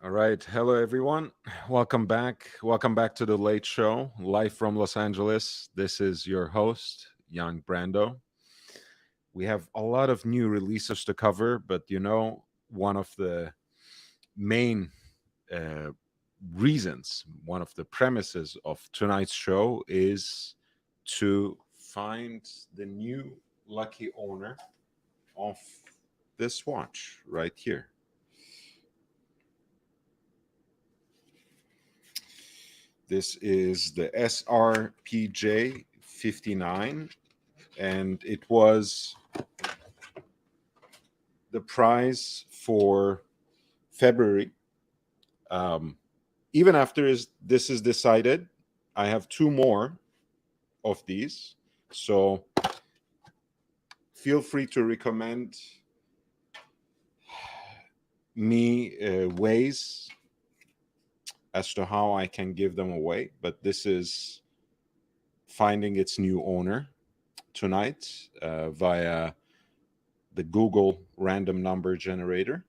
All right. Hello, everyone. Welcome back. Welcome back to the Late Show, live from Los Angeles. This is your host, Young Brando. We have a lot of new releases to cover, but one of the main uh, reasons, one of the premises of tonight's show is to find the new lucky owner of this watch right here. This is the SRPJ 59, and it was the prize for February. Um, Even after this is decided, I have two more of these. So feel free to recommend me ways as to how I can give them away. But this is finding its new owner tonight via the Google random number generator.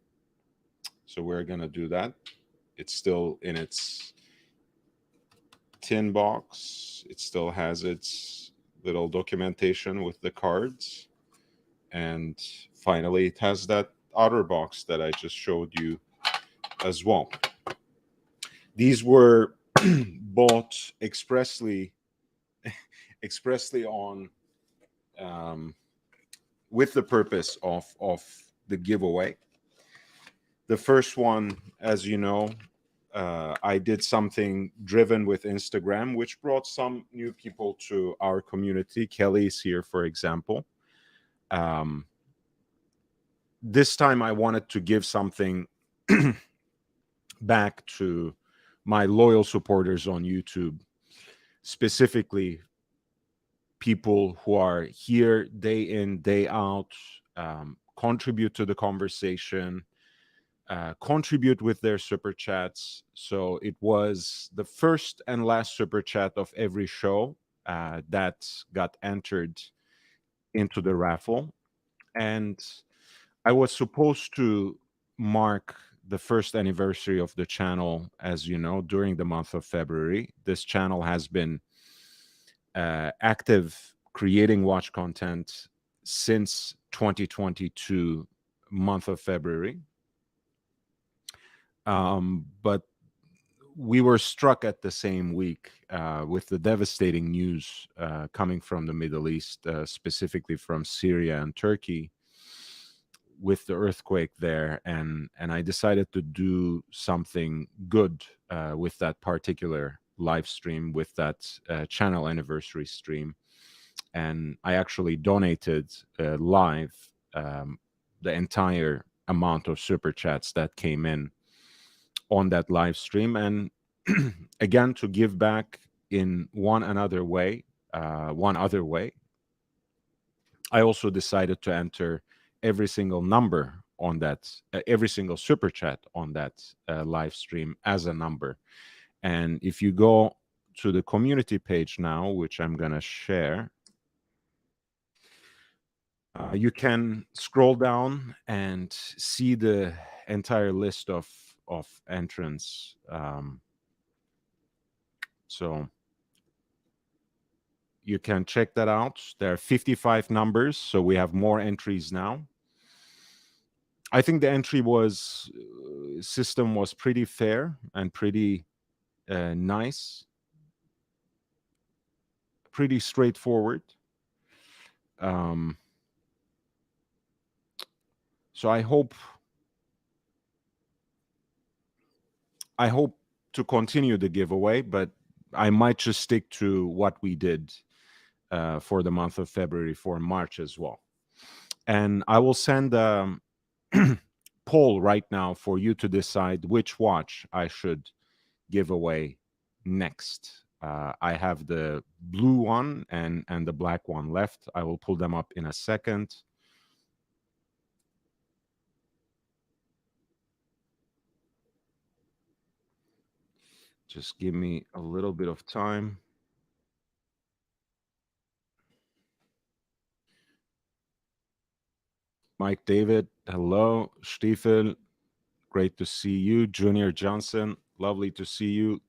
So we're going to do that. It's still in its tin box. It still has its little documentation with the cards. And finally, it has that outer box that I just showed you as well. These were bought expressly on with the purpose of the giveaway. The first one, as you know, I did something driven with Instagram, which brought some new people to our community. Kelly is here, for example. Um, this time, I wanted to give something back to my loyal supporters on YouTube, specifically people who are here day in, day out, contribute to the conversation, contribute with their super chats. So it was the first and last super chat of every show that got entered into the raffle. And I was supposed to mark the first anniversary of the channel, as you know, during the month of February. This channel has been active creating watch content since 2022 month of February. But we were struck at the same week with the devastating news coming from the Middle East, specifically from Syria and Turkey, with the earthquake there, and I decided to do something good with that particular live stream, with that channel anniversary stream, and I actually donated live the entire amount of super chats that came in on that live stream, and again, to give back in one other way. I also decided to enter every single number on that, every single super chat on that live stream as a number. And if you go to the community page now, which I'm going to share, you can scroll down and see the entire list of entrants. So you can check that out. There are 55 numbers, so we have more entries now. I think the entry system was pretty fair and pretty nice, pretty straightforward. So I hope to continue the giveaway, but I might just stick to what we did for the month of February, for March as well. And I will send a poll right now for you to decide which watch I should give away next. I have the blue one and the black one left. I will pull them up in a second. Just give me a little bit of time. Mike David, hello. Stiefel, great to see you. Junior Johnson, lovely to see you.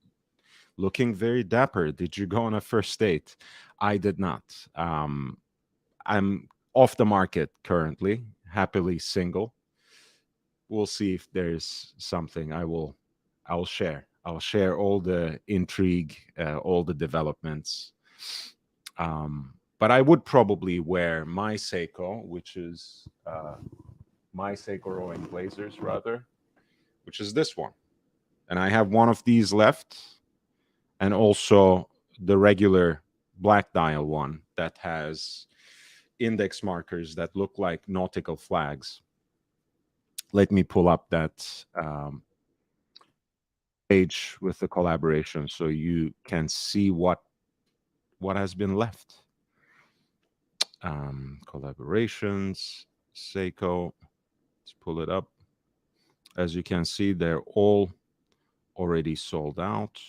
Looking very dapper. Did you go on a first date? I did not. I'm off the market currently, happily single. We'll see if there's something. I'll share. I'll share all the intrigue, all the developments. But I would probably wear my Seiko, which is my Seiko rowing blazers, rather, which is this one. And I have one of these left, and also the regular black dial one that has index markers that look like nautical flags. Let me pull up that page with the collaboration so you can see what has been left. Collaborations, Seiko. Let's pull it up. As you can see, they're all already sold out.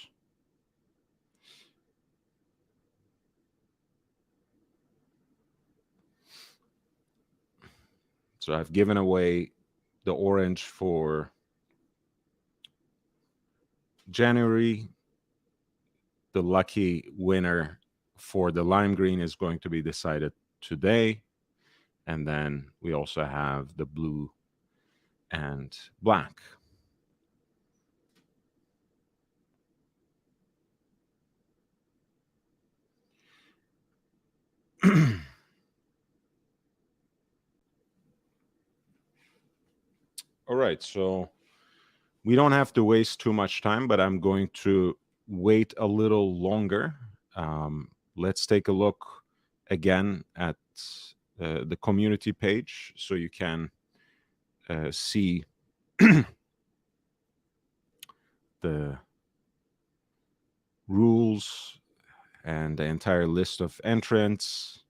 So I've given away the orange for January. The lucky winner for the lime green is going to be decided today. And then we also have the blue and black. All right, so we don't have to waste too much time, but I'm going to wait a little longer. Let's take a look again at the community page so you can see the rules and the entire list of entrants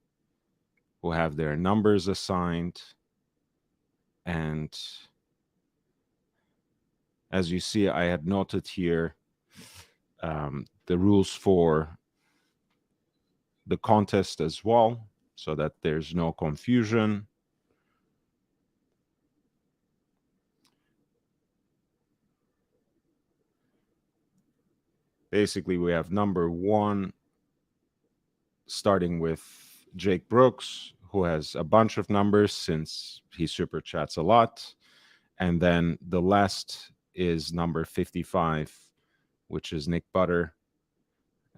who have their numbers assigned. And as you see, I had noted here the rules for the contest as well, so that there's no confusion. Basically, we have number one, starting with Jake Brooks, who has a bunch of numbers since he super chats a lot. And then the last is number 55, which is Nick Butter.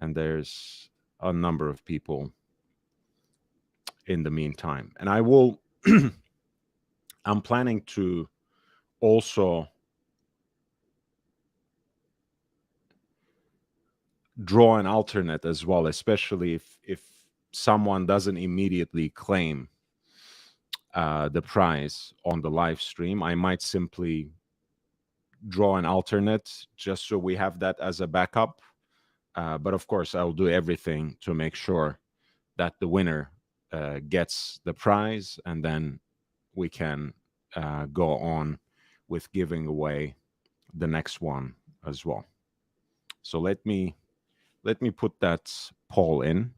And there's a number of people in the meantime. And I will, I'm planning to also draw an alternate as well, especially if someone doesn't immediately claim the prize on the live stream. I might simply draw an alternate just so we have that as a backup. But of course, I'll do everything to make sure that the winner gets the prize, and then we can go on with giving away the next one as well. So let me put that poll in.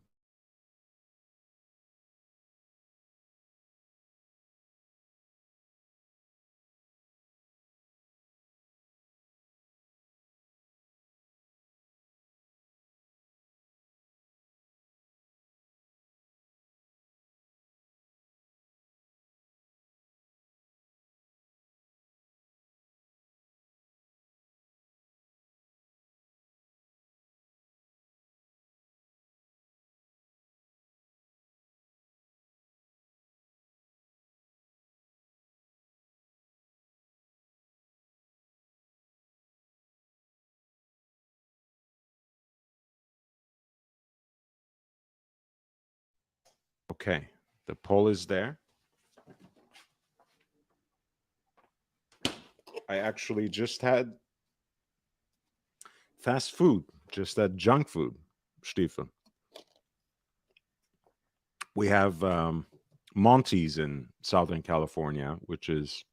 Okay, the poll is there. I actually just had fast food, just that junk food, Stefan. We have Monty's in Southern California, which is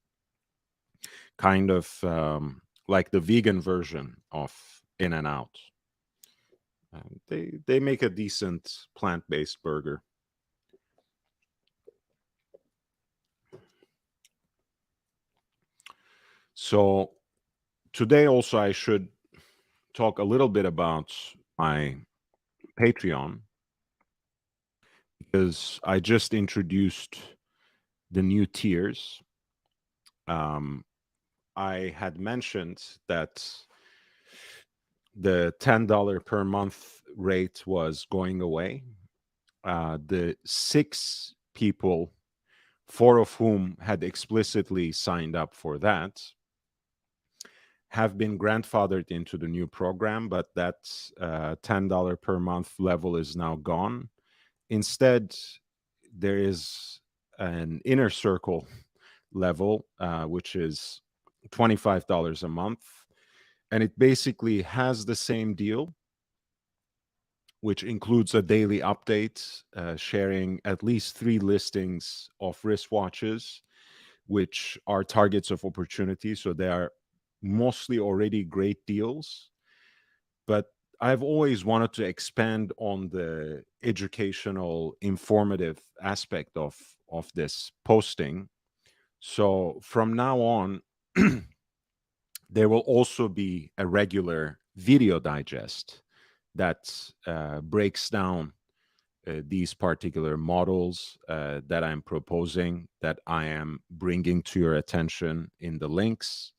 kind of like the vegan version of In and Out. They make a decent plant-based burger. So Today, also, I should talk a little bit about my Patreon, because I just introduced the new tiers. Um, I had mentioned that the $10 per month rate was going away. The 6 people, 4 of whom had explicitly signed up for that, have been grandfathered into the new program, but that $10 per month level is now gone. Instead, there is an inner circle level, which is $25 a month. And it basically has the same deal, which includes a daily update, sharing at least 3 listings of wristwatches, which are targets of opportunity. So they are mostly already great deals. But I've always wanted to expand on the educational, informative aspect of this posting. So from now on, there will also be a regular video digest that breaks down these particular models that I'm proposing, that I am bringing to your attention in the links.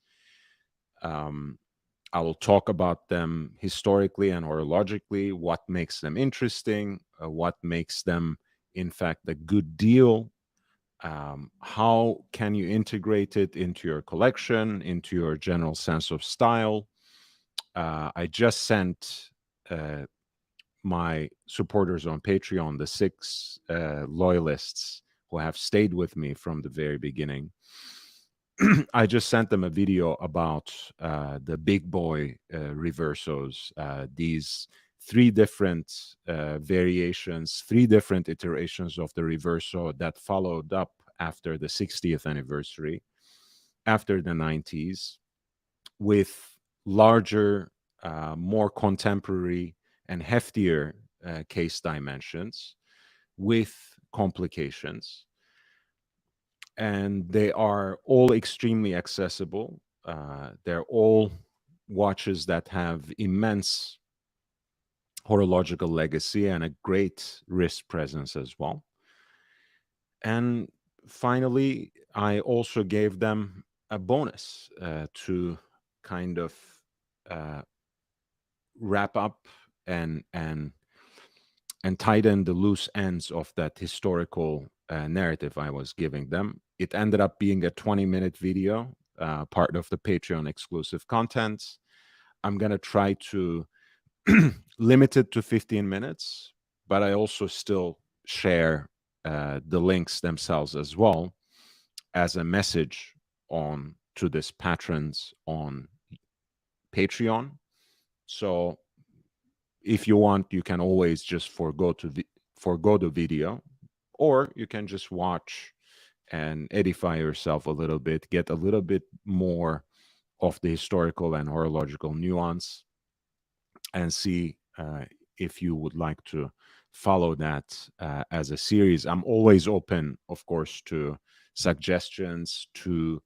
I will talk about them historically and horologically, what makes them interesting, what makes them, in fact, a good deal. How can you integrate it into your collection, into your general sense of style? I just sent my supporters on Patreon, the 6 loyalists who have stayed with me from the very beginning. I just sent them a video about the big boy reversos, these 3 different variations, 3 different iterations of the reverso that followed up after the 60th anniversary, after the 90s, with larger, more contemporary and heftier case dimensions with complications. And they are all extremely accessible. They're all watches that have immense horological legacy and a great wrist presence as well. And finally, I also gave them a bonus to kind of uh, wrap up and tighten the loose ends of that historical narrative I was giving them. It ended up being a 20-minute video, part of the Patreon exclusive content. I'm going to try to limit it to 15 minutes, but I also still share the links themselves as well as a message on to this patrons on Patreon. So if you want, you can always just forgo the video, or you can just watch and edify yourself a little bit, get a little bit more of the historical and horological nuance, and see if you would like to follow that as a series. I'm always open, of course, to suggestions, to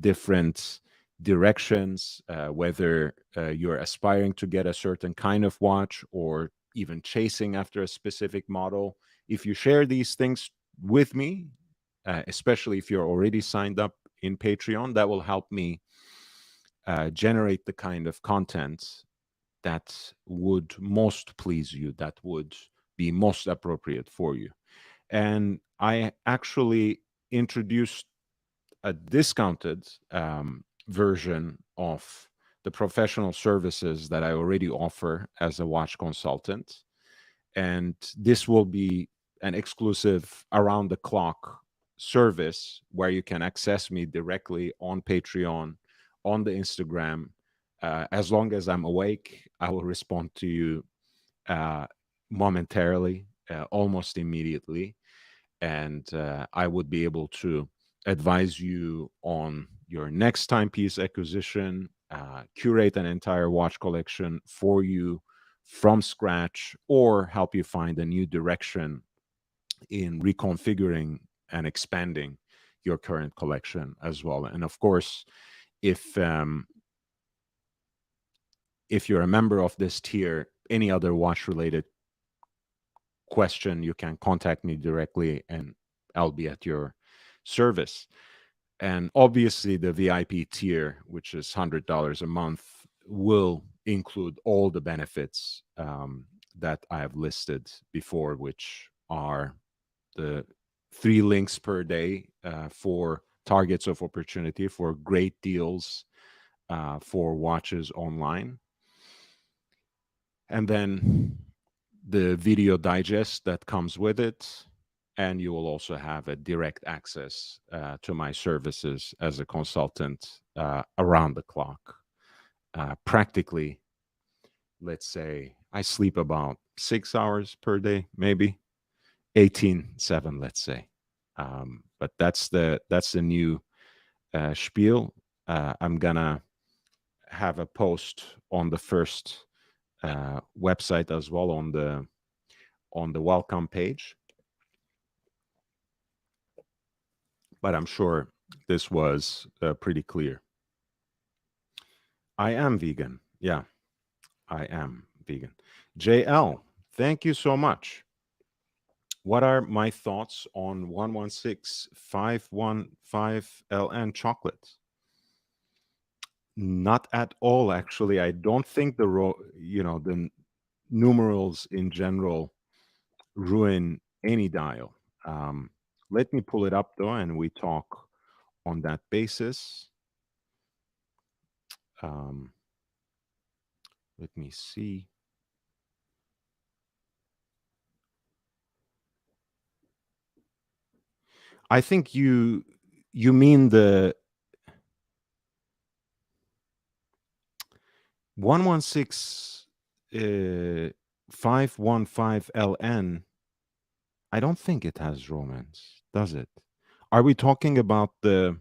different directions, whether you're aspiring to get a certain kind of watch or even chasing after a specific model. If you share these things with me, especially if you're already signed up in Patreon, that will help me generate the kind of content that would most please you, that would be most appropriate for you. And I actually introduced a discounted version of the professional services that I already offer as a watch consultant. And this will be an exclusive around the clock service where you can access me directly on Patreon, on the Instagram. As long as I'm awake, I will respond to you uh, momentarily, almost immediately. And I would be able to advise you on your next timepiece acquisition, curate an entire watch collection for you from scratch, or help you find a new direction in reconfiguring and expanding your current collection as well. And of course, if if you're a member of this tier, any other watch related question, you can contact me directly and I'll be at your service. And obviously, the VIP tier, which is $100 a month, will include all the benefits that I have listed before, which are the 3 links per day for targets of opportunity, for great deals for watches online. And then the video digest that comes with it. And you will also have a direct access to my services as a consultant around the clock. Practically, let's say I sleep about 6 hours per day, maybe 18/7, let's say. But that's the new spiel. I'm gonna have a post on the first website as well, on the welcome page. But I'm sure this was pretty clear. I am vegan. Yeah, I am vegan. JL, thank you so much. What are my thoughts on 116515LN chocolate? Not at all, actually. I don't think the numerals in general ruin any dial. Let me pull it up though, and we talk on that basis. Let me see. I think you mean the 116515LN. I don't think it has romance, does it? Are we talking about the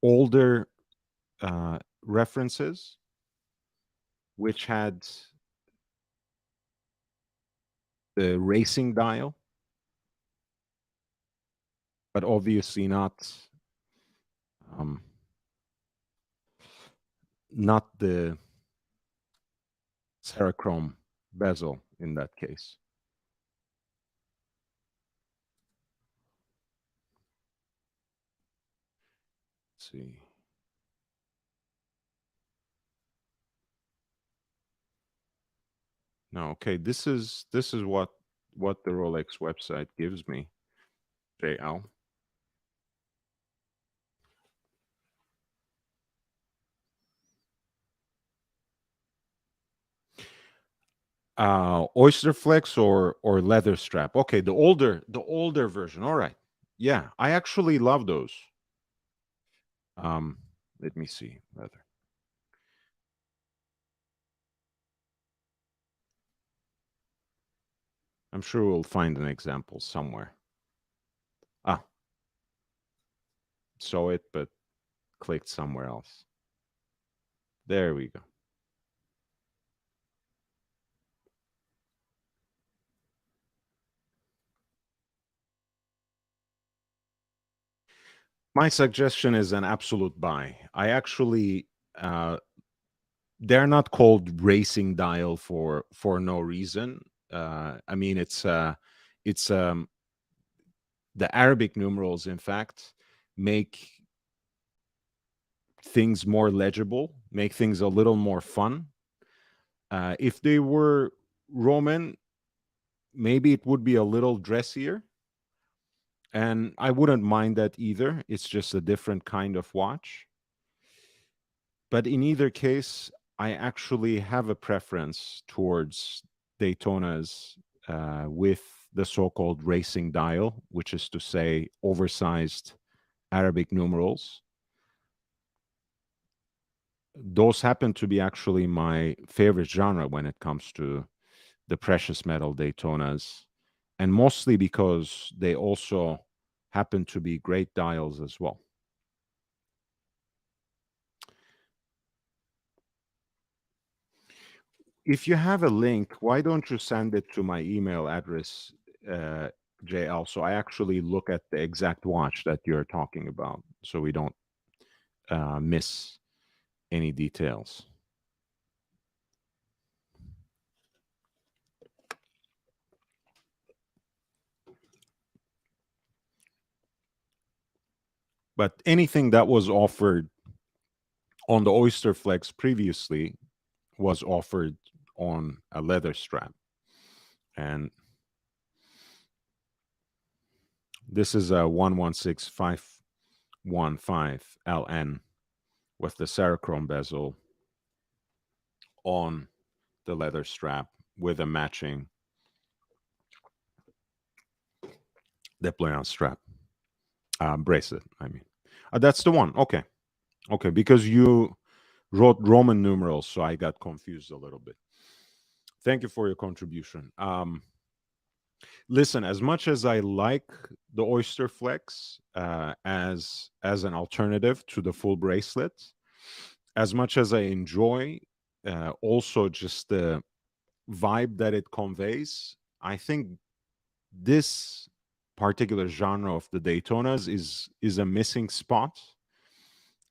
older references, which had the racing dial, but obviously not the Serachrome bezel in that case? Let's see. No, okay. This is what the Rolex website gives me. JL. Oyster Flex or leather strap. Okay, the older version. All right. Yeah, I actually love those. Let me see. Leather. I'm sure we'll find an example somewhere. Saw it, but clicked somewhere else. There we go. My suggestion is an absolute buy. I actually, they're not called racing dial for no reason. I mean, it's the Arabic numerals, in fact, make things more legible, make things a little more fun. If they were Roman, maybe it would be a little dressier. And I wouldn't mind that either. It's just a different kind of watch. But in either case, I actually have a preference towards Daytonas with the so-called racing dial, which is to say oversized Arabic numerals. Those happen to be actually my favorite genre when it comes to the precious metal Daytonas, and mostly because they also happen to be great dials as well. If you have a link, why don't you send it to my email address, JL, so I actually look at the exact watch that you're talking about, so we don't miss any details. But anything that was offered on the Oyster Flex previously was offered on a leather strap. And this is a 116515 LN with the Cerachrome bezel on the leather strap with a matching deployant strap, bracelet. I mean, that's the one. Okay, okay, because you wrote Roman numerals, so I got confused a little bit. Thank you for your contribution. Listen, as much as I like the Oyster Flex as an alternative to the full bracelet, as much as I enjoy also just the vibe that it conveys, I think this particular genre of the Daytonas is a missing spot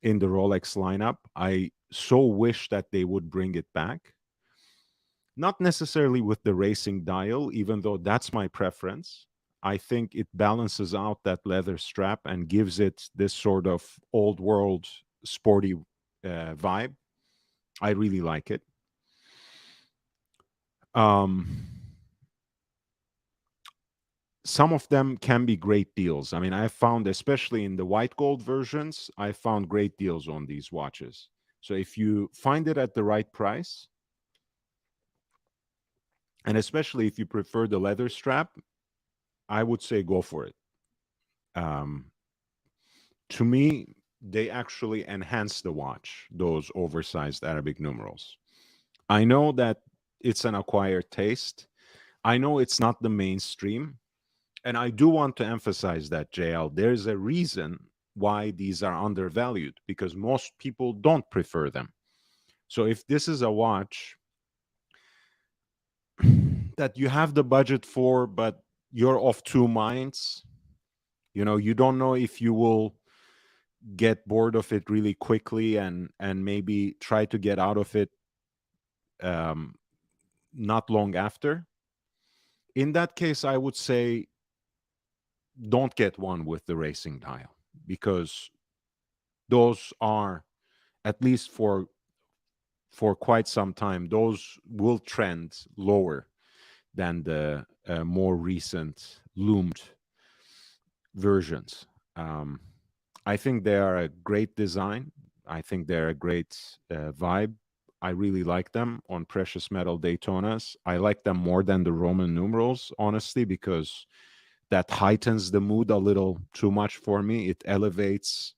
in the Rolex lineup. I so wish that they would bring it back. Not necessarily with the racing dial, even though that's my preference. I think it balances out that leather strap and gives it this sort of old world sporty vibe. I really like it. Um, some of them can be great deals. I mean, I found, especially in the white gold versions, I found great deals on these watches. So if you find it at the right price, and especially if you prefer the leather strap, I would say go for it. Um, to me, they actually enhance the watch, those oversized Arabic numerals. I know that it's an acquired taste. I know it's not the mainstream. And I do want to emphasize that, JL, there's a reason why these are undervalued because most people don't prefer them. So if this is a watch that you have the budget for, but you're of two minds, you don't know if you will get bored of it really quickly and maybe try to get out of it um, not long after. In that case, I would say don't get one with the racing dial because those are, at least for quite some time, those will trend lower than the more recent loomed versions. Um, I think they are a great design. I think they're a great vibe. I really like them on precious metal Daytonas. I like them more than the Roman numerals, honestly, because that heightens the mood a little too much for me. It elevates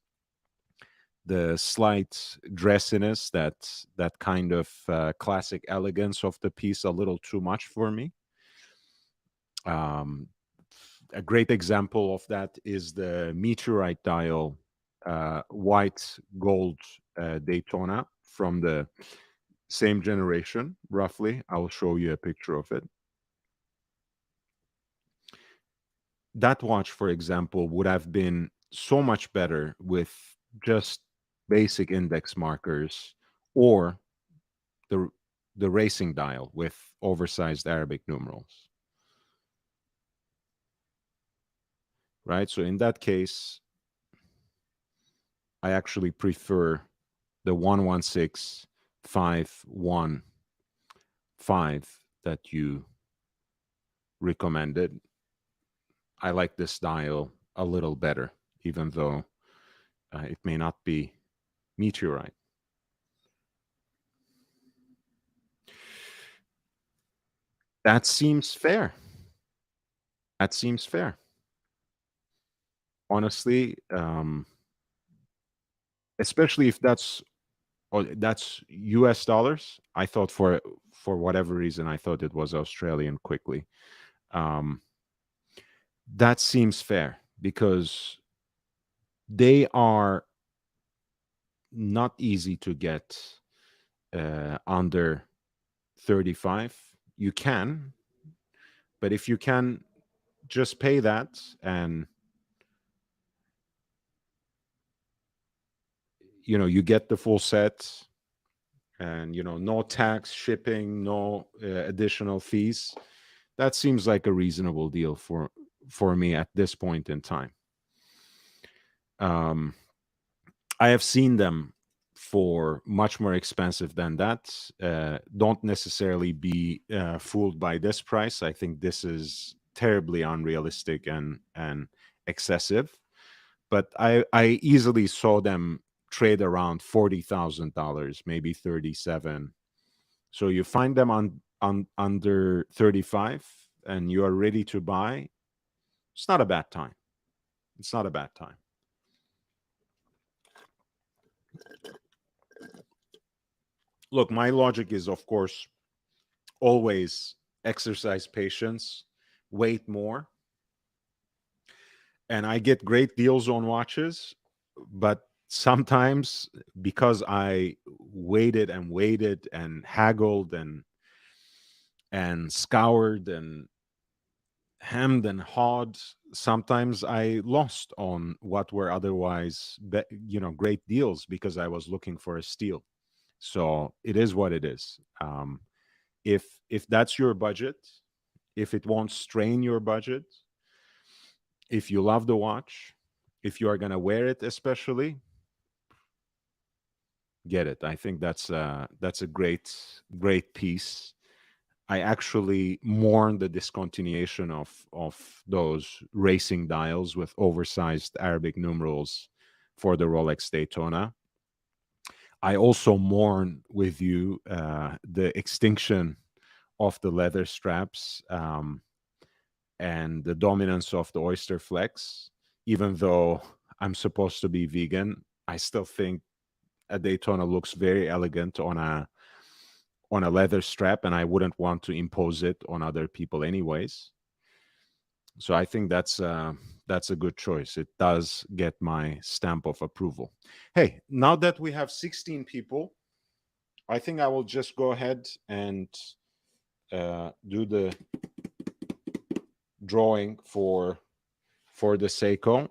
the slight dressiness, that kind of classic elegance of the piece a little too much for me. Um, a great example of that is the meteorite dial white gold Daytona from the same generation, roughly. I'll show you a picture of it. That watch, for example, would have been so much better with just basic index markers or the the racing dial with oversized Arabic numerals. Right? So in that case, I actually prefer the 116515 that you recommended. I like this dial a little better, even though it may not be meteorite. That seems fair. That seems fair. Honestly, especially if that's US dollars. I thought for whatever reason I thought it was Australian quickly. Um, that seems fair because they are not easy to get under 35. You can, but if you can just pay that and you get the full set and no tax, shipping, no additional fees, that seems like a reasonable deal for me at this point in time. Um, I have seen them for much more expensive than that. Don't necessarily be fooled by this price. I think this is terribly unrealistic and excessive. But I easily saw them trade around $40,000, maybe 37. So you find them on under 35 and you are ready to buy. It's not a bad time. It's not a bad time. Look, my logic is, of course, always exercise patience, wait more. And I get great deals on watches, but sometimes because I waited and waited and haggled and scoured and hemmed and hawed, sometimes I lost on what were otherwise great deals because I was looking for a steal. So it is what it is. If that's your budget, if it won't strain your budget, if you love the watch, if you are going to wear it especially, get it. I think that's a great piece. I actually mourn the discontinuation of those racing dials with oversized Arabic numerals for the Rolex Daytona. I also mourn with you the extinction of the leather straps and the dominance of the Oyster Flex. Even though I'm supposed to be vegan, I still think a Daytona looks very elegant on a leather strap, and I wouldn't want to impose it on other people anyways. So I think that's a good choice. It does get my stamp of approval. Hey, now that we have 16 people, I think I will just go ahead and do the drawing for the Seiko.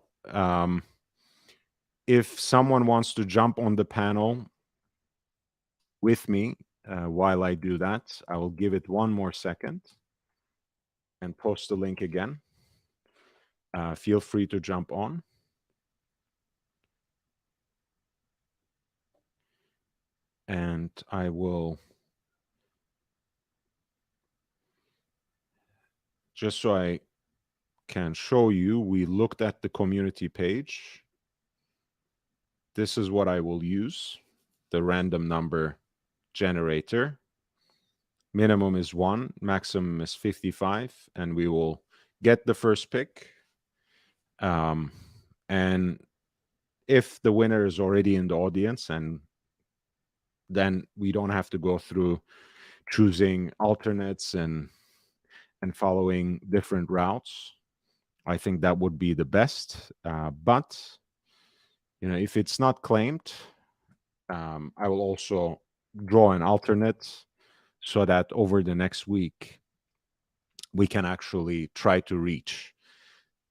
If someone wants to jump on the panel with me while I do that, I will give it one more second and post the link again. Feel free to jump on. And I will, just so I can show you, we looked at the community page. This is what I will use, the random number generator. Minimum is 1, maximum is 55, and we will get the first pick. And if the winner is already in the audience, and then we don't have to go through choosing alternates and following different routes. I think that would be the best. But if it's not claimed, I will also draw an alternate so that over the next week we can actually try to reach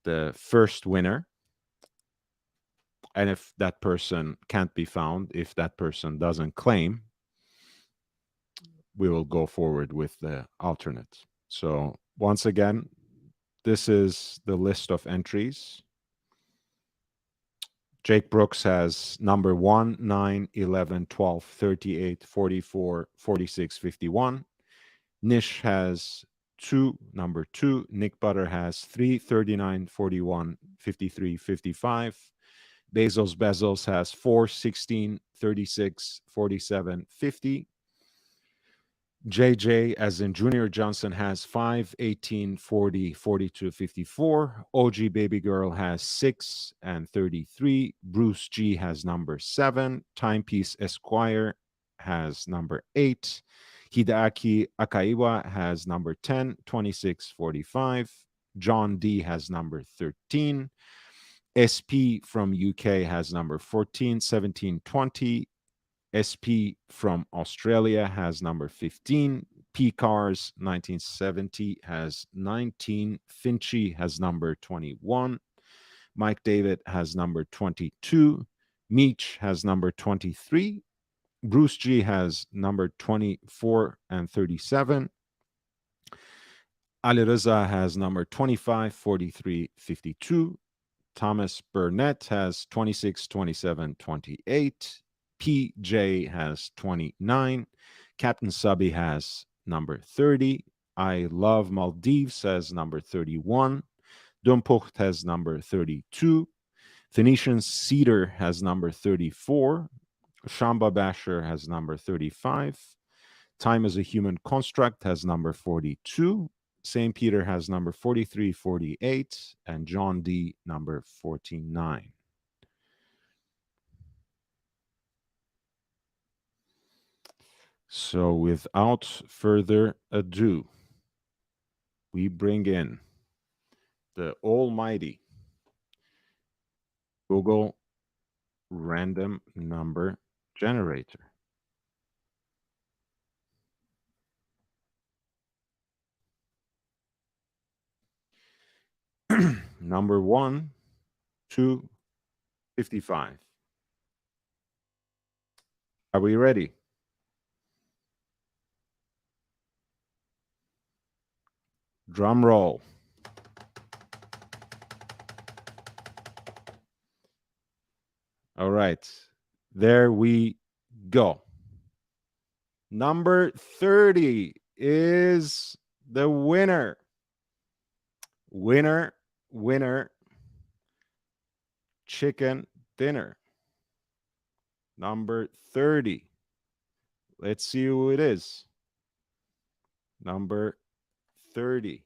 the first winner. And if that person can't be found, if that person doesn't claim, we will go forward with the alternate. So once again, this is the list of entries. Jake Brooks has number 1, 9, 11, 12, 38, 44, 46, 51. Nish has 2, number 2. Nick Butter has 3, 39, 41, 53, 55. Bezos has 4, 16, 36, 47, 50. JJ, as in Junior Johnson, has 5, 18, 40, 42, 54. OG Baby Girl has 6 and 33. Bruce G has number 7. Timepiece Esquire has number 8. Hideaki Akaiwa has number 10, 26, 45. John D has number 13. SP from UK has number 14, 17, 20. SP from Australia has number 15. P Cars 1970 has 19. Finchy has number 21. Mike David has number 22. Meech has number 23. Bruce G has number 24 and 37. Ali Reza has number 25, 43, 52. Thomas Burnett has 26, 27, 28. PJ has 29. Captain Subby has number 30. I Love Maldives has number 31. Dumpucht has number 32. Phoenician Cedar has number 34. Shamba Basher has number 35. Time is a Human Construct has number 42. St. Peter has number 43, 48, and John D number 49. So without further ado, we bring in the almighty Google random number generator. Number 1, 2, 55. Are we ready? Drum roll. All right. There we go. Number 30 is the winner. Winner, winner, chicken dinner. Number 30. Let's see who it is. Number 30.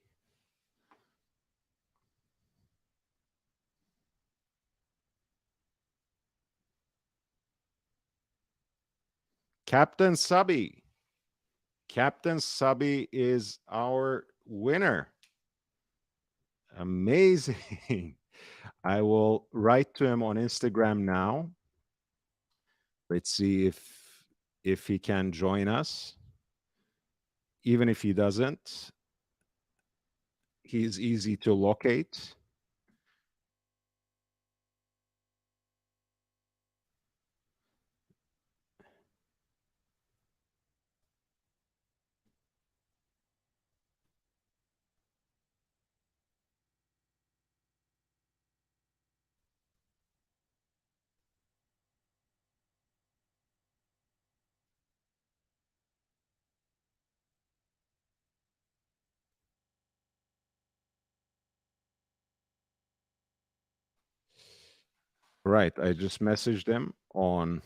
Captain Subby. Captain Subby is our winner. Amazing. I will write to him on Instagram now. Let's see if he can join us. Even if he doesn't, he's easy to locate. Right, I just messaged him on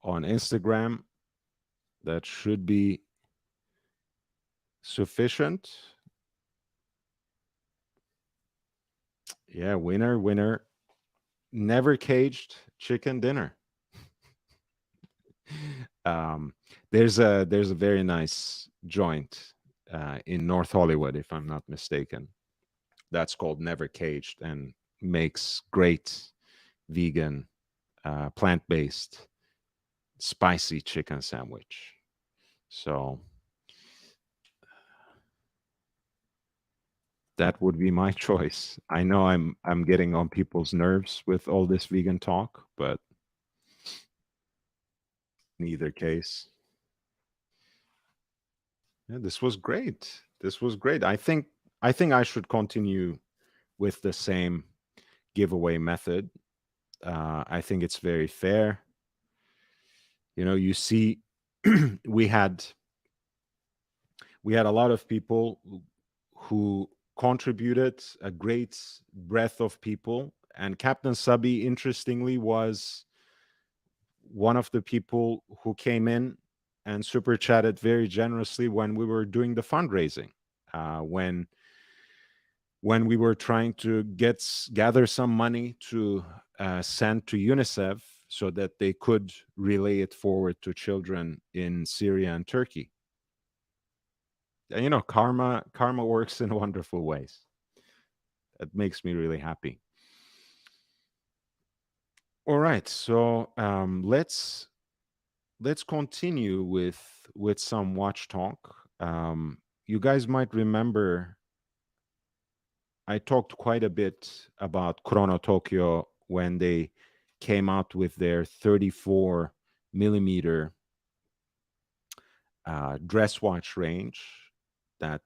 Instagram. That should be sufficient. Yeah, winner, winner. Never caged chicken dinner. um, there's a very nice joint in North Hollywood, if I'm not mistaken. That's called Never Caged and makes great vegan, plant-based, spicy chicken sandwich. So that would be my choice. I know I'm getting on people's nerves with all this vegan talk, but in either case, yeah, this was great. This was great. I think I should continue with the same giveaway method. I think it's very fair. You know, you see, we had a lot of people who contributed, a great breadth of people, and Captain Subby, interestingly, was one of the people who came in and super chatted very generously when we were doing the fundraising, when we were trying to gather some money to send to UNICEF so that they could relay it forward to children in Syria and Turkey. And, you know, karma works in wonderful ways. It makes me really happy. All right, so let's continue with some watch talk. You guys might remember I talked quite a bit about Chrono Tokyo when they came out with their 34 millimeter dress watch range that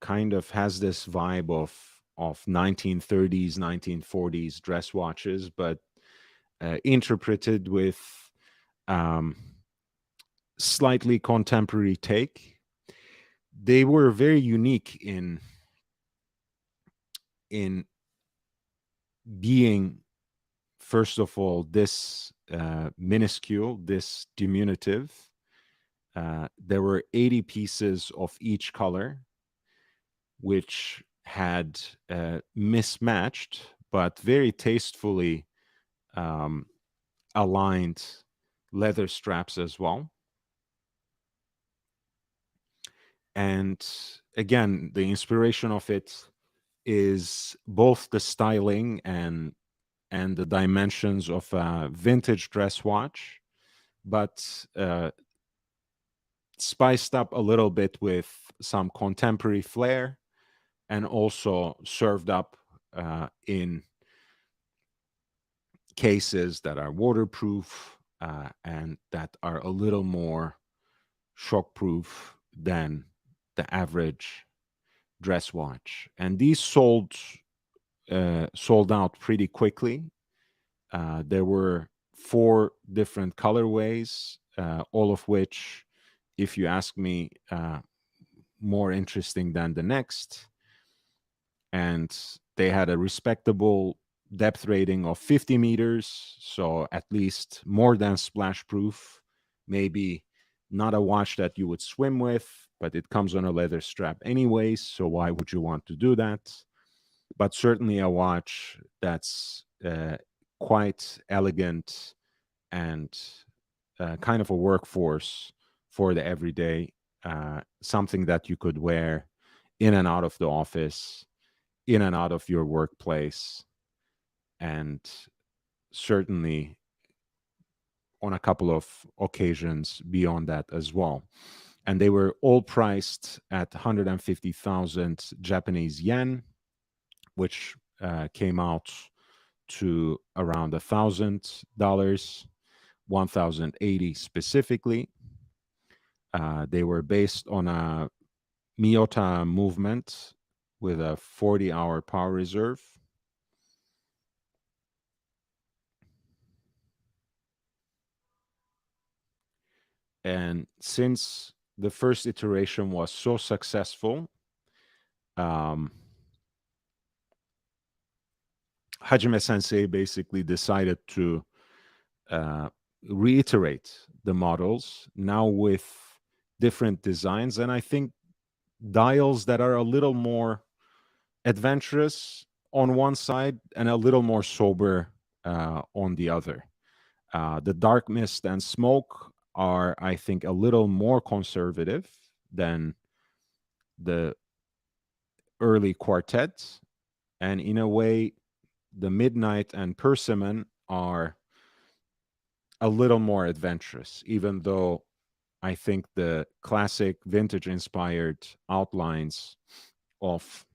kind of has this vibe of 1930s, 1940s dress watches, but interpreted with um, slightly contemporary take. They were very unique in being, first of all, this minuscule, this diminutive. There were 80 pieces of each color, which had mismatched but very tastefully um, aligned leather straps as well. And again, the inspiration of it is both the styling and the dimensions of a vintage dress watch, but spiced up a little bit with some contemporary flair, and also served up in cases that are waterproof and that are a little more shockproof than the average dress watch. And these sold out pretty quickly. There were 4 different colorways, all of which, if you ask me, more interesting than the next. And they had a respectable depth rating of 50 meters, so at least more than splash proof. Maybe not a watch that you would swim with, but it comes on a leather strap anyways, so why would you want to do that? But certainly a watch that's quite elegant and kind of a workforce for the everyday, something that you could wear in and out of the office, in and out of your workplace, and certainly on a couple of occasions beyond that as well. And they were all priced at 150,000 Japanese yen, which came out to around $1,000, 1,080 specifically. They were based on a Miyota movement with a 40-hour power reserve. And since the first iteration was so successful, Hajime Sensei basically decided to reiterate the models now with different designs, and I think dials that are a little more adventurous on one side and a little more sober on the other. The dark mist and smoke are, I think, a little more conservative than the early quartets, and in a way, the midnight and persimmon are a little more adventurous, even though I think the classic vintage inspired outlines of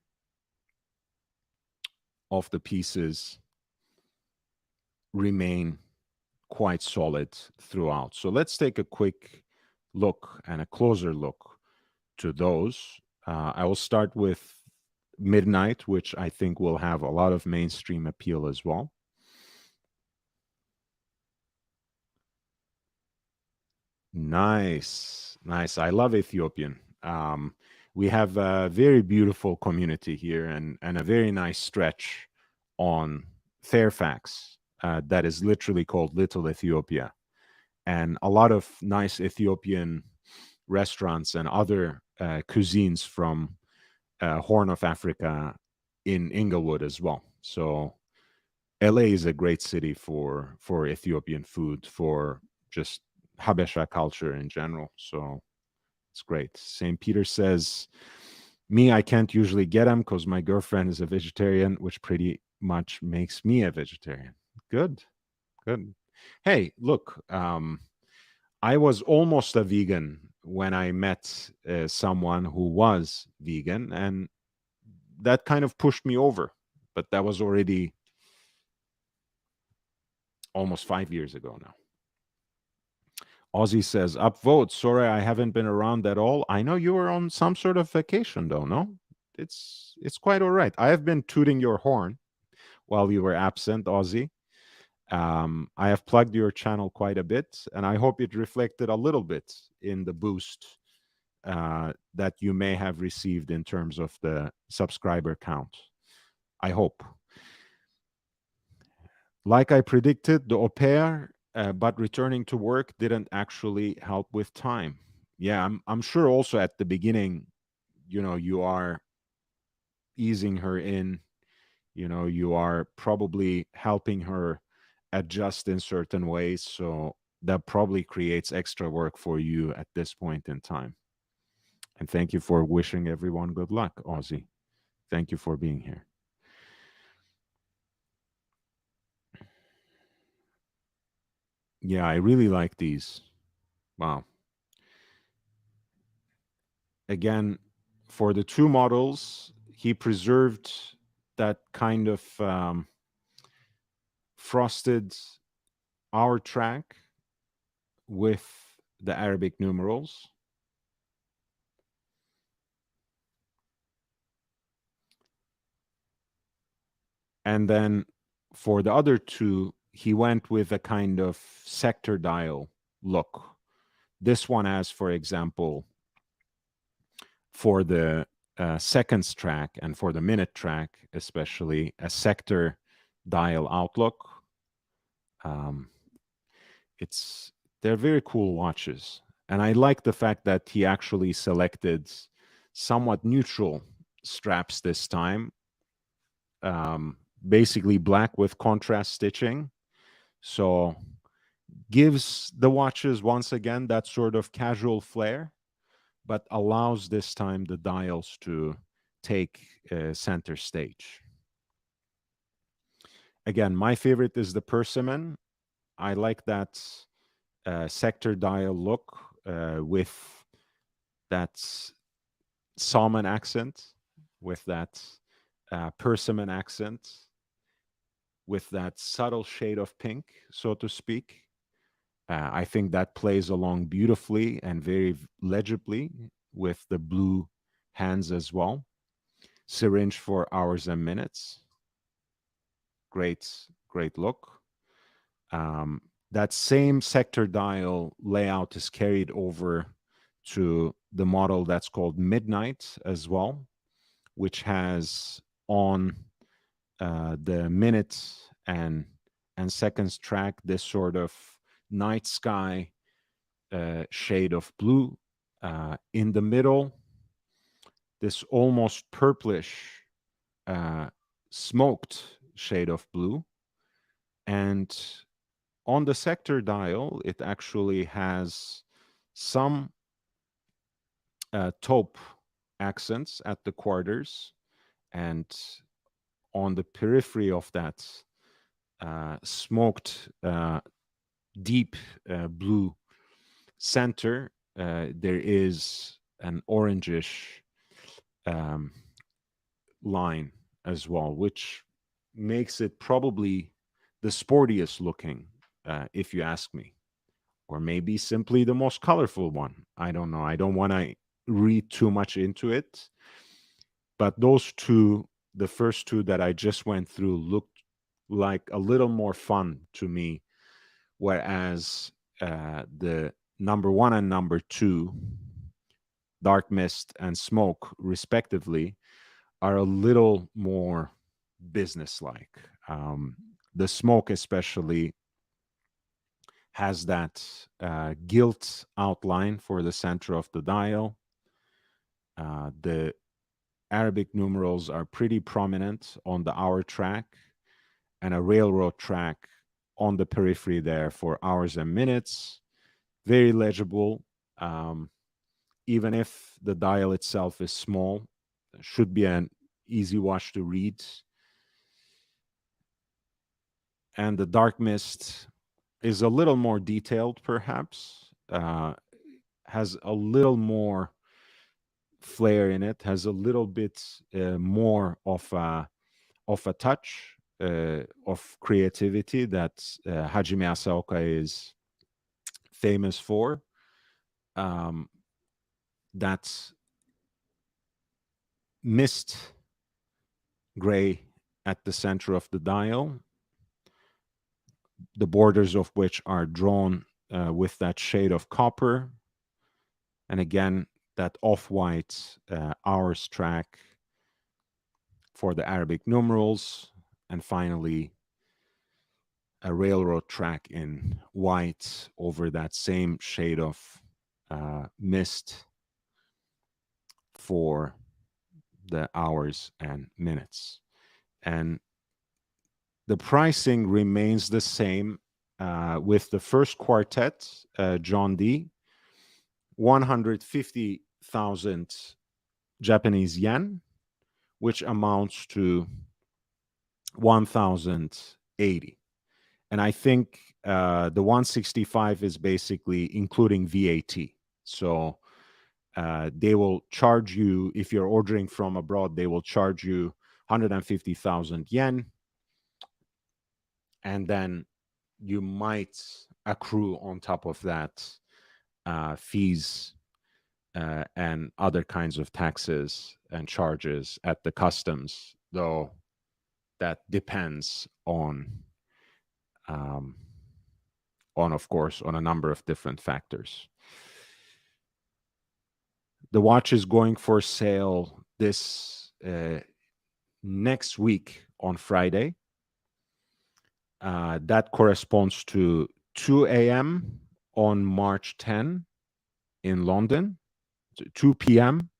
the pieces remain quite solid throughout. So let's take a quick look and a closer look to those. I will start with Midnight, which I think will have a lot of mainstream appeal as well. Nice, nice. I love Ethiopian. We have a very beautiful community here, and a very nice stretch on Fairfax that is literally called Little Ethiopia, and a lot of nice Ethiopian restaurants and other cuisines from Horn of Africa in Inglewood as well. So LA is a great city for Ethiopian food, for just Habesha culture in general. So it's great. St. Peter says, me, I can't usually get them because my girlfriend is a vegetarian, which pretty much makes me a vegetarian. Good, good. Hey, look, I was almost a vegan when I met someone who was vegan, and that kind of pushed me over. But that was already almost 5 years ago now. Ozzy says, upvote. Sorry, I haven't been around at all. I know you were on some sort of vacation, though, no? it's quite all right. I have been tooting your horn while you were absent, Ozzy. I have plugged your channel quite a bit, and I hope it reflected a little bit in the boost that you may have received in terms of the subscriber count. I hope. Like I predicted, the au pair, but returning to work didn't actually help with time. Yeah, I'm sure also at the beginning, you are easing her in, you are probably helping her adjust in certain ways. So that probably creates extra work for you at this point in time. And thank you for wishing everyone good luck, Ozzy. Thank you for being here. Yeah, I really like these. Wow. Again, for the two models, he preserved that kind of frosted hour track with the Arabic numerals. And then for the other two, he went with a kind of sector dial look. This one has, for example, for the seconds track and for the minute track, especially a sector dial outlook. Um, it's they're very cool watches, and I like the fact that he actually selected somewhat neutral straps this time, basically black with contrast stitching. So gives the watches once again that sort of casual flair, but allows this time the dials to take center stage. Again, my favorite is the Persimmon. I like that sector dial look with that salmon accent, with that persimmon accent, with that subtle shade of pink, so to speak. I think that plays along beautifully and very legibly with the blue hands as well. Syringe for hours and minutes. Great, great look. Um, that same sector dial layout is carried over to the model that's called Midnight as well, which has on the minutes and seconds track this sort of night sky shade of blue. In the middle, this almost purplish smoked shade of blue. And on the sector dial, it actually has some taupe accents at the quarters, and on the periphery of that smoked deep blue center, there is an orangish um, line as well, which makes it probably the sportiest looking, if you ask me, or maybe simply the most colorful one. I don't know. I don't want to read too much into it, but those two, the first two that I just went through, looked like a little more fun to me, whereas the number one and number two, Dark Mist and Smoke, respectively, are a little more businesslike. The Smoke, especially, has that gilt outline for the center of the dial. The Arabic numerals are pretty prominent on the hour track, and a railroad track on the periphery there for hours and minutes. Very legible. Even if the dial itself is small, should be an easy watch to read. And the Dark Mist is a little more detailed, perhaps, has a little more flair in it, has a little bit more of a touch of creativity that Hajime Asaoka is famous for. That's mist gray at the center of the dial, the borders of which are drawn with that shade of copper. And again, that off-white hours track for the Arabic numerals. And finally, a railroad track in white over that same shade of mist for the hours and minutes. And the pricing remains the same with the first quartet, John D, 150,000 Japanese yen, which amounts to 1,080. And I think the 165 is basically including VAT. So they will charge you, if you're ordering from abroad, they will charge you 150,000 yen. And then you might accrue on top of that fees and other kinds of taxes and charges at the customs, though that depends on, of course, on a number of different factors. The watch is going for sale this next week on Friday. That corresponds to 2 a.m. on March 10 in London, 2 p.m.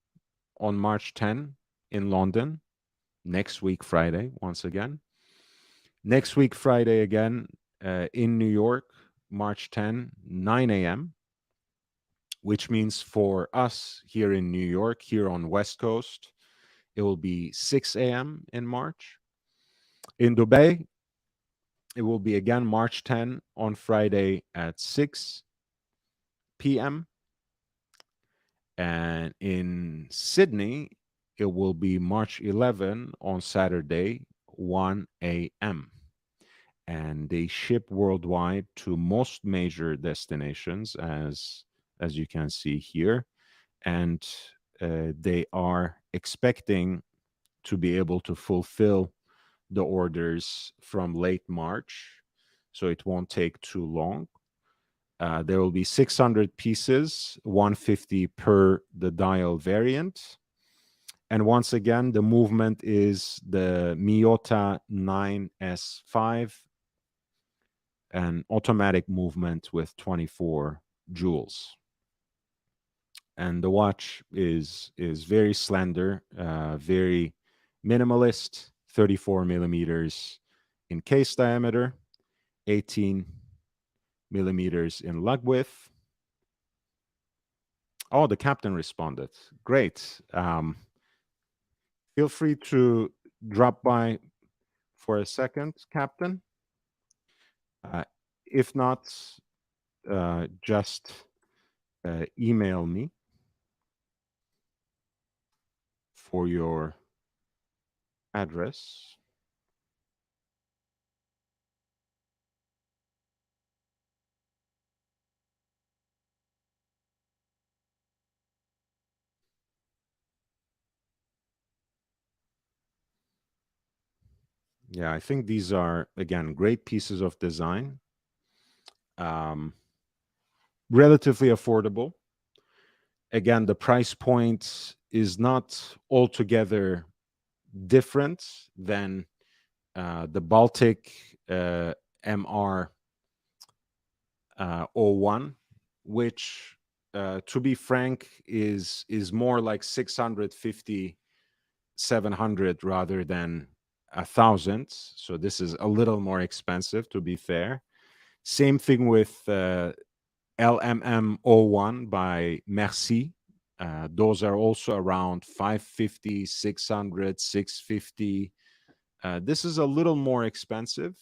on March 10 in London, next week Friday, once again. Next week Friday again in New York, March 10, 9 a.m., which means for us here in New York, here on West Coast, it will be 6 a.m. in March. In Dubai, it will be again March 10 on Friday at 6 p.m. And in Sydney, it will be March 11 on Saturday, 1 a.m. And they ship worldwide to most major destinations, as you can see here. And they are expecting to be able to fulfill the orders from late March, so it won't take too long. There will be 600 pieces, 150 per the dial variant. And once again, the movement is the Miyota 9S5, an automatic movement with 24 jewels. And the watch is very slender, very minimalist, 34 millimeters in case diameter, 18 millimeters in lug width. Oh, the captain responded. Great. Feel free to drop by for a second, Captain. If not, just email me for your address. Yeah, I think these are, again, great pieces of design. Relatively affordable. Again, the price point is not altogether different than the Baltic MR 01, which, to be frank, is more like 650, 700 rather than 1,000. So this is a little more expensive, to be fair. Same thing with LMM 01 by Merci. Those are also around 550, 600, 650. This is a little more expensive.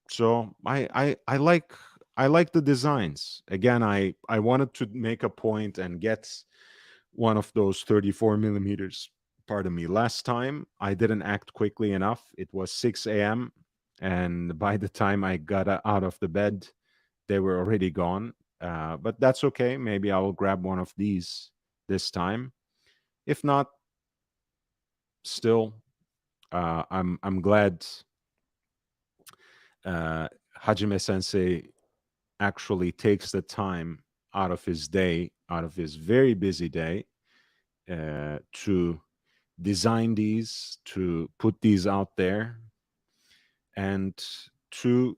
So I like the designs. Again, I wanted to make a point and get one of those 34 millimeters. Pardon me. Last time I didn't act quickly enough. It was 6 a.m. and by the time I got out of the bed, they were already gone. But that's okay. Maybe I will grab one of these this time. If not, still, I'm glad Hajime Sensei actually takes the time out of his day, out of his very busy day, to design these, to put these out there, and to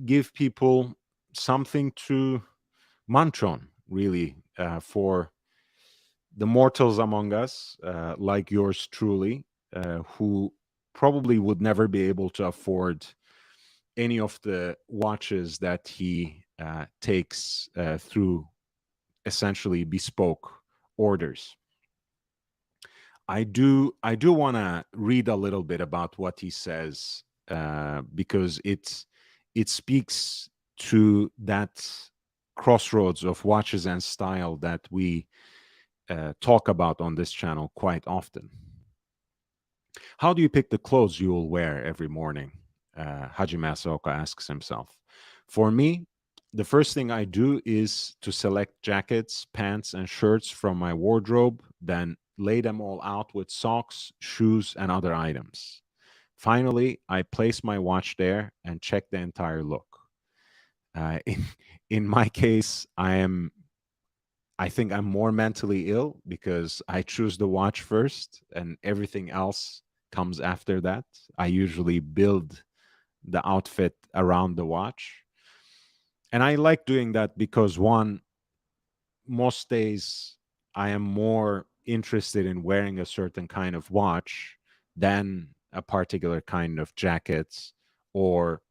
give people something to munch on, really, for the mortals among us, like yours truly, who probably would never be able to afford any of the watches that he takes through essentially bespoke orders. I do want to read a little bit about what he says, because it speaks to that crossroads of watches and style that we talk about on this channel quite often. How do you pick the clothes you will wear every morning? Hajime Asaoka asks himself. For me, the first thing I do is to select jackets, pants, and shirts from my wardrobe, then lay them all out with socks, shoes, and other items. Finally, I place my watch there and check the entire look. Uh, in, in my case, I think I'm more mentally ill because I choose the watch first and everything else comes after that. I usually build the outfit around the watch. And I like doing that because, one, most days I am more interested in wearing a certain kind of watch than a particular kind of jacket or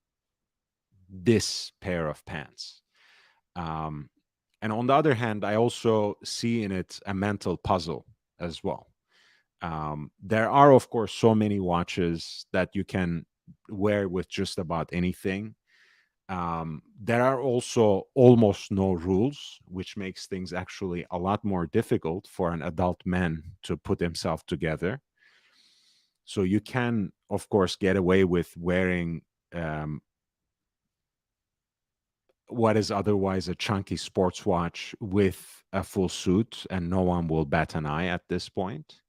this pair of pants. Um, and on the other hand, I also see in it a mental puzzle as well. There are, of course, so many watches that you can wear with just about anything. There are also almost no rules, which makes things actually a lot more difficult for an adult man to put himself together. So you can, of course, get away with wearing um, what is otherwise a chunky sports watch with a full suit, and no one will bat an eye at this point.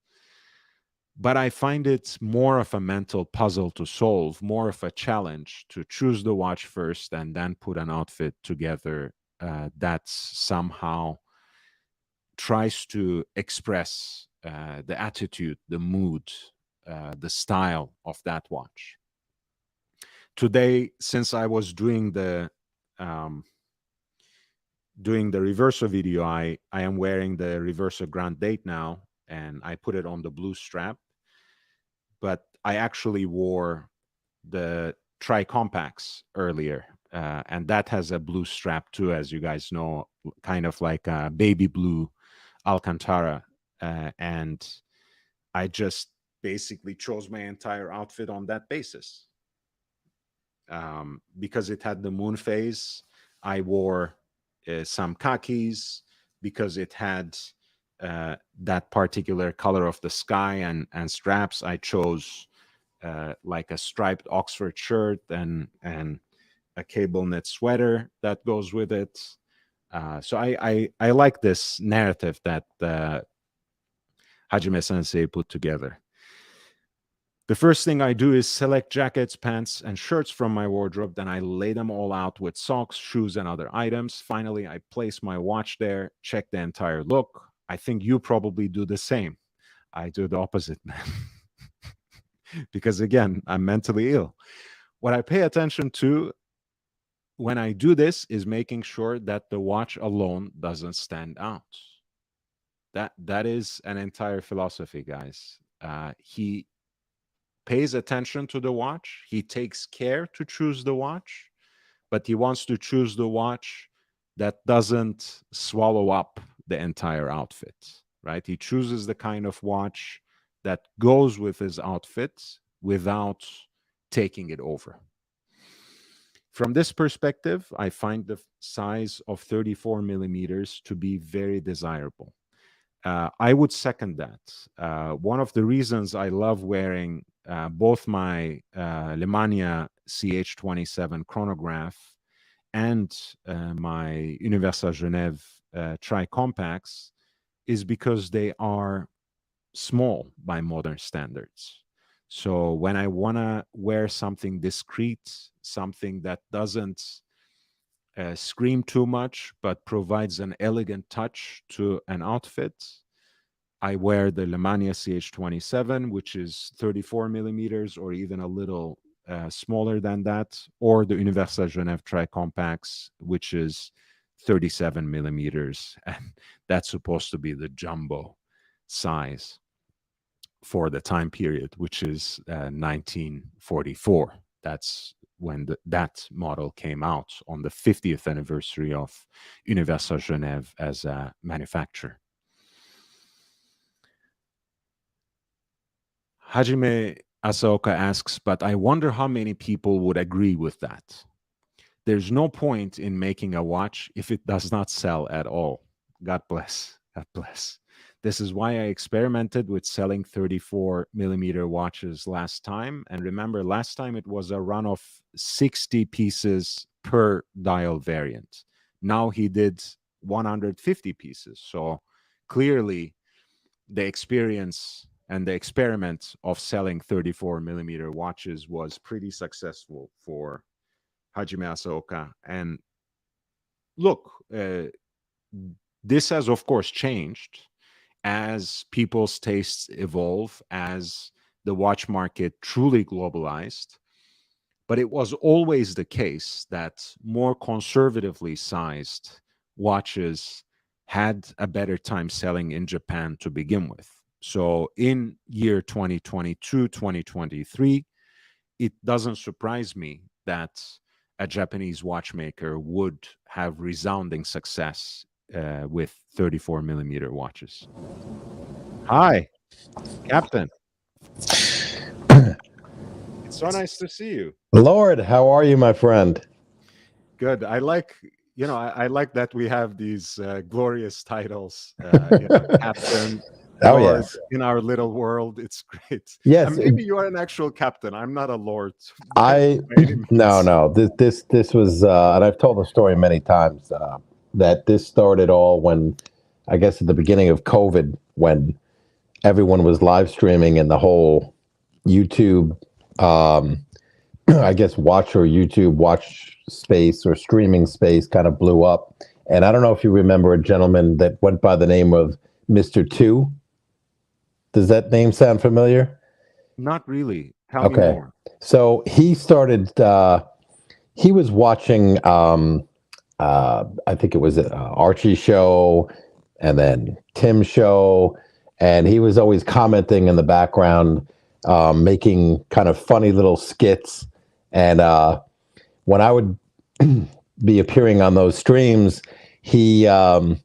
But I find it more of a mental puzzle to solve, more of a challenge to choose the watch first and then put an outfit together that somehow tries to express the attitude, the mood, the style of that watch. Today, since I was um, doing the Reverso video, I am wearing the Reverso Grand Date now, and I put it on the blue strap. But I actually wore the Tri Compacts earlier, and that has a blue strap too, as you guys know, kind of like a baby blue Alcantara. And I just basically chose my entire outfit on that basis. Because it had the moon phase, I wore some khakis. Because it had that particular color of the sky and straps, I chose like a striped Oxford shirt and a cable knit sweater that goes with it. So I like this narrative that Hajime Sensei put together. The first thing I do is select jackets, pants, and shirts from my wardrobe. Then I lay them all out with socks, shoes, and other items. Finally, I place my watch there, check the entire look. I think you probably do the same. I do the opposite, man. Because again, I'm mentally ill. What I pay attention to when I do this is making sure that the watch alone doesn't stand out. That is an entire philosophy, guys. He pays attention to the watch. He takes care to choose the watch, but he wants to choose the watch that doesn't swallow up the entire outfit, right? He chooses the kind of watch that goes with his outfit without taking it over. From this perspective, I find the size of 34 millimeters to be very desirable. I would second that. One of the reasons I love wearing both my Lemania CH27 chronograph and my Universal Genève Tri Compacts is because they are small by modern standards. So when I want to wear something discreet, something that doesn't scream too much but provides an elegant touch to an outfit, I wear the Lemania CH27, which is 34 millimeters or even a little smaller than that, or the Universal Genève Tri-Compacts, which is 37 millimeters. And that's supposed to be the jumbo size for the time period, which is 1944. That's when that model came out on the 50th anniversary of Universal Genève as a manufacturer. Hajime Asaoka asks, but I wonder how many people would agree with that. There's no point in making a watch if it does not sell at all. God bless. God bless. This is why I experimented with selling 34 millimeter watches last time. And remember, last time it was a run of 60 pieces per dial variant. Now he did 150 pieces. So clearly, the experience and the experiment of selling 34 millimeter watches was pretty successful for Hajime Asaoka. And look, this has, of course, changed as people's tastes evolve, as the watch market truly globalized. But it was always the case that more conservatively sized watches had a better time selling in Japan to begin with. So in year 2022, 2023, it doesn't surprise me that a Japanese watchmaker would have resounding success with 34 millimeter watches. Hi, Captain. It's so nice to see you. Lord, how are you, my friend? Good. I like, I like that we have these glorious titles, Captain, Oh, Lord, yes. in our little world. It's great. Yes, And maybe you are an actual captain. I'm not a lord I by any no, means. no. This was, and I've told the story many times that this started all when, I guess, at the beginning of COVID, when everyone was live streaming and the whole YouTube, I guess, YouTube watch space or streaming space kind of blew up. And I don't know if you remember a gentleman that went by the name of Mr. Two. Does that name sound familiar? Not really. Tell me Okay. more. So he started, he was watching, I think it was Archie show and then Tim show. And he was always commenting in the background, making kind of funny little skits. And when I would be appearing on those streams, he had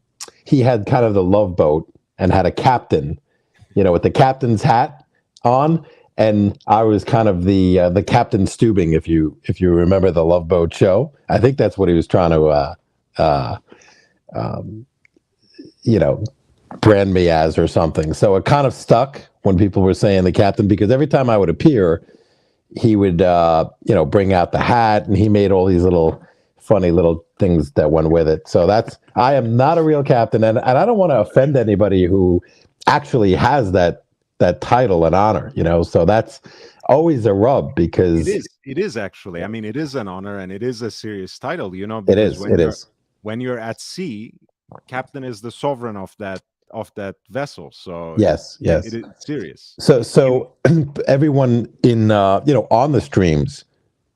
kind of the Love Boat and had a captain, with the captain's hat on, and I was kind of the Captain Stubing, if you remember the Love Boat show. I think that's what he was trying to um, you know brand me as or something. So it kind of stuck when people were saying the captain, because every time I would appear, he would bring out the hat, and he made all these little funny little things that went with it. So I am not a real captain, and I don't want to offend anybody who actually has that title and honor, so that's always a rub, because It is actually. I mean, it is an honor and it is a serious title, it because is it is when you're at sea, captain is the sovereign of that vessel. So yes, it yes. is serious. So everyone in on the streams,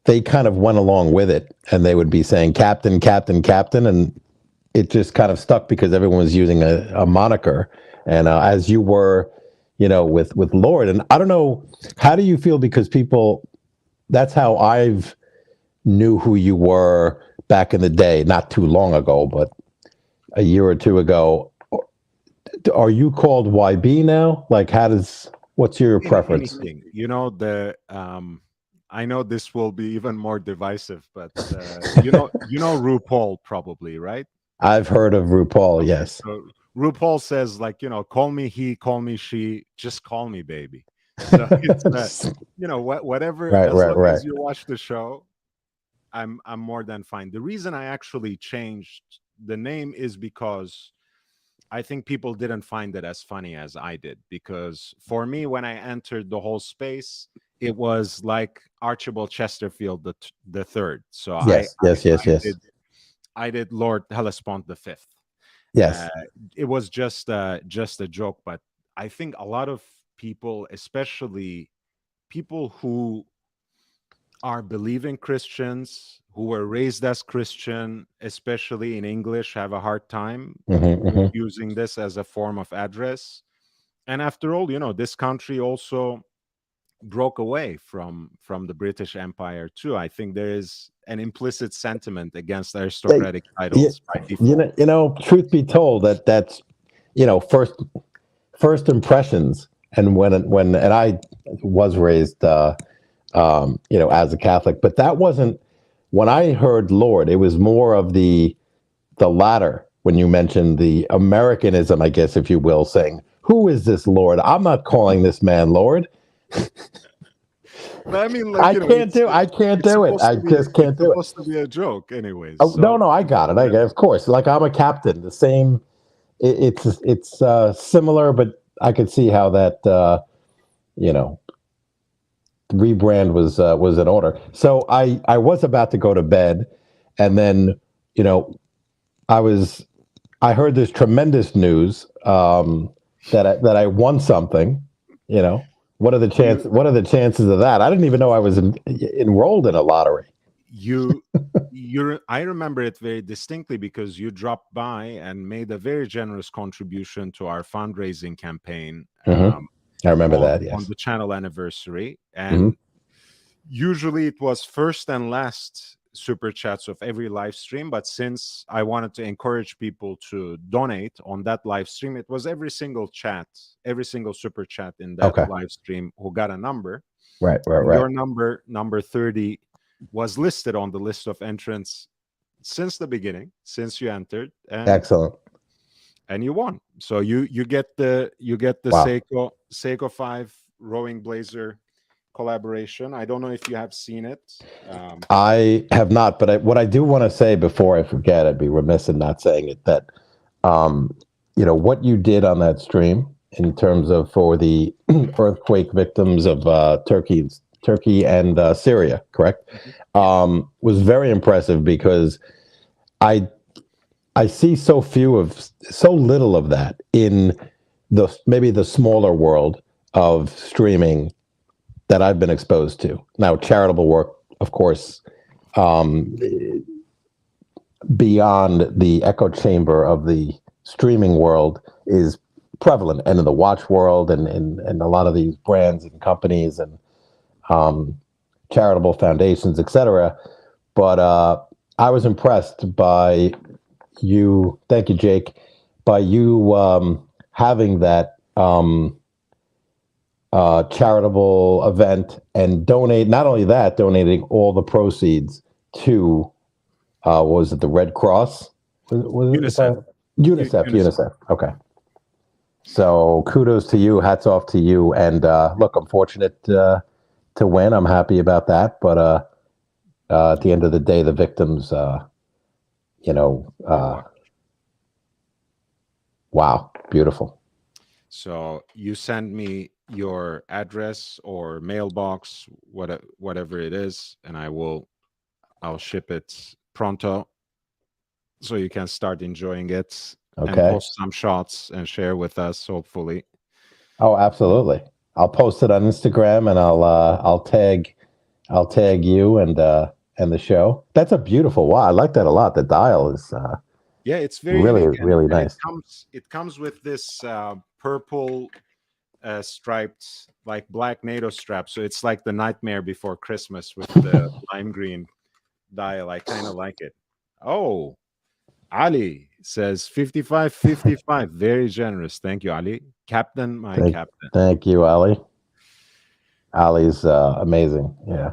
they kind of went along with it, and they would be saying captain, captain, captain, and it just kind of stuck because everyone was using a moniker. And as you were, with Lord, and I don't know, how do you feel? Because that's how I've knew who you were back in the day, not too long ago, but a year or two ago. Are you called YB now? Like, what's your preference? Anything, I know this will be even more divisive, but RuPaul probably, right? I've heard of RuPaul, Okay, yes. so RuPaul says, like, call me he, call me she, just call me baby. So it's whatever, Right, as right, long right. as you watch the show, I'm more than fine. The reason I actually changed the name is because I think people didn't find it as funny as I did, because for me, when I entered the whole space, it was like Archibald Chesterfield the third. So Yes, yes, yes, yes, I did Lord Hellespont the fifth. Uh, yes. it was just a joke, but I think a lot of people, especially people who are believing Christians, who were raised as Christian, especially in English, have a hard time Hmm. using this as a form of address. And after all, this country also broke away from the British Empire too. I think there is an implicit sentiment against They, aristocratic you, titles by default. truth be told, that's first impressions, and and I was raised, as a Catholic, but that wasn't when I heard Lord. It was more of the latter when you mentioned the Americanism, I guess, if you will, saying, "Who is this Lord? I'm not calling this man Lord. But I mean, like, I can't do. I can't it's do it. supposed I to be just it's can't do it." supposed to be a joke, anyways. Oh, no, So no, I got it. Of course, like I'm a captain. The same. It's similar, but I could see how that you know rebrand was in order. So I was about to go to bed, and then you know I was I heard this tremendous news, that I won something. You know, you what are the chances of that? I didn't even know I was enrolled in a lottery. you I remember it very distinctly, because you dropped by and made a very generous contribution to our fundraising campaign, Hmm. I remember that. on Yes. the channel anniversary. Hmm. And usually it was first and last super chats of every live stream, but since I wanted to encourage people to donate on that live stream, it was every single chat, every single super chat in that Okay. live stream who got a number. Right. Right. And Right. your number 30 was listed on the list of entrants since the beginning, since you entered, Excellent. and you won. So you get the Wow. Seiko 5 rowing blazer collaboration. I don't know if you have seen it. I have not, but what I do want to say before I forget, I'd be remiss in not saying it, that um, what you did on that stream in terms of for the earthquake victims of Turkey and Syria, correct? Yeah. Was very impressive, because I I see so little of that in maybe the smaller world of streaming that I've been exposed to. Now, charitable work, of course, um, beyond the echo chamber of the streaming world is prevalent, and in the watch world, and a lot of these brands and companies and um, charitable foundations, etc. But I was impressed by you. Thank you, Jake. By you having that charitable event, and not only that, donating all the proceeds to was it the Red Cross? Was it, if UNICEF. UNICEF? UNICEF. UNICEF. Okay. So kudos to you. Hats off to you. And look, I'm fortunate to win. I'm happy about that. But at the end of the day, the victims, you know, Are uh, what? wow, beautiful. So you send me your address or mailbox, whatever it is, and I'll ship it pronto, so you can start enjoying it and Okay. post some shots and share with us, hopefully. Oh, absolutely. I'll post it on Instagram, and I'll tag you and the show. That's a beautiful. Wow, I like that a lot. The dial is Yeah, it's very really, unique, really and it nice. comes with this purple striped, like black NATO strap. So it's like the Nightmare Before Christmas with the lime green dial. I kind of like it. Oh, Ali says 55-55. Very generous. Thank you, Ali. Captain, my Thank, captain. thank you, Ali. Ali's amazing. Yeah,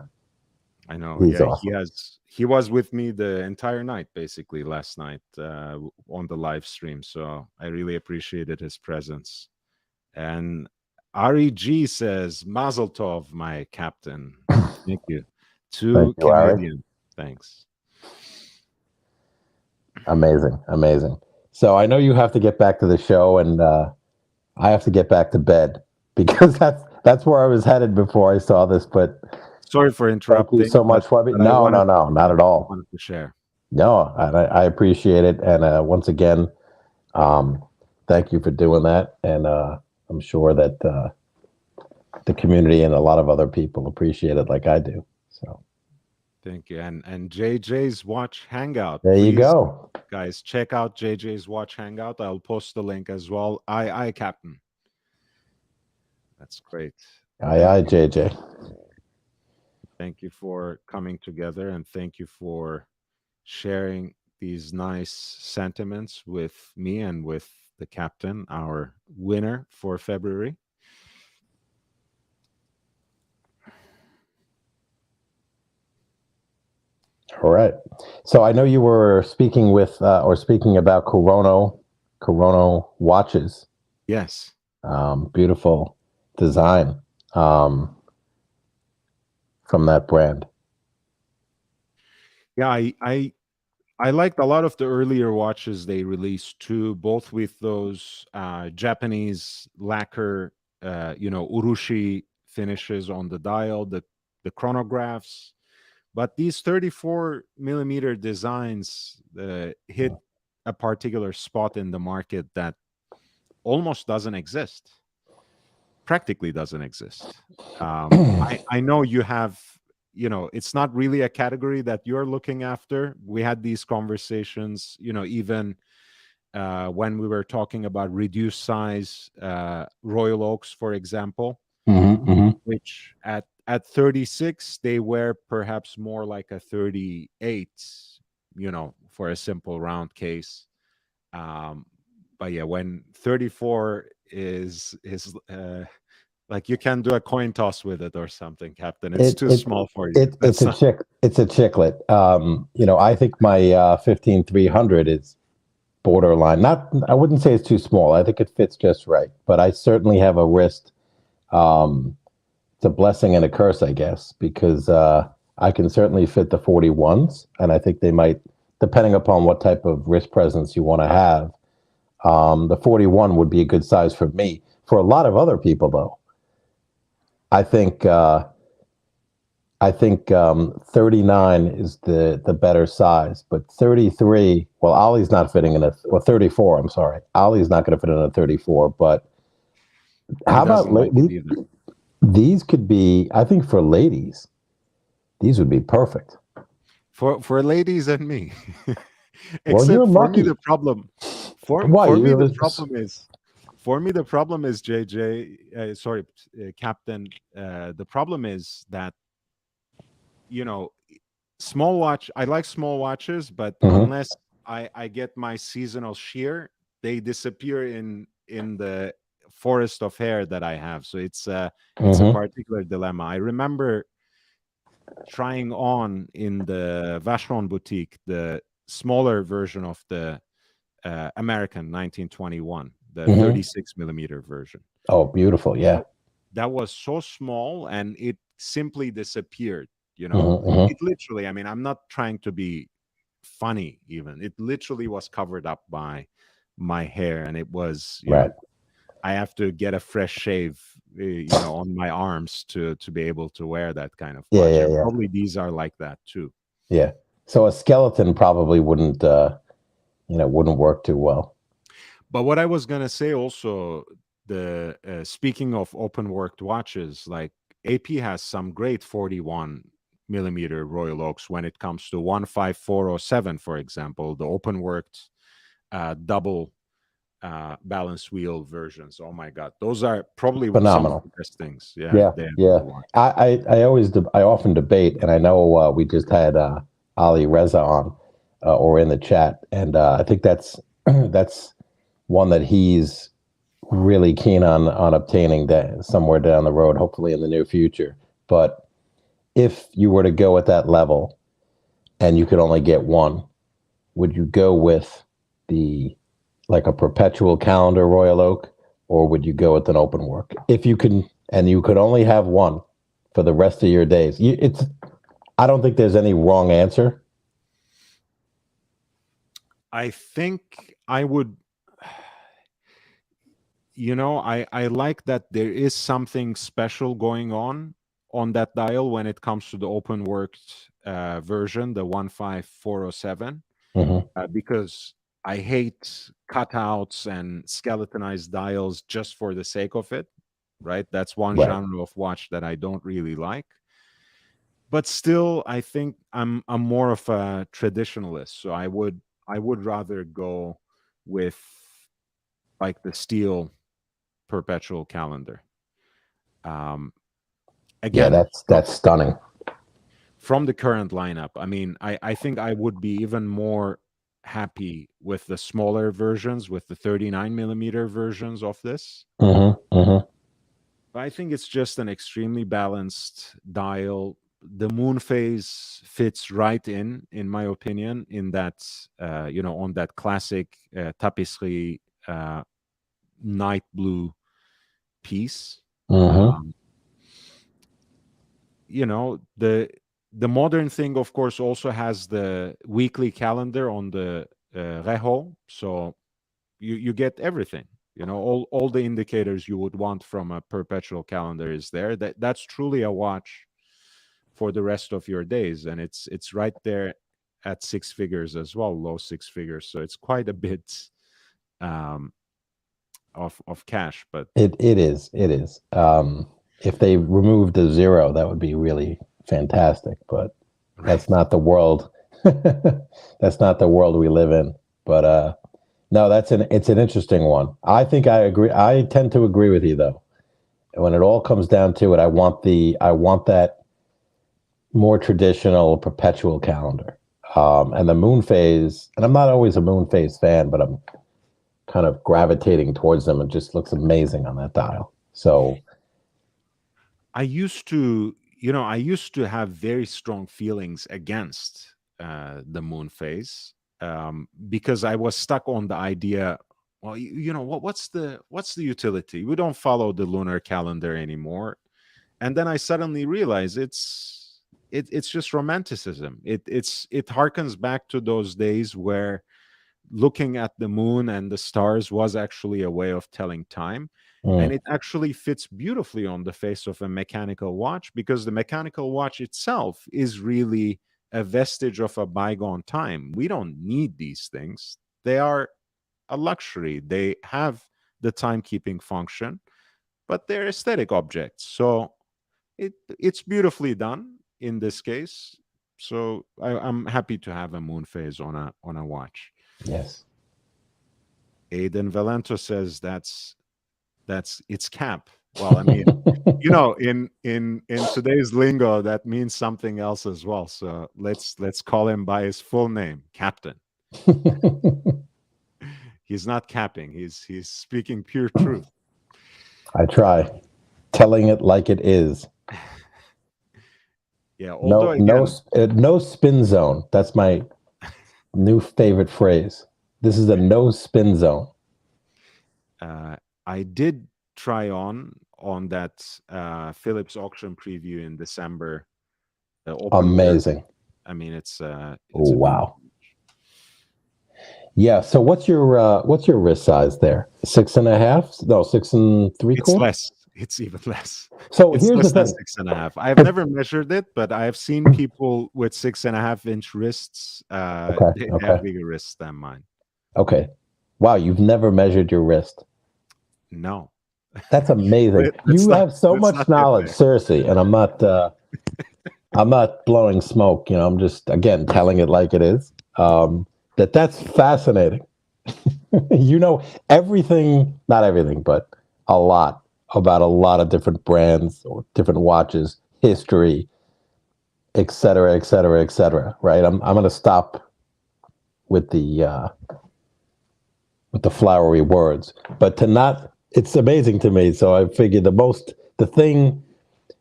I know. he's Yeah, awesome. he was with me the entire night, basically last night, on the live stream. So I really appreciated his presence. And REG says, Mazel Tov, my captain. Thank you. Thank Two you, Ari. Canadian. Thanks. Amazing, amazing. So I know you have to get back to the show, and I have to get back to bed because that's where I was headed before I saw this. But Sorry for thank you interrupting, so much, Webby. but I No, no, wanted no, not at all. wanted to share. No, I appreciate it, and once again, um, thank you for doing that. And I'm sure that the community and a lot of other people appreciate it like I do. So Thank you. And JJ's Watch Hangout. there you Please, go. guys, check out JJ's Watch Hangout. I'll post the link as well. Aye, Captain. That's great. Aye, Thank aye, you. JJ. Thank you for coming together, and thank you for sharing these nice sentiments with me and with the captain, our winner for February. All right. So I know you were speaking with or speaking about Corono watches. Yes. Beautiful design from that brand. Yeah, I liked a lot of the earlier watches they released too, both with those Japanese lacquer, urushi finishes on the dial, the chronographs. But these 34 millimeter designs hit a particular spot in the market that almost doesn't exist, practically doesn't exist. I know you have, it's not really a category that you're looking after. We had these conversations, even when we were talking about reduced size Royal Oaks, for example, which at 36 they were perhaps more like a 38, for a simple round case. But yeah, when 34 is like you can do a coin toss with it or something, Captain. It's too small for you. It's That's a not. it's a chiclet. I think my 15300 is borderline. Not, I wouldn't say it's too small. I think it fits just right. But I certainly have a wrist. It's a blessing and a curse, I guess, because I can certainly fit the 41s, and I think they might, depending upon what type of wrist presence you want to have. The 41 would be a good size for me. For a lot of other people, though, I think 39 is the better size, but 33. Well, Ollie's not fitting in a, or 34. I'm sorry, Ollie's not going to fit in a 34. But He how about doesn't like it either. these? Could be, I think, for ladies. These would be perfect. For ladies and me. Well, you're Except for me, lucky. the problem. Why For me, you? the problem is. For me, the problem is JJ. Captain. The problem is that small watch. I like small watches, but unless I get my seasonal shear, they disappear in the forest of hair that I have. So it's a particular dilemma. I remember trying on in the Vacheron boutique the smaller version of the American 1921, the 36 millimeter version. Oh, beautiful! Yeah, that was so small, and it simply disappeared. It literally. I mean, I'm not trying to be funny. Even it literally was covered up by my hair, and it was right. I have to get a fresh shave, on my arms to be able to wear that kind of watch. Yeah, And yeah. probably these are like that too. Yeah. So a skeleton probably wouldn't wouldn't work too well. But what I was gonna say also, the speaking of open worked watches, like AP has some great 41 millimeter Royal Oaks when it comes to 15407, for example, the open worked double balance wheel versions. Oh my god, those are probably some of Phenomenal. the best things. Yeah, they yeah. ever watched. I often debate, and I know we just had Ali Reza on or in the chat, and I think that's that's one that he's really keen on obtaining that somewhere down the road, hopefully in the near future. But if you were to go at that level and you could only get one, would you go with the like a perpetual calendar Royal Oak, or would you go with an open work? If you can, and you could only have one for the rest of your days, I don't think there's any wrong answer. I think I would, I like that there is something special going on that dial when it comes to the open worked version, the 15407, Hmm. because I hate cutouts and skeletonized dials just for the sake of it. Right, that's one Right. genre of watch that I don't really like. But still, I think I'm more of a traditionalist, so I would rather go with like the steel perpetual calendar. Um, Yeah, again, that's stunning. from the current lineup, I mean, I think I would be even more happy with the smaller versions, with the 39 millimeter versions of this. Hmm. Hmm. But I think it's just an extremely balanced dial. The moon phase fits right in my opinion, in that on that classic tapisserie night blue piece. Hmm. Um, the modern thing, of course, also has the weekly calendar on the reho, so you get everything. All the indicators you would want from a perpetual calendar is there. That's truly a watch for the rest of your days, and it's right there at six figures as well, low six figures. So it's quite a bit um, of cash, but It is. It is. If they removed the zero, that would be really fantastic. But right. that's not the world. That's not the world we live in. But no, it's an interesting one. I think I agree. I tend to agree with you though. When it all comes down to it, I want that more traditional perpetual calendar. And the moon phase, and I'm not always a moon phase fan, but I'm kind of gravitating towards them. It just looks amazing on that dial. So, I used to have very strong feelings against the moon phase, because I was stuck on the idea. Well, what's the utility? We don't follow the lunar calendar anymore. And then I suddenly realize it's just romanticism. It harkens back to those days where looking at the moon and the stars was actually a way of telling time. And mm, it actually fits beautifully on the face of a mechanical watch, because the mechanical watch itself is really a vestige of a bygone time. We don't need these things. They are a luxury. They have the timekeeping function, but they're aesthetic objects. So it's beautifully done in this case. So I'm happy to have a moon phase on a watch. yes. Aiden Valento says that's it's cap. Well, I mean, in today's lingo, that means something else as well. So let's call him by his full name, Captain. He's not capping. He's speaking pure truth. I try telling it like it is. Yeah. Although No, no, again, no spin zone. That's my new favorite phrase. This is a no spin zone. I did try on that Philips auction preview in December, the open wear. Amazing. I mean, Oh, it's a beautiful. wow. Yeah. So what's your wrist size there? 6.5? No, 6 3/4. It's even less. So It's here's the less than thing. 6.5. I've If, never measured it, but I have seen people with 6.5-inch wrists. okay. They have Okay. bigger wrists than mine. Okay. Wow. You've never measured your wrist. No, That's amazing. let's You not have so let's much not get knowledge, there. seriously, and I'm not blowing smoke. I'm just again telling it like it is. That's fascinating. You know everything, not everything, but a lot about a lot of different brands or different watches, history, et cetera, et cetera, et cetera. Right? I'm going to stop with the flowery words, but to not, it's amazing to me. So I figured the thing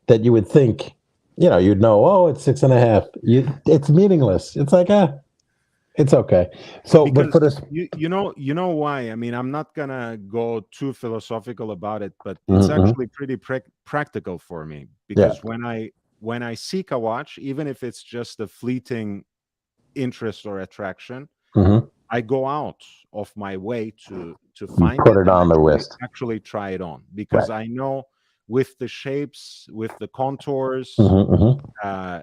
that you would think, you'd know, oh, it's 6.5. It's meaningless. It's like, it's okay. So, but Because for this, you know why. I mean, I'm not gonna go too philosophical about it, but it's mhm, actually pretty practical for me, yeah, because when I seek a watch, even if it's just a fleeting interest or attraction, hmm I go out of my way to You find put it it and on the wrist. actually try it on, because Right. I know with the shapes, with the contours, uh,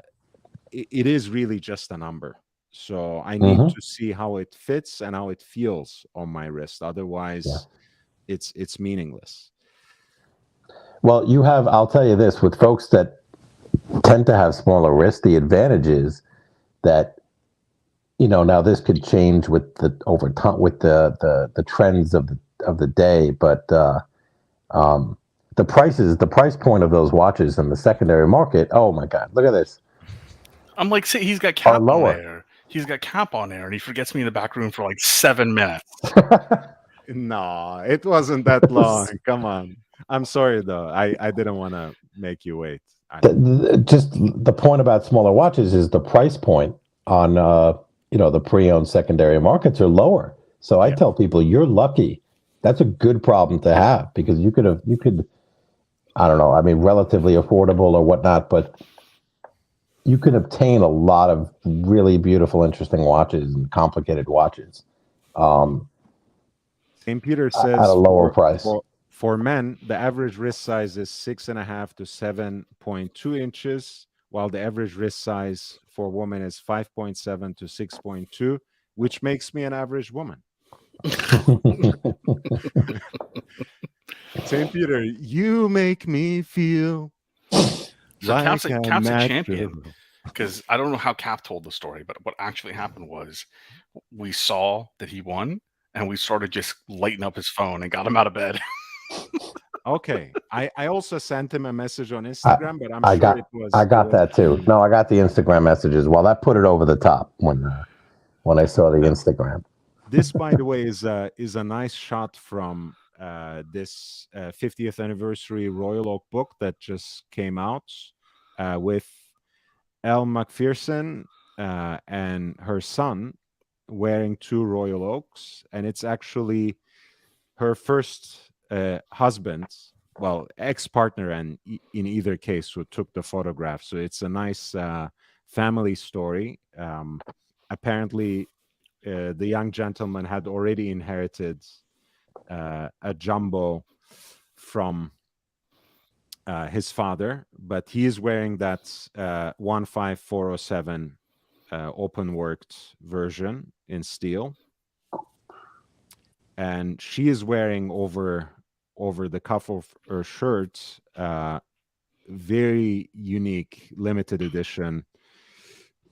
it is really just a number. So I need to see how it fits and how it feels on my wrist. Otherwise, it's meaningless. Well, you have, I'll tell you this, with folks that tend to have smaller wrists, the advantage is that, now this could change with the over time, with the trends of the day, but the price point of those watches in the secondary market, oh my God, look at this, I'm like, see, he's got are Cap on lower. there. He's got Cap on there, and he forgets me in the back room for like 7 minutes. No, it wasn't that long. Come on. I'm sorry though. I didn't want to make you wait. Just the point about smaller watches is the price point on the pre-owned secondary markets are lower. So I tell people, you're lucky. That's a good problem to have, because you could I don't know, I mean, relatively affordable or whatnot, but you could obtain a lot of really beautiful, interesting watches and complicated watches St. Peter at says a lower price. for men, the average wrist size is 6.5 to 7.2 inches, while the average wrist size for women is 5.7 to 6.2, which makes me an average woman. St. Peter, you make me feel So like Cap's a a champion, natural. because I don't know how Cap told the story, but what actually happened was we saw that he won, and we started just lighting up his phone and got him out of bed. Okay, I also sent him a message on Instagram, but I got that too. No, I got the Instagram messages. Well, that put it over the top when I saw the Instagram. This, by the way, is a nice shot from this 50th anniversary Royal Oak book that just came out with Elle Macpherson and her son wearing 2 Royal Oaks, and it's actually her first husband, well, ex-partner, and in either case, who took the photograph. So it's a nice family story. Apparently, the young gentleman had already inherited a jumbo from his father, but he is wearing that 15407 open worked version in steel, and she is wearing over the cuff of her shirt very unique limited edition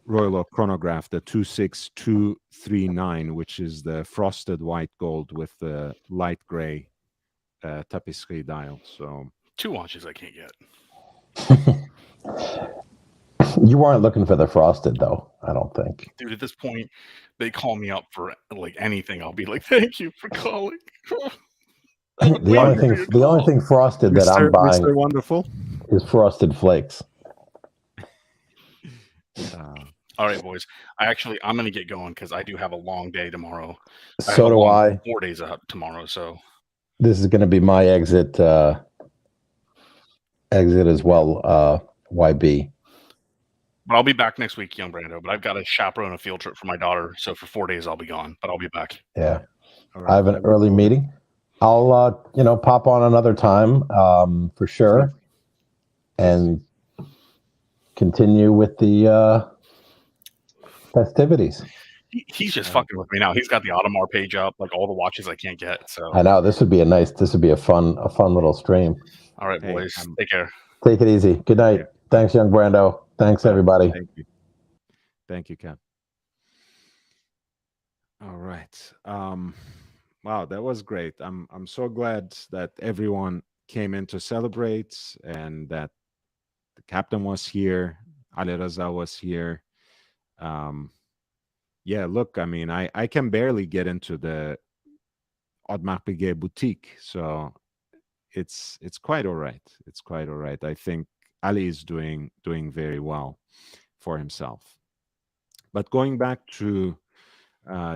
Royal Oak chronograph, the 26239, which is the frosted white gold with the light gray tapestry dial. So 2 watches I can't get. You weren't looking for the frosted, though, I don't think. Dude, at this point, they call me up for like anything. I'll be like, "Thank you for calling." The only thing frosted that I'm buying Mr. Wonderful is Frosted Flakes. All right, boys. I'm going to get going because I do have a long day tomorrow. So do I. 4 days out tomorrow. So this is going to be my exit as well, YB. But I'll be back next week, young Brando. But I've got a chaperone a field trip for my daughter, so for 4 days I'll be gone. But I'll be back. Yeah, right, I have an early meeting. I'll pop on another time for sure, and continue with the festivities. He's just fucking with me now. He's got the Audemars page up, like all the watches I can't get. So I know this would be a fun little stream. All right, boys. Take care. Take it easy. Good night. Yeah. Thanks, young Brando. Thanks, everybody. Thank you, Cap. All right. Wow, that was great. I'm so glad that everyone came in to celebrate, and that the captain was here, Ali Raza was here. Yeah, look, I mean, I can barely get into the Audemars Piguet boutique, so it's quite all right. It's quite all right. I think Ali is doing very well for himself. But going back to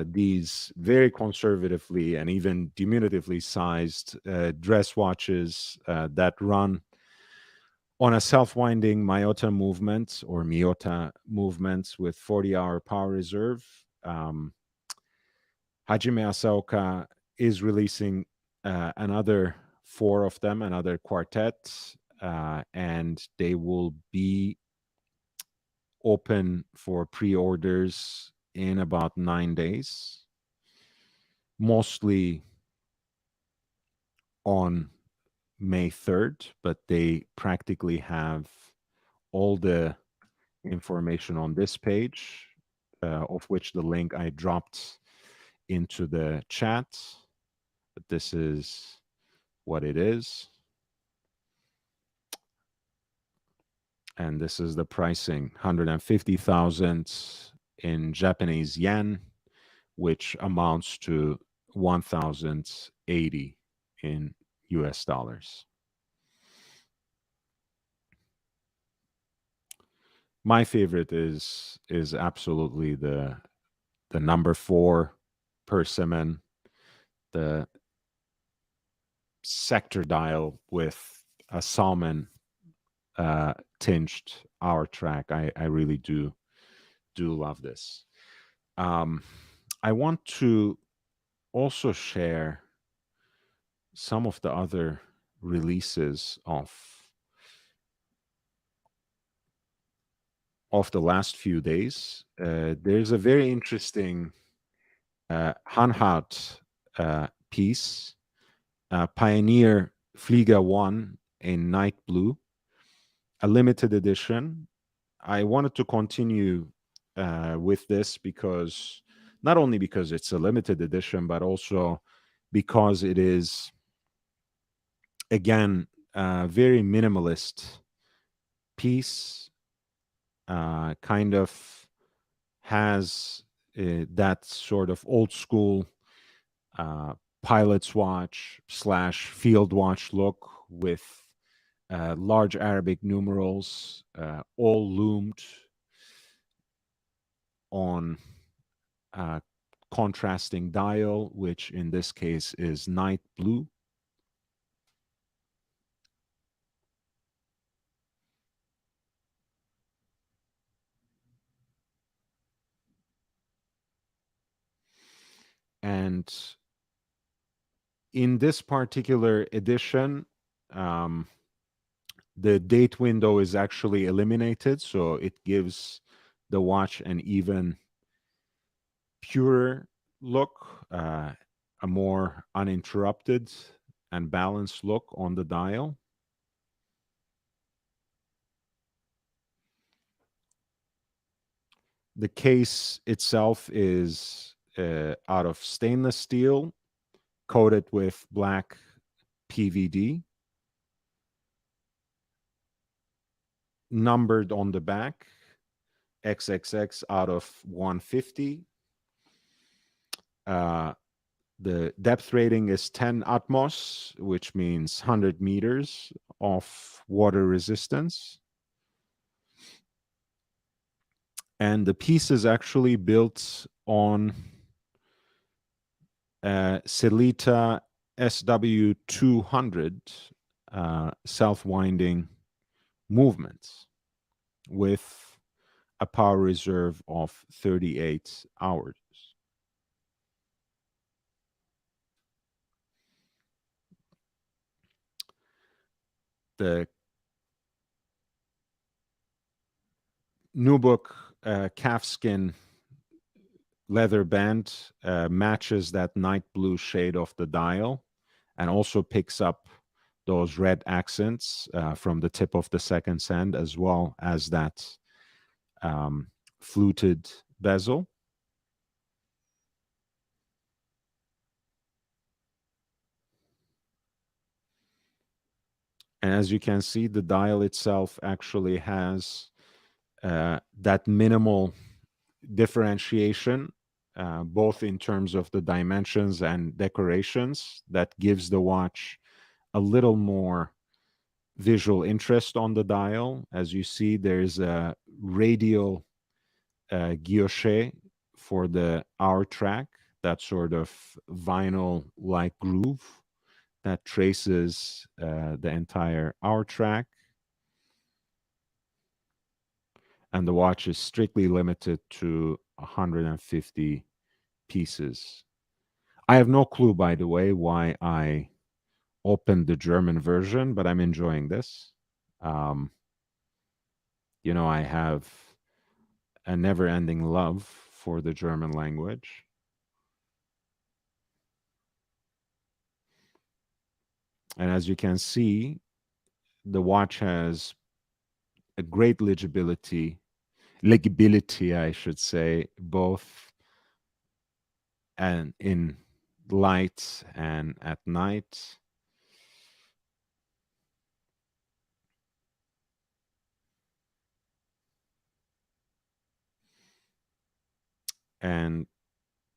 these very conservatively and even diminutively sized dress watches that run on a self-winding Miyota movement or Miyota movement with 40-hour power reserve. Hajime Asaoka is releasing another 4 of them, another quartet, and they will be open for pre-orders in about 9 days, mostly on May 3rd, but they practically have all the information on this page, of which the link I dropped into the chat. But this is what it is. And this is the pricing, 150,000 in Japanese yen, which amounts to 1,080 in US dollars. My favorite is absolutely the number 4 persimmon, the sector dial with a salmon tinged hour track. I really do love this. I want to also share some of the other releases of the last few days. There's a very interesting Hanhart piece, Pioneer Flieger 1 in night blue, a limited edition. I wanted to continue with this because not only because it's a limited edition, but also because it is, again, a very minimalist piece, kind of has that sort of old school pilot's watch / field watch look with large Arabic numerals, all loomed on a contrasting dial, which in this case is night blue. And in this particular edition, the date window is actually eliminated, so it gives the watch an even purer look, a more uninterrupted and balanced look on the dial. The case itself is out of stainless steel, coated with black PVD, numbered on the back, XXX out of 150. The depth rating is 10 atmos, which means 100 meters of water resistance. And the piece is actually built on Sellita SW200 self-winding movements with a power reserve of 38 hours. The Nubuck calfskin leather band matches that night blue shade of the dial and also picks up those red accents from the tip of the second sand, as well as that fluted bezel. And as you can see, the dial itself actually has that minimal differentiation, both in terms of the dimensions and decorations, that gives the watch a little more visual interest on the dial. As you see, there's a radial guilloche for the hour track, that sort of vinyl-like groove that traces the entire hour track. And the watch is strictly limited to 150 pieces I have no clue, by the way, why I opened the German version, but I'm enjoying this. Um, I have a never-ending love for the German language. And as you can see, the watch has a great legibility, I should say, both and in light and at night. And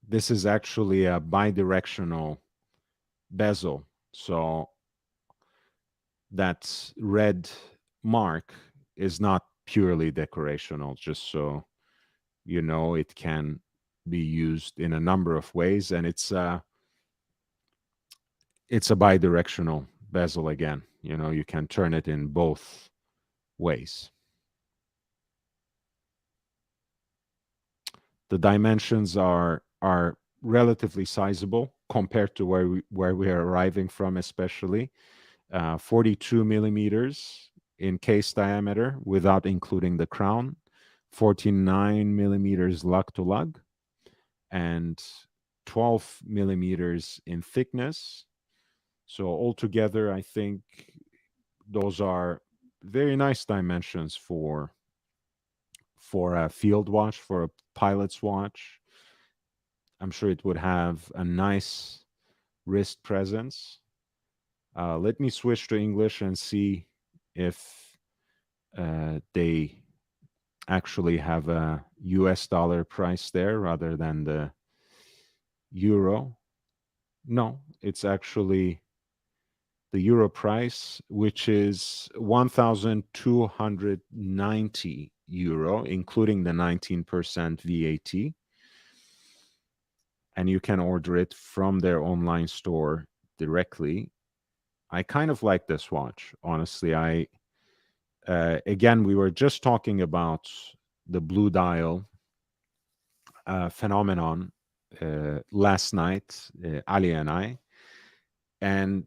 this is actually a bidirectional bezel. So that red mark is not purely decorational, just so you know. It can be used in a number of ways, and it's a bidirectional bezel again. You can turn it in both ways. The dimensions are relatively sizable compared to where we are arriving from, especially 42 millimeters in case diameter without including the crown, 49 millimeters lug to lug, and 12 millimeters in thickness. So altogether, I think those are very nice dimensions for a field watch, for a pilot's watch. I'm sure it would have a nice wrist presence. Let me switch to English and see if they actually have a US dollar price there rather than the euro. No, it's actually the euro price, which is 1,290 euro, including the 19% VAT. And you can order it from their online store directly. I kind of like this watch, honestly. Again, we were just talking about the blue dial phenomenon last night, Ali and I. And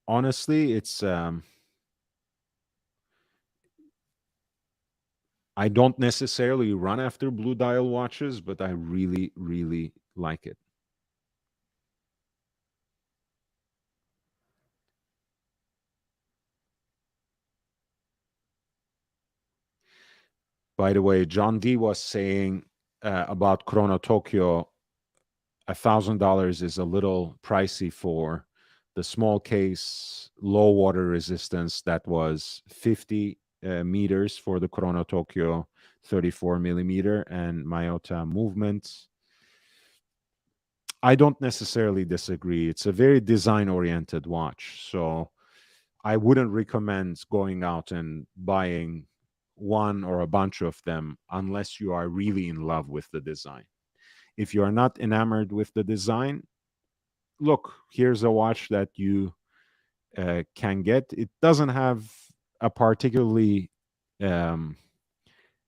honestly, I don't necessarily run after blue dial watches, but I really, really like it. By the way, John D was saying about Chrono Tokyo, $1,000 is a little pricey for the small case, low water resistance that was 50 meters for the Chrono Tokyo 34 millimeter and Mayota movement. I don't necessarily disagree. It's a very design oriented watch. So I wouldn't recommend going out and buying one or a bunch of them unless you are really in love with the design. If you are not enamored with the design, look, here's a watch that you can get. It doesn't have a particularly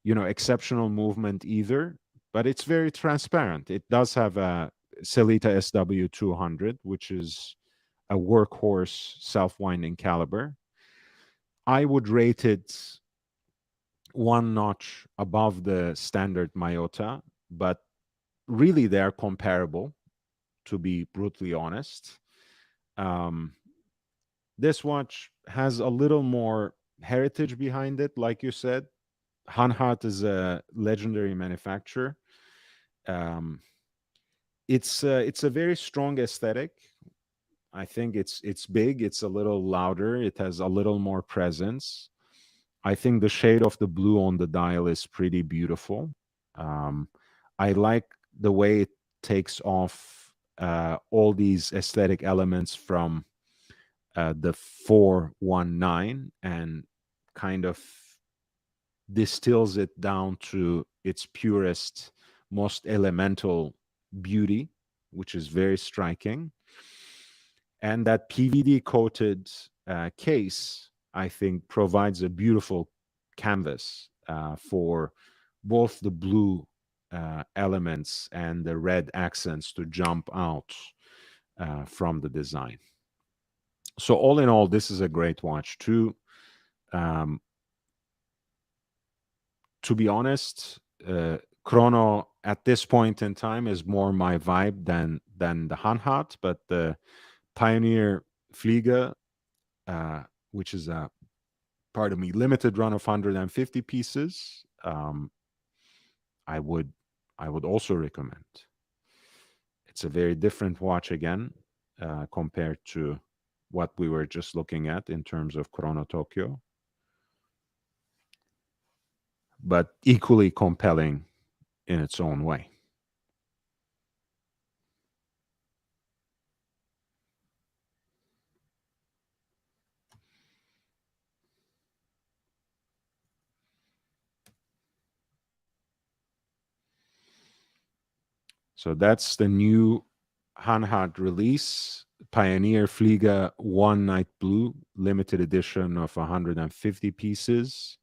exceptional movement either, but it's very transparent. It does have a Celita SW200, which is a workhorse self-winding caliber. I would rate it one notch above the standard Mayota, but really they are comparable, to be brutally honest. Um, this watch has a little more heritage behind it, like you said. Hanhart is a legendary manufacturer. Um, it's a very strong aesthetic. I think it's big. It's a little louder. It has a little more presence. I think the shade of the blue on the dial is pretty beautiful. Um, I like the way it takes off all these aesthetic elements from the 419 and kind of distills it down to its purest, most elemental beauty, which is very striking. And that PVD coated case, I think, provides a beautiful canvas for both the blue elements and the red accents to jump out from the design. So all in all, this is a great watch too. To be honest, Chrono at this point in time is more my vibe than the Hanhat, but the Pioneer Flieger, which is a limited run of 150 pieces, I would also recommend. It's a very different watch again compared to what we were just looking at in terms of Chrono Tokyo, but equally compelling in its own way. So that's the new Hanhat release, Pioneer Flieger One Night Blue, limited edition of 150 pieces.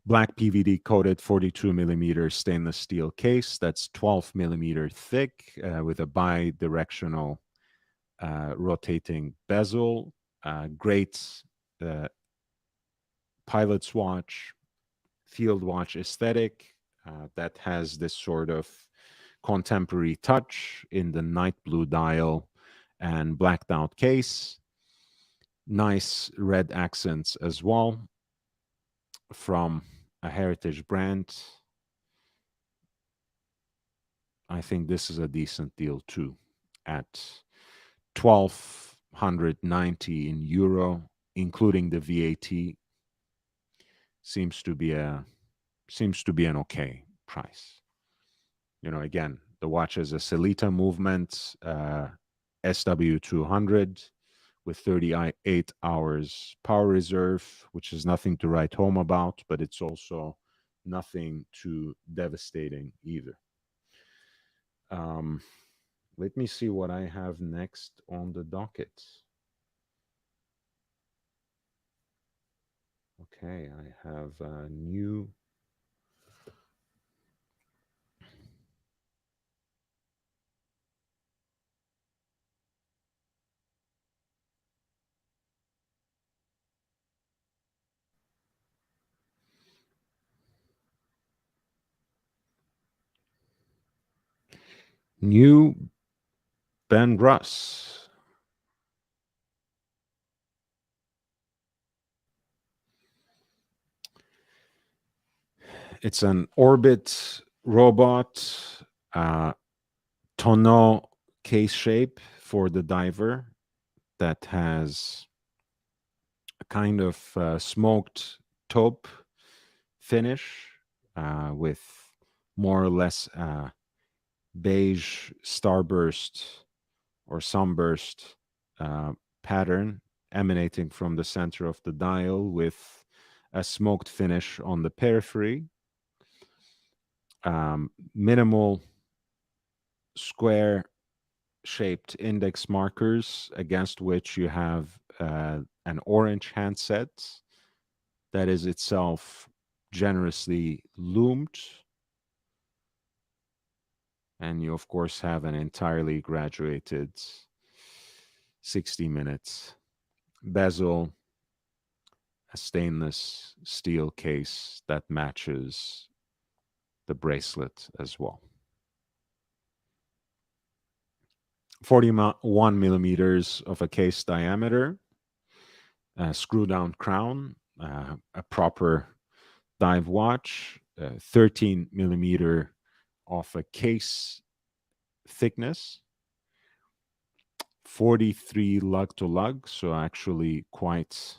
Black PVD coated 42 millimeter stainless steel case that's 12 millimeter thick with a bi-directional rotating bezel. Great pilot's watch, field watch aesthetic that has this sort of contemporary touch in the night blue dial and blacked out case. Nice red accents as well from a heritage brand. I think this is a decent deal too at 1,290 in euro, including the VAT. Seems to be an okay price. You know, again, the watch is a Celita movement SW200 with 38 hours power reserve, which is nothing to write home about, but it's also nothing too devastating either. Let me see what I have next on the docket. Okay, I have a new Ben Russ. It's an Orbit robot, tonneau case shape for the diver that has a kind of smoked taupe finish with more or less beige starburst or sunburst pattern emanating from the center of the dial with a smoked finish on the periphery. Minimal square shaped index markers against which you have an orange handset that is itself generously loomed. And you, of course, have an entirely graduated 60 minutes bezel, a stainless steel case that matches the bracelet as well. 41 millimeters of a case diameter, a screw down crown, a proper dive watch, 13 millimeter of a case thickness, 43 lug to lug, so actually quite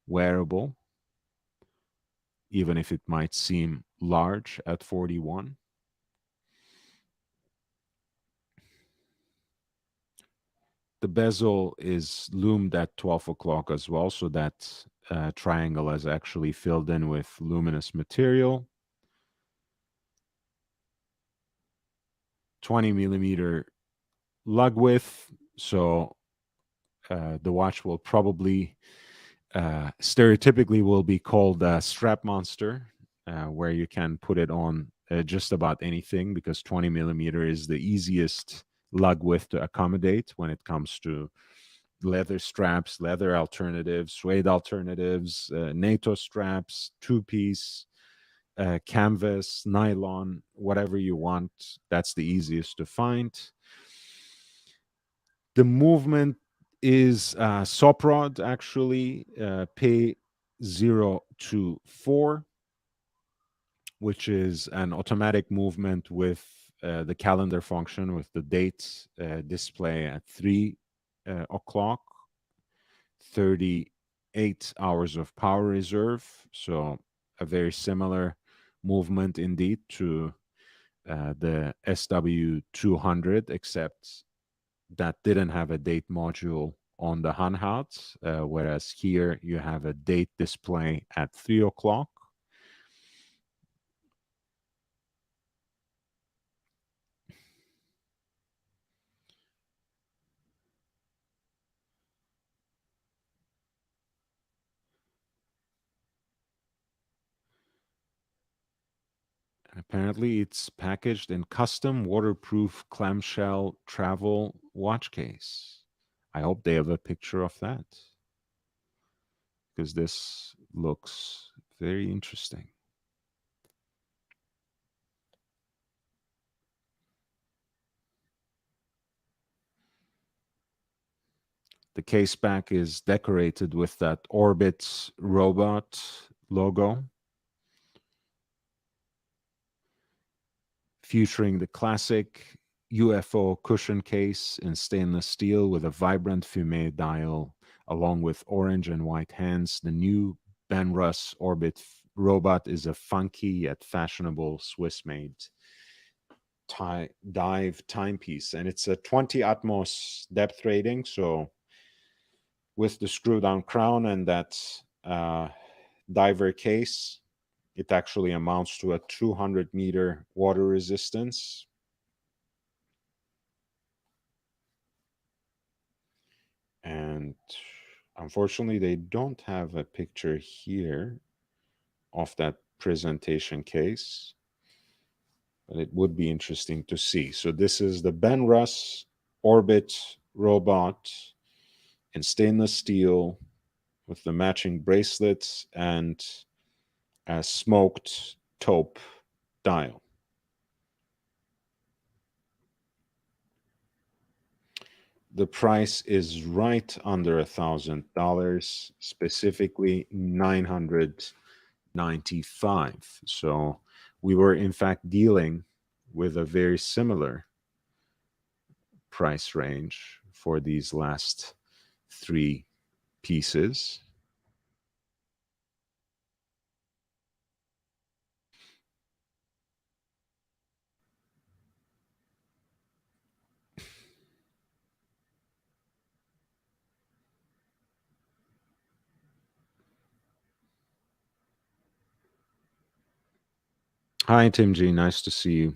wearable, even if it might seem large at 41. The bezel is loomed at 12 o'clock as well, so that triangle is actually filled in with luminous material. 20 millimeter lug width, so the watch will probably stereotypically will be called a strap monster, where you can put it on just about anything, because 20 millimeter is the easiest lug width to accommodate when it comes to leather straps, leather alternatives, suede alternatives, NATO straps, two-piece, canvas, nylon, whatever you want. That's the easiest to find. The movement is Soprod, actually, P024, which is an automatic movement with the calendar function, with the date display at 3 o'clock, 38 hours of power reserve. So a very similar movement indeed to the SW200, except that didn't have a date module on the Hanhout, whereas here you have a date display at 3 o'clock. And apparently it's packaged in custom waterproof clamshell travel watch case. I hope they have a picture of that, because this looks very interesting. The case back is decorated with that Orbit robot logo, featuring the classic UFO cushion case in stainless steel with a vibrant fume dial, along with orange and white hands. The new Benrus Orbit robot is a funky yet fashionable Swiss-made dive timepiece, and it's a 20 Atmos depth rating. So with the screw-down crown and that diver case, it actually amounts to a 200-meter water resistance. And unfortunately, they don't have a picture here of that presentation case, but it would be interesting to see. So this is the Benrus Orbit robot in stainless steel with the matching bracelets and a smoked taupe dial. The price is right under $1,000, specifically $995. So we were in fact dealing with a very similar price range for these last three pieces. Hi, Tim G. Nice to see you.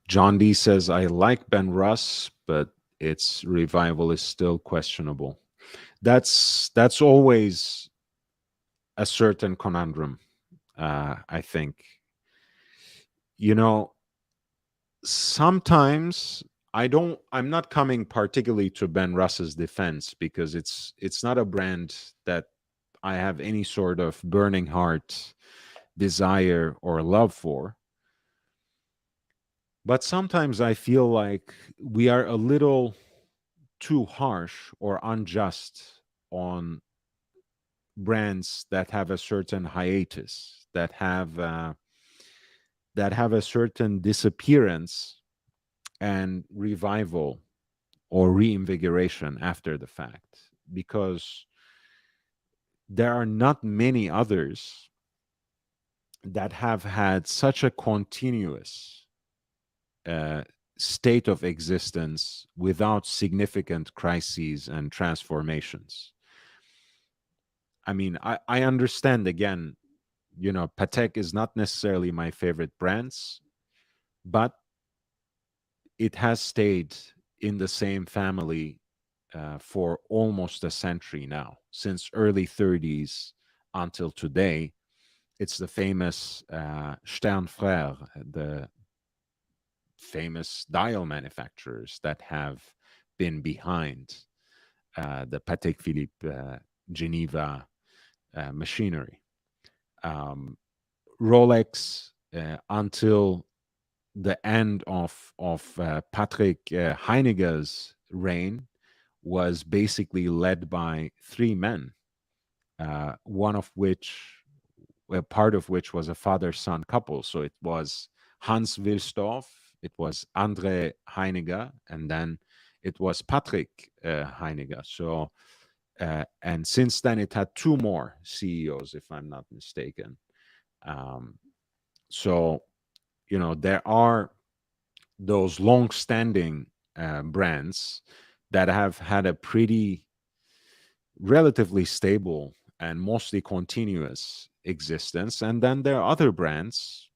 John D says, I like Benrus, but its revival is still questionable. That's always a certain conundrum, I think. You know, sometimes I'm not coming particularly to Benrus's defense, because it's not a brand that I have any sort of burning heart desire or love for. But sometimes I feel like we are a little too harsh or unjust on brands that have a certain hiatus, that have a certain disappearance and revival or reinvigoration after the fact, because there are not many others that have had such a continuous state of existence without significant crises and transformations. I mean, I understand, again, you know, Patek is not necessarily my favorite brands, but it has stayed in the same family for almost a century now, since early 30s until today. It's the famous Sternfrère, the famous dial manufacturers that have been behind the Patek Philippe Geneva machinery. Rolex, until the end of Patrick Heiniger's reign, was basically led by three men, one of which, part of which was a father-son couple. So it was Hans Wilsdorf, it was André Heiniger, and then it was Patrick Heiniger. So, and since then it had two more CEOs, if I'm not mistaken. So, you know, there are those long-standing brands that have had a pretty relatively stable and mostly continuous existence. And then there are other brands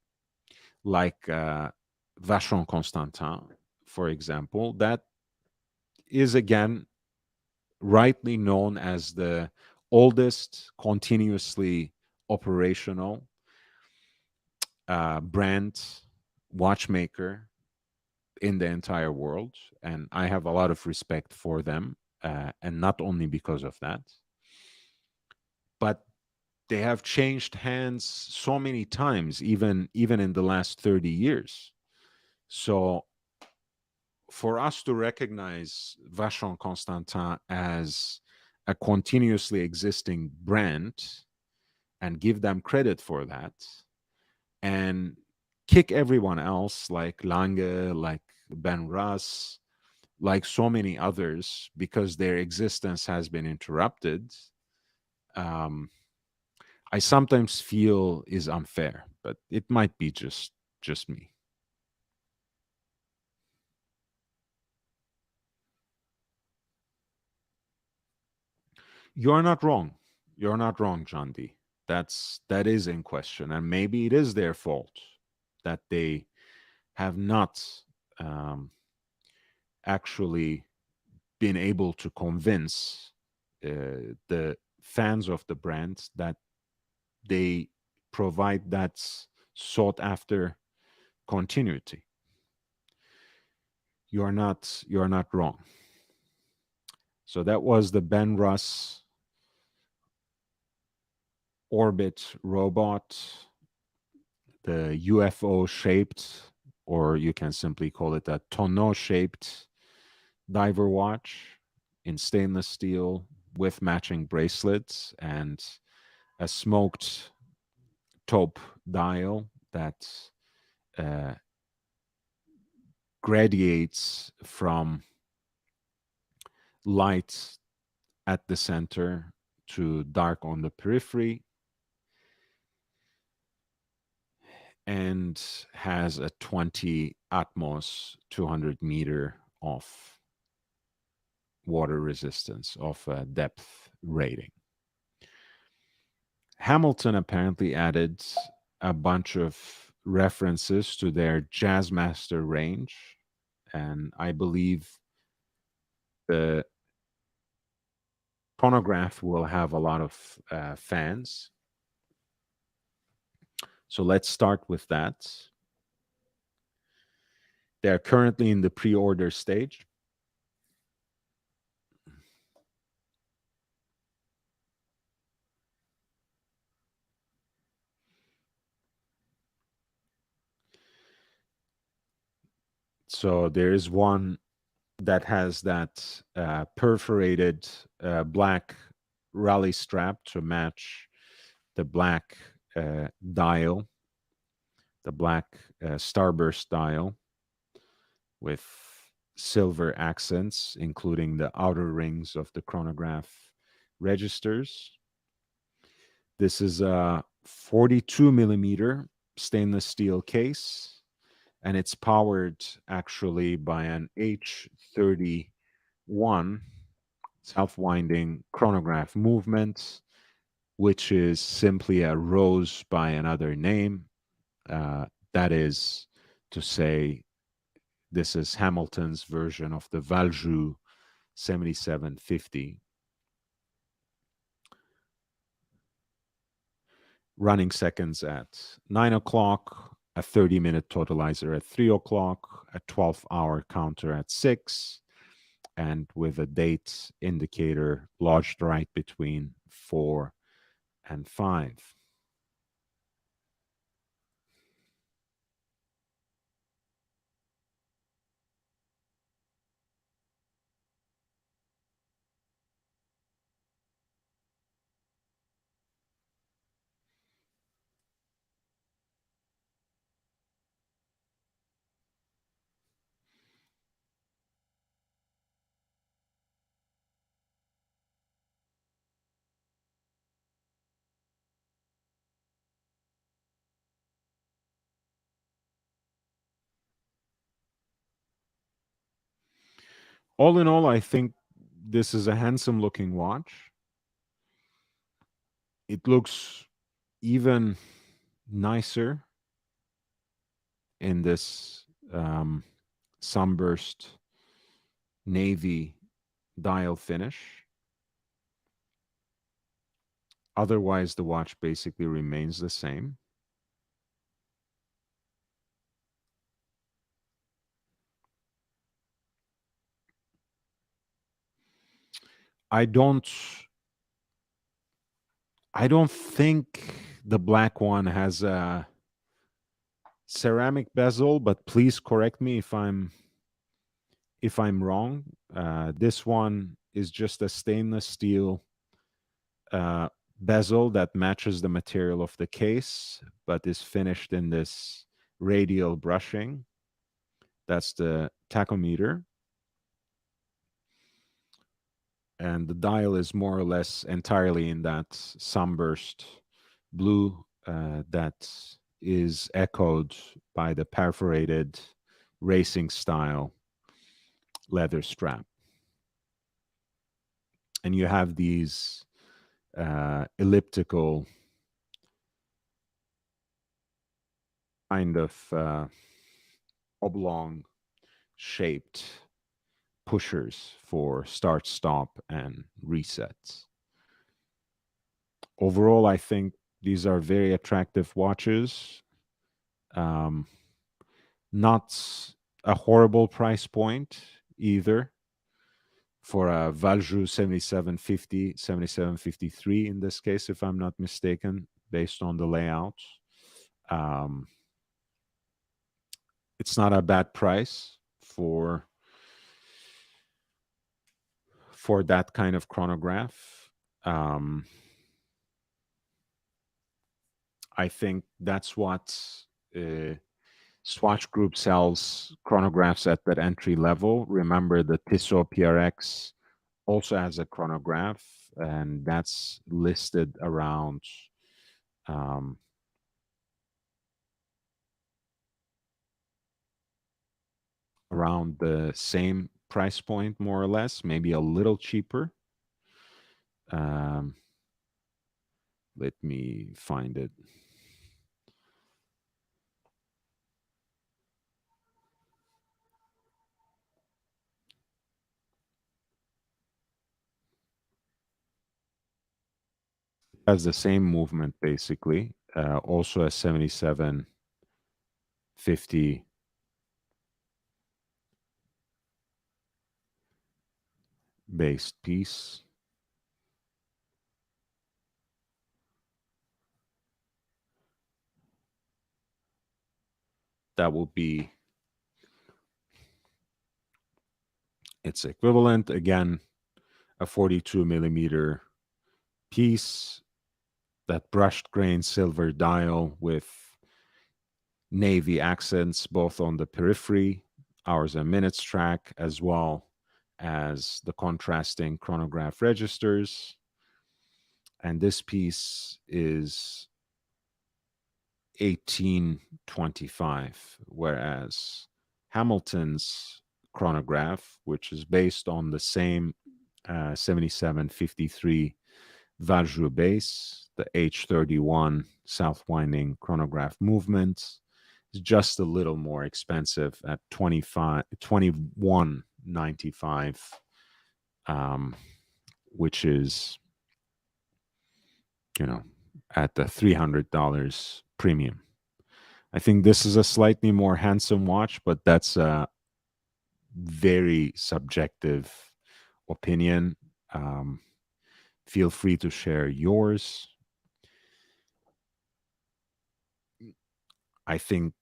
like Vacheron Constantin, for example, that is again rightly known as the oldest continuously operational brand watchmaker in the entire world. And I have a lot of respect for them, and not only because of that, but they have changed hands so many times, even in the last 30 years. So for us to recognize Vacheron Constantin as a continuously existing brand and give them credit for that, and kick everyone else like Lange, like Ben Russ, like so many others, because their existence has been interrupted, I sometimes feel is unfair, but it might be just me. You're not wrong. You're not wrong, John D. That is in question, and maybe it is their fault that they have not actually been able to convince the fans of the brand that they provide that sought after continuity. You're not wrong. So that was the Ben Russ Orbit robot, the UFO shaped, or you can simply call it a tonneau shaped diver watch in stainless steel with matching bracelets and a smoked taupe dial that gradiates from light at the center to dark on the periphery, and has a 20 Atmos 200 meter of water resistance, of depth rating. Hamilton apparently added a bunch of references to their Jazzmaster range, and I believe the chronograph will have a lot of fans. So let's start with that. They're currently in the pre-order stage. So there is one that has that perforated black rally strap to match the black dial, the black starburst dial with silver accents, including the outer rings of the chronograph registers. This is a 42 millimeter stainless steel case, and it's powered actually by an H31 self-winding chronograph movement, which is simply a rose by another name. That is to say, this is Hamilton's version of the Valjoux 7750. Running seconds at 9 o'clock, a 30-minute totalizer at 3 o'clock, a 12-hour counter at 6, and with a date indicator lodged right between 4 and 5. All in all, I think this is a handsome looking watch. It looks even nicer in this sunburst navy dial finish. Otherwise, the watch basically remains the same. I don't think the black one has a ceramic bezel, but please correct me if I'm wrong. This one is just a stainless steel bezel that matches the material of the case, but is finished in this radial brushing. That's the tachometer. And the dial is more or less entirely in that sunburst blue that is echoed by the perforated racing style leather strap. And you have these elliptical kind of oblong shaped pushers for start, stop, and resets. Overall, I think these are very attractive watches. Not a horrible price point either for a Valjoux 7750, 7753 in this case, if I'm not mistaken, based on the layout. It's not a bad price for that kind of chronograph. I think that's what Swatch Group sells chronographs at that entry level. Remember, the Tissot PRX also has a chronograph, and that's listed around the same price point, more or less, maybe a little cheaper. Let me find it. Has the same movement basically. Also a 7750 based piece. That will be its equivalent. Again, a 42 millimeter piece, that brushed grain silver dial with navy accents both on the periphery, hours and minutes track, as well as the contrasting chronograph registers. And this piece is 1825, whereas Hamilton's chronograph, which is based on the same 7753 Valjoux base, the H31 south winding chronograph movement, is just a little more expensive at 2195 which is, at the $300 premium. I think this is a slightly more handsome watch, but that's a very subjective opinion. Feel free to share yours. I think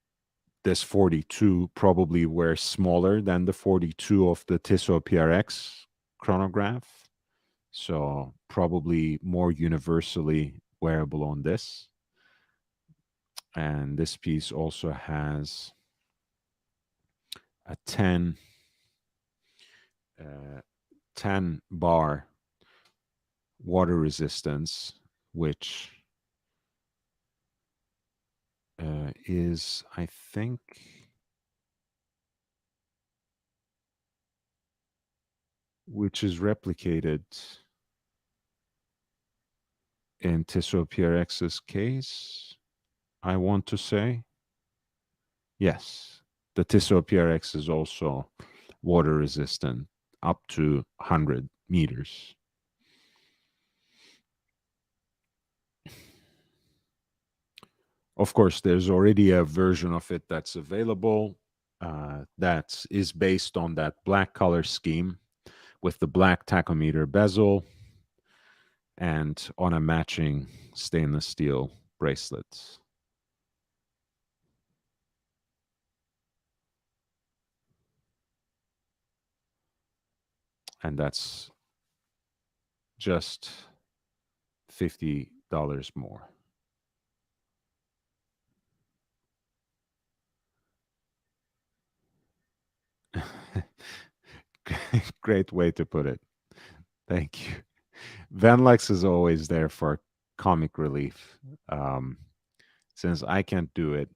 this 42 probably were smaller than the 42 of the Tissot PRX chronograph. So probably more universally wearable on this. And this piece also has a 10 bar water resistance, which is, I think, which is replicated in Tissot PRX's case, I want to say. Yes, the Tissot PRX is also water resistant up to 100 meters. Of course, there's already a version of it that's available that is based on that black color scheme with the black tachometer bezel and on a matching stainless steel bracelet. And that's just $50 more. Great way to put it. Thank you. Vanlex is always there for comic relief. Since I can't do it,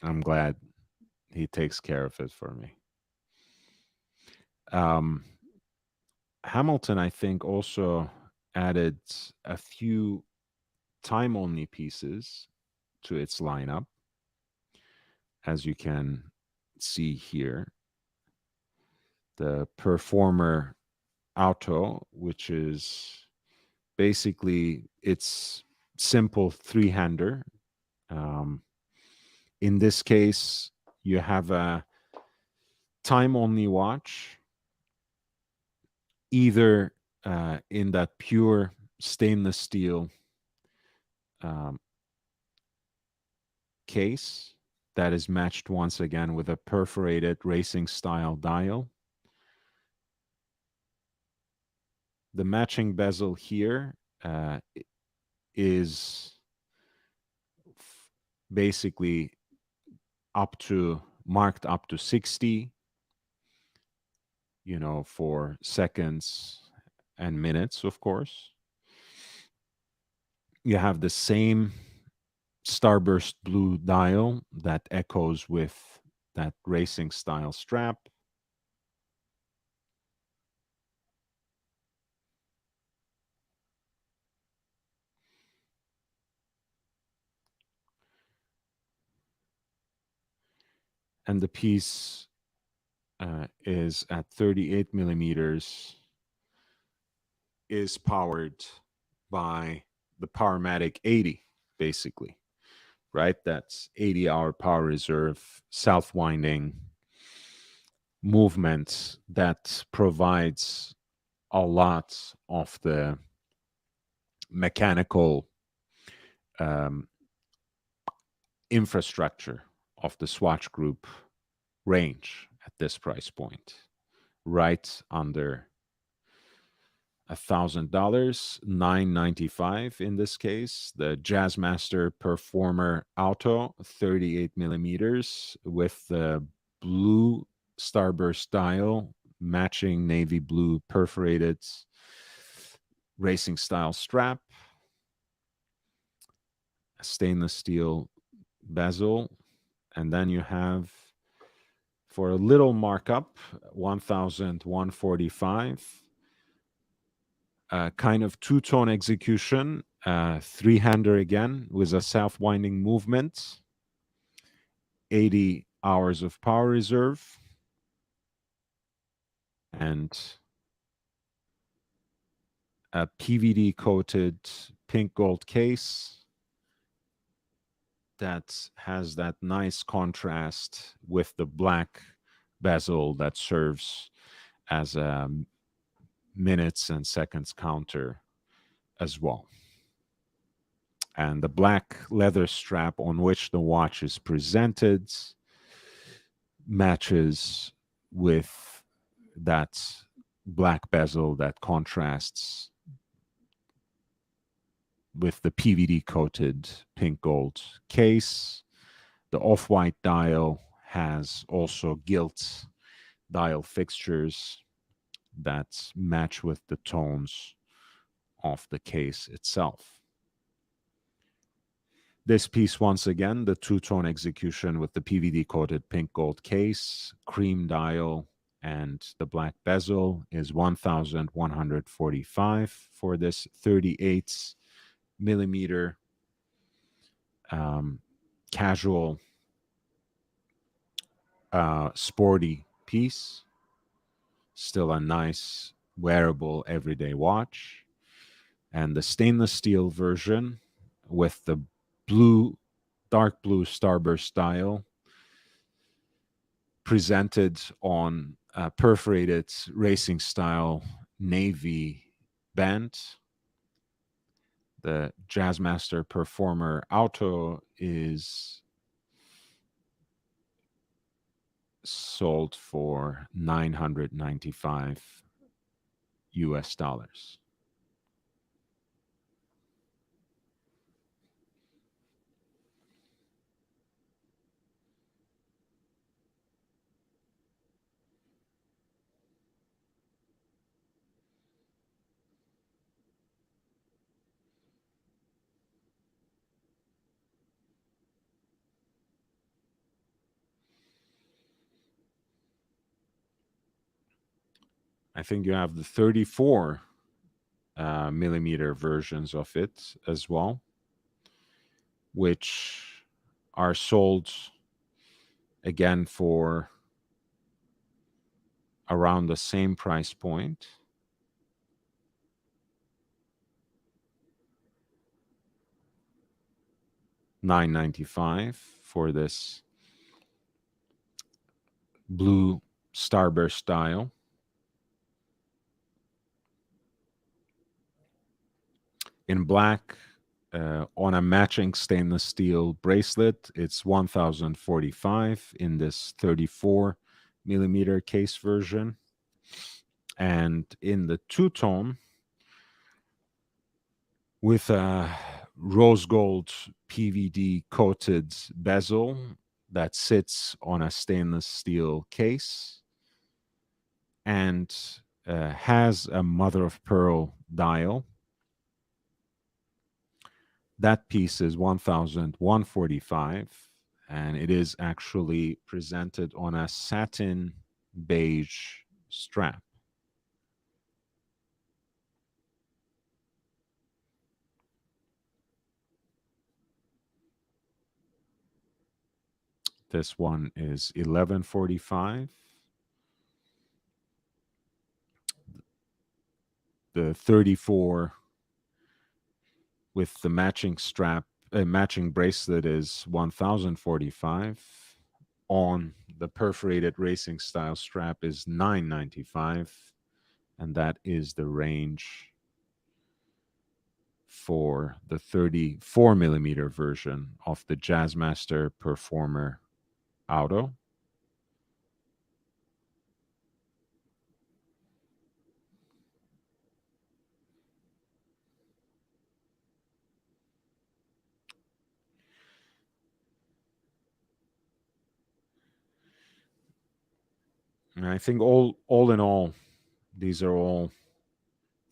I'm glad he takes care of it for me. Hamilton, I think, also added a few time-only pieces to its lineup, as you can see here. The Performer Auto, which is basically its simple three-hander. In this case, you have a time-only watch, either in that pure stainless steel case that is matched once again with a perforated racing style dial. The matching bezel here is basically marked up to 60, for seconds and minutes, of course. You have the same starburst blue dial that echoes with that racing style strap. And the piece is at 38 millimeters, is powered by the Powermatic 80, basically, right? That's 80-hour power reserve, self-winding movement that provides a lot of the mechanical infrastructure of the Swatch Group range at this price point, right under $1,000, $995 in this case. The Jazzmaster Performer Auto, 38 millimeters with the blue starburst dial, matching navy blue perforated racing style strap, a stainless steel bezel, and then you have, for a little markup, $1,145. Kind of two-tone execution, three-hander again with a self-winding movement, 80 hours of power reserve, and a PVD coated pink gold case that has that nice contrast with the black bezel that serves as a minutes and seconds counter as well. And the black leather strap on which the watch is presented matches with that black bezel that contrasts with the PVD coated pink gold case. The off-white dial has also gilt dial fixtures that match with the tones of the case itself. This piece, once again, the two-tone execution with the PVD coated pink gold case, cream dial, and the black bezel is 1,145 for this 38 millimeter casual sporty piece. Still a nice wearable everyday watch. And the stainless steel version with the dark blue starburst dial presented on a perforated racing style navy band. The Jazzmaster Performer Auto is sold for $995 US dollars. I think you have the 34 millimeter versions of it as well, which are sold again for around the same price point. $995 for this blue starburst dial. In black, on a matching stainless steel bracelet, it's 1,045 in this 34 millimeter case version. And in the two-tone, with a rose gold PVD coated bezel that sits on a stainless steel case and has a mother of pearl dial. That piece is 1,145, and it is actually presented on a satin beige strap. This one is 1145. The 34 with the matching strap, matching bracelet is 1,045. On the perforated racing style strap is 995, and that is the range for the 34 millimeter version of the Jazzmaster Performer Auto. And I think all in all, these are all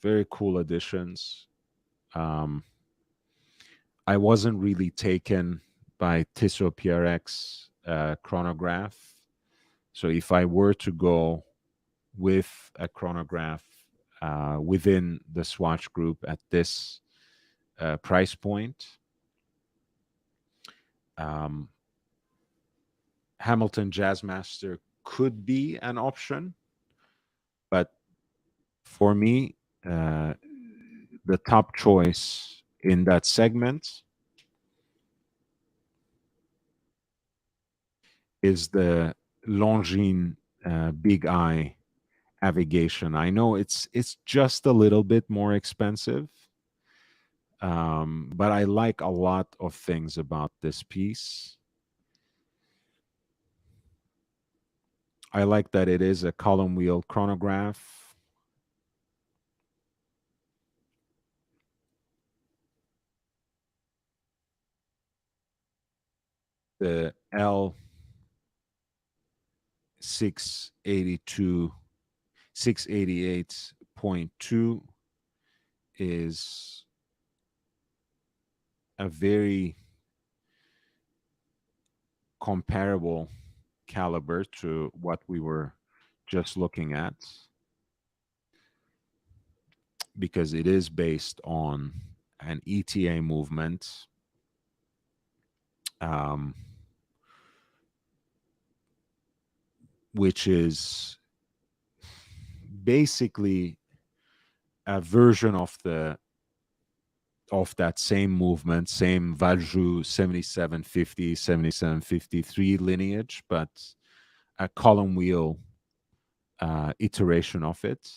very cool additions. I wasn't really taken by Tissot PRX chronograph. So if I were to go with a chronograph within the Swatch Group at this price point, Hamilton Jazzmaster could be an option, but for me, the top choice in that segment is the Longines Big Eye Navigation. I know it's just a little bit more expensive, but I like a lot of things about this piece. I like that it is a column wheel chronograph. The L 682 688.2 is a very comparable caliber to what we were just looking at, because it is based on an ETA movement, um, which is basically a version of that same movement, same Valjoux 7750, 7753 lineage, but a column wheel iteration of it.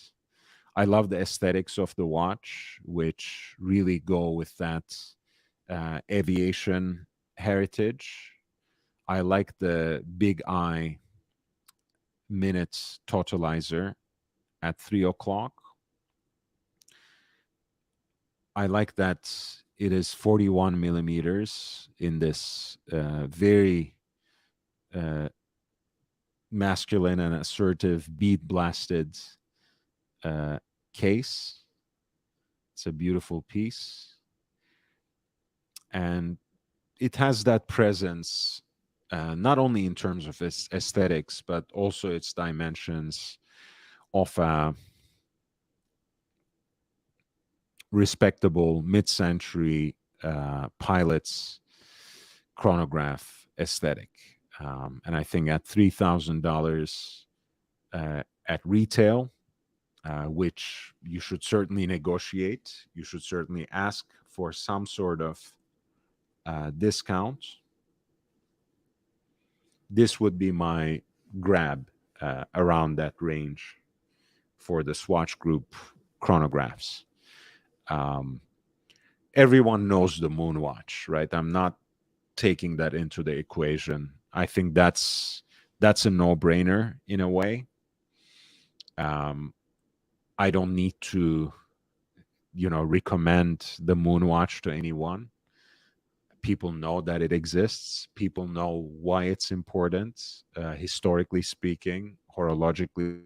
I love the aesthetics of the watch, which really go with that aviation heritage. I like the Big Eye minutes totalizer at 3 o'clock. I like that it is 41 millimeters in this very masculine and assertive bead blasted case. It's a beautiful piece. And it has that presence, not only in terms of its aesthetics, but also its dimensions of a respectable mid-century pilot's chronograph aesthetic. And I think at $3,000 at retail, which you should certainly negotiate, you should certainly ask for some sort of discount. This would be my grab around that range for the Swatch Group chronographs. Everyone knows the Moonwatch, right? I'm not taking that into the equation. I think that's a no-brainer in a way. I don't need to, recommend the Moonwatch to anyone. People know that it exists. People know why it's important, historically speaking, horologically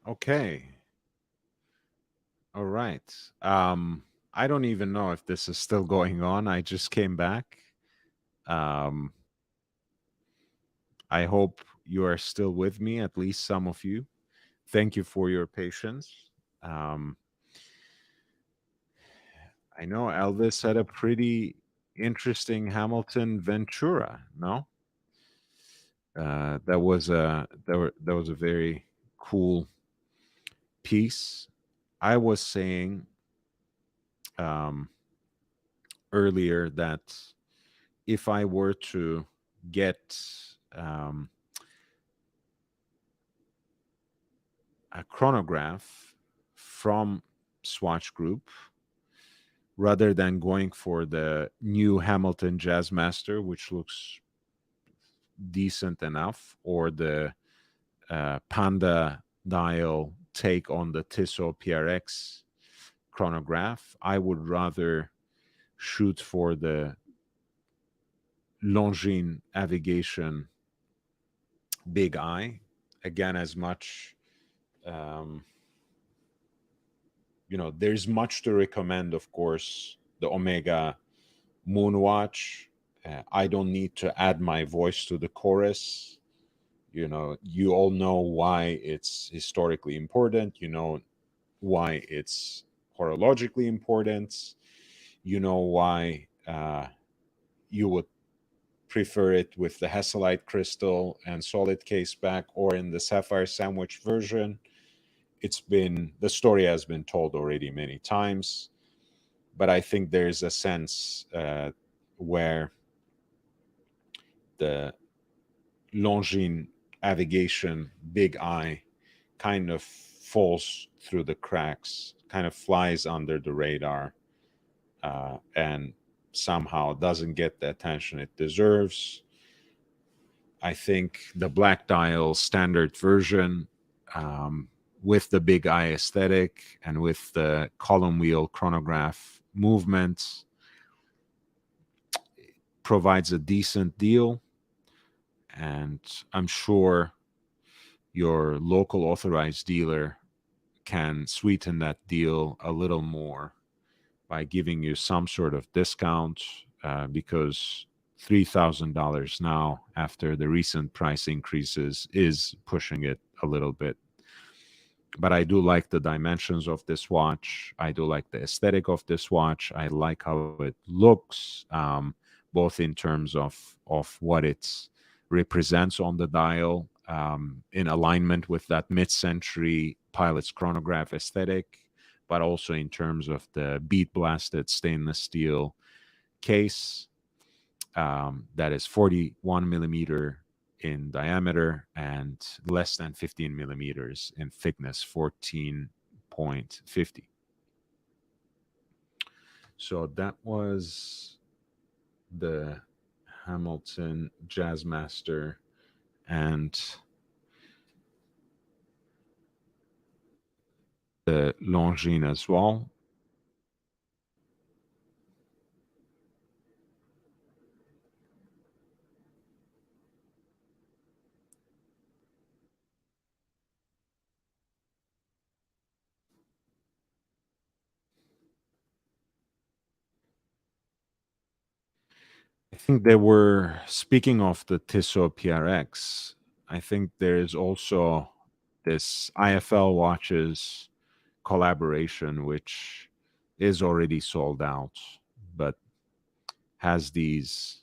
Okay. All right. I don't even know if this is still going on. I just came back. Um, I hope you are still with me, at least some of you. Thank you for your patience. Um, I know Elvis had a pretty interesting Hamilton Ventura. No, that was a very cool piece. I was saying um, earlier that if I were to get um, a chronograph from Swatch Group rather than going for the new Hamilton Jazzmaster, which looks decent enough, or the Panda dial take on the Tissot PRX chronograph, I would rather shoot for the Longines Navigation Big Eye. Again, as much, um, there's much to recommend, of course, the Omega Moonwatch. I don't need to add my voice to the chorus. You all know why it's historically important. You know why it's horologically important. You know why you would prefer it with the Hesselite crystal and solid case back or in the sapphire sandwich version. The story has been told already many times, but I think there's a sense where the Longines Navigation Big Eye kind of falls through the cracks, kind of flies under the radar, and somehow doesn't get the attention it deserves. I think the black dial standard version, with the big eye aesthetic and with the column wheel chronograph movement, provides a decent deal. And I'm sure your local authorized dealer can sweeten that deal a little more by giving you some sort of discount, because $3,000 now, after the recent price increases, is pushing it a little bit. But I do like the dimensions of this watch. I do like the aesthetic of this watch. I like how it looks, both in terms of what it represents on the dial, in alignment with that mid-century pilot's chronograph aesthetic, but also in terms of the bead blasted stainless steel case, that is 41 millimeter in diameter and less than 15 millimeters in thickness, 14.50. So that was the Hamilton Jazzmaster and the Longines as well. I think there were, speaking of the Tissot PRX, I think there is also this IFL watches collaboration, which is already sold out, but has these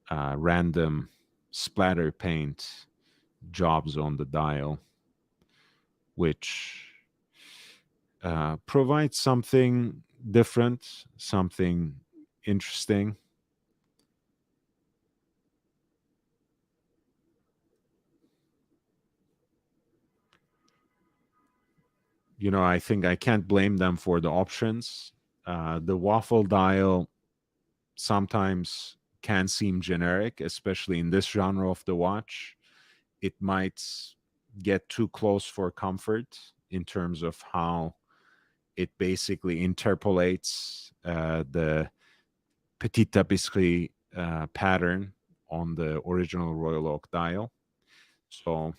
random splatter paint jobs on the dial, which provides something different, something interesting. I think I can't blame them for the options. The waffle dial sometimes can seem generic, especially in this genre of the watch. It might get too close for comfort in terms of how it basically interpolates the Petite Tapisserie pattern on the original Royal Oak dial. So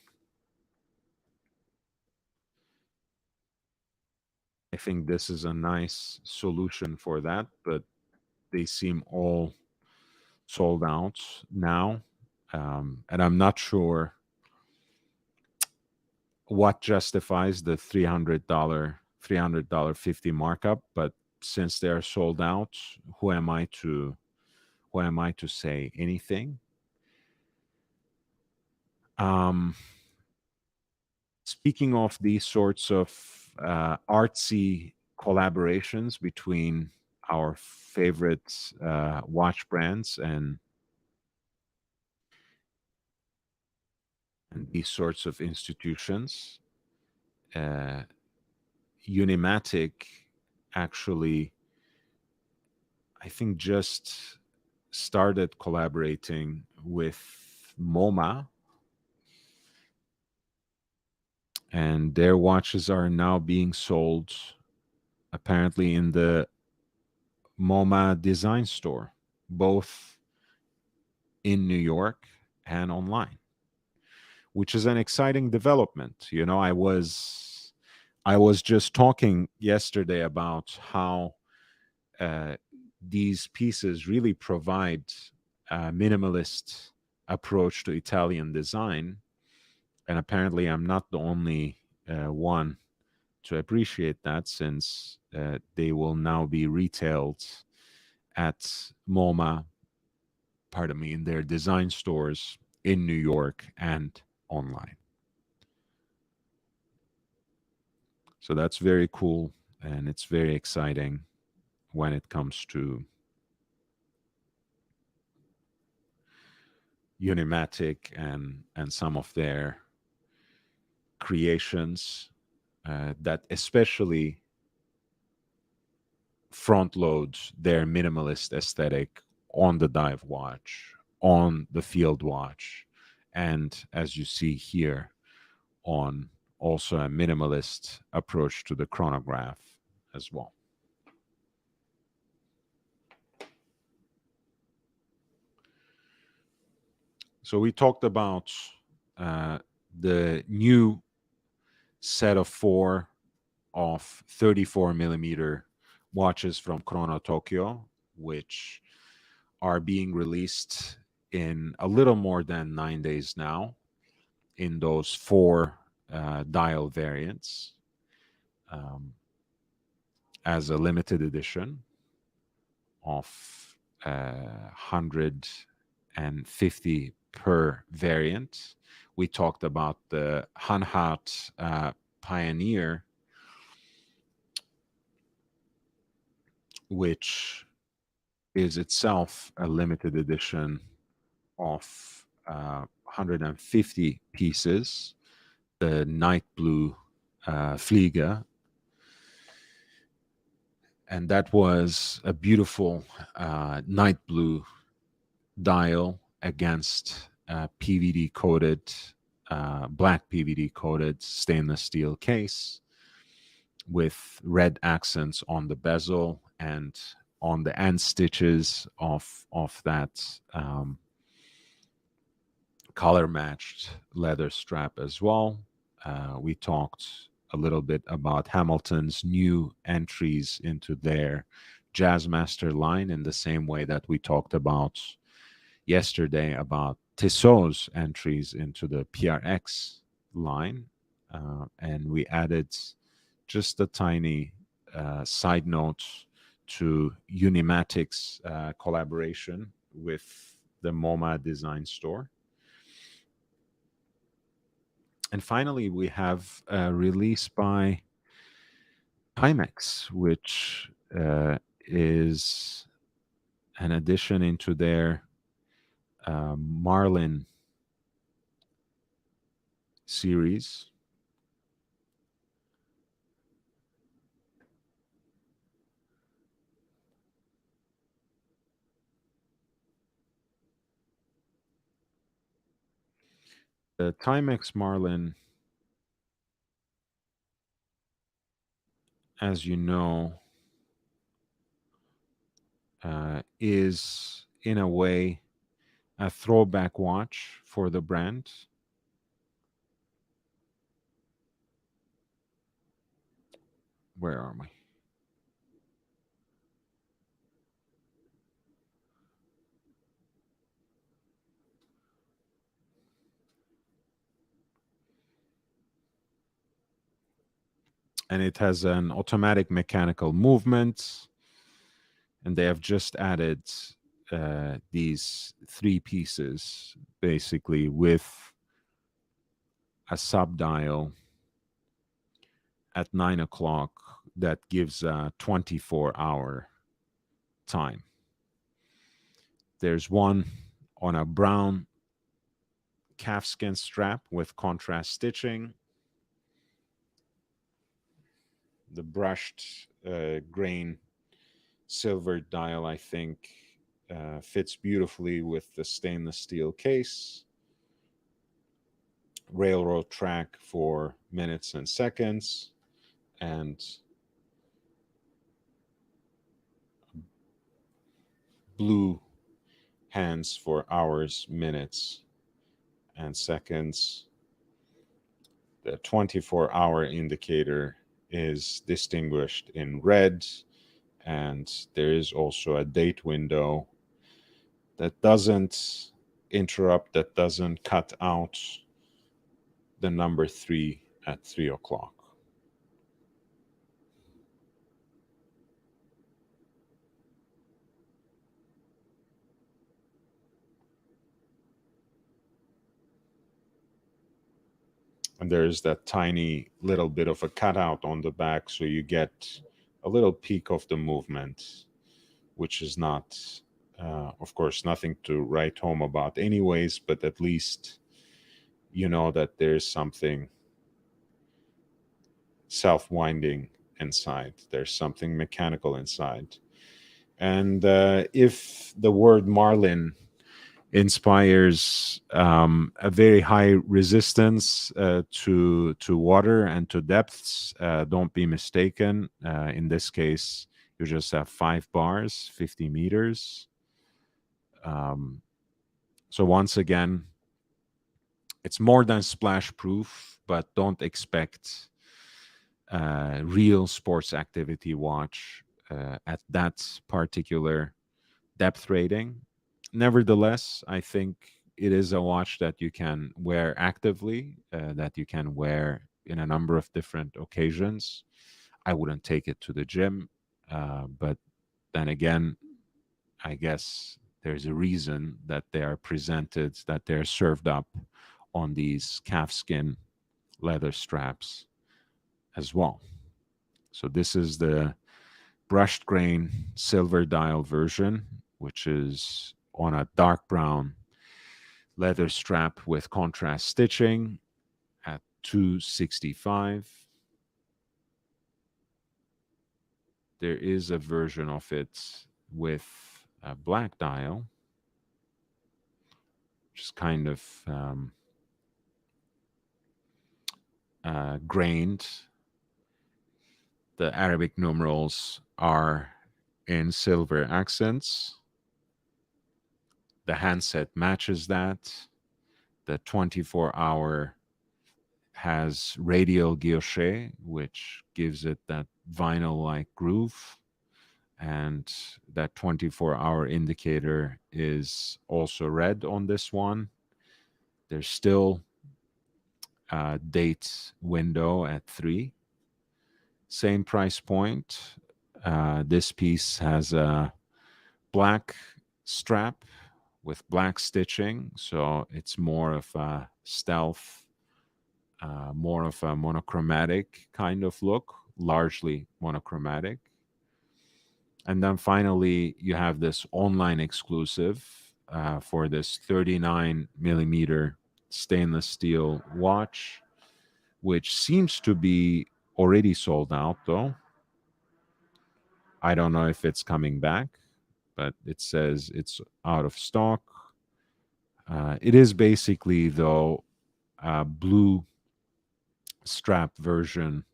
I think this is a nice solution for that, but they seem all sold out now. And I'm not sure what justifies the $300 $50 markup, but since they're sold out, who am I to say anything? Speaking of these sorts of artsy collaborations between our favorite watch brands and these sorts of institutions, Unimatic actually, I think, just started collaborating with MoMA, and their watches are now being sold apparently in the MoMA design store, both in New York and online, which is an exciting development. You know, I was just talking yesterday about how these pieces really provide a minimalist approach to Italian design, and apparently I'm not the only one to appreciate that, since they will now be retailed at MoMA, pardon me, in their design stores in New York and online. So that's very cool, and it's very exciting when it comes to Unimatic and some of their creations that especially front loads their minimalist aesthetic on the dive watch, on the field watch, and as you see here, on also a minimalist approach to the chronograph as well. So we talked about the new set of 4 of 34 millimeter watches from Chrono Tokyo, which are being released in a little more than 9 days now in those 4 dial variants as a limited edition of 150 per variant. We talked about the Hanhat Pioneer, which is itself a limited edition of 150 pieces, the night blue Fliege. And that was a beautiful night blue dial against PVD coated, black PVD coated stainless steel case with red accents on the bezel and on the end stitches of that color matched leather strap as well. We talked a little bit about Hamilton's new entries into their Jazzmaster line in the same way that we talked about yesterday about Tissot's entries into the PRX line. And we added just a tiny side note to Unimatic's collaboration with the MoMA design store. And finally, we have a release by Timex, which is an addition into their Marlin series. The Timex Marlin, as you know, is in a way a throwback watch for the brand. Where are we? And it has an automatic mechanical movement. And they have just added these 3 pieces, basically, with a sub-dial at 9 o'clock that gives a 24-hour time. There's one on a brown calfskin strap with contrast stitching. The brushed grain silver dial, I think, fits beautifully with the stainless steel case. Railroad track for minutes and seconds, and blue hands for hours, minutes, and seconds. The 24-hour indicator is distinguished in red, and there is also a date window that doesn't interrupt, that doesn't cut out the number 3 at 3 o'clock. And there's that tiny little bit of a cutout on the back, so you get a little peek of the movement, which is not, of course, nothing to write home about anyways, but at least you know that there's something self-winding inside. There's something mechanical inside. And if the word marlin inspires a very high resistance to water and to depths, don't be mistaken. In this case, you just have 5 bars, 50 meters. So once again, it's more than splash proof, but don't expect real sports activity watch at that particular depth rating. Nevertheless, I think it is a watch that you can wear actively, that you can wear in a number of different occasions. I wouldn't take it to the gym, but then again, I guess there's a reason that they are presented, that they're served up on these calfskin leather straps as well. So this is the brushed grain silver dial version, which is on a dark brown leather strap with contrast stitching at 265. There is a version of it with a black dial, which is kind of grained. The Arabic numerals are in silver accents. The handset matches that. The 24-hour has radial guilloche, which gives it that vinyl-like groove. And that 24-hour indicator is also red on this one. There's still a date window at 3. Same price point. This piece has a black strap with black stitching, so it's more of a stealth, more of a monochromatic kind of look, largely monochromatic. And then finally, you have this online exclusive for this 39 millimeter stainless steel watch, which seems to be already sold out, though. I don't know if it's coming back, but it says it's out of stock. It is basically, though, a blue strap version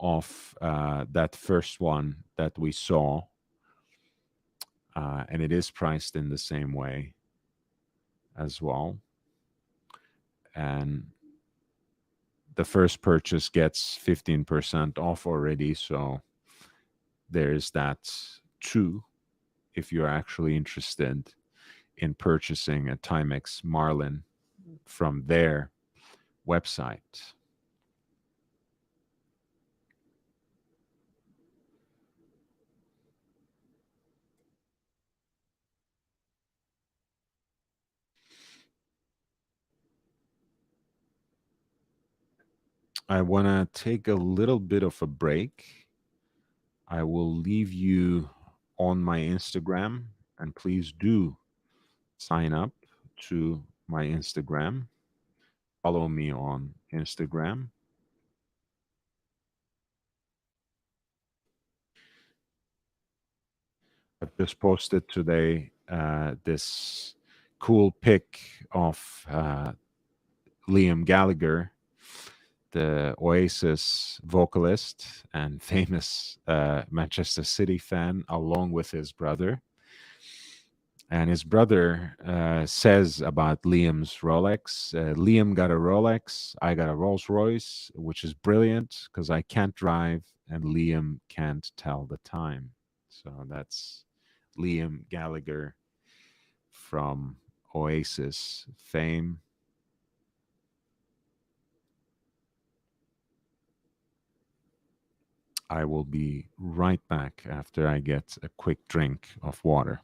of that first one that we saw. And it is priced in the same way as well. And the first purchase gets 15% off already. So there's that too, if you're actually interested in purchasing a Timex Marlin from their website. I want to take a little bit of a break. I will leave you on my Instagram, and please do sign up to my Instagram. Follow me on Instagram. I've just posted today this cool pic of Liam Gallagher, the Oasis vocalist and famous Manchester City fan, along with his brother. And his brother says about Liam's Rolex, Liam got a Rolex, I got a Rolls Royce, which is brilliant because I can't drive and Liam can't tell the time. So that's Liam Gallagher from Oasis fame. I will be right back after I get a quick drink of water.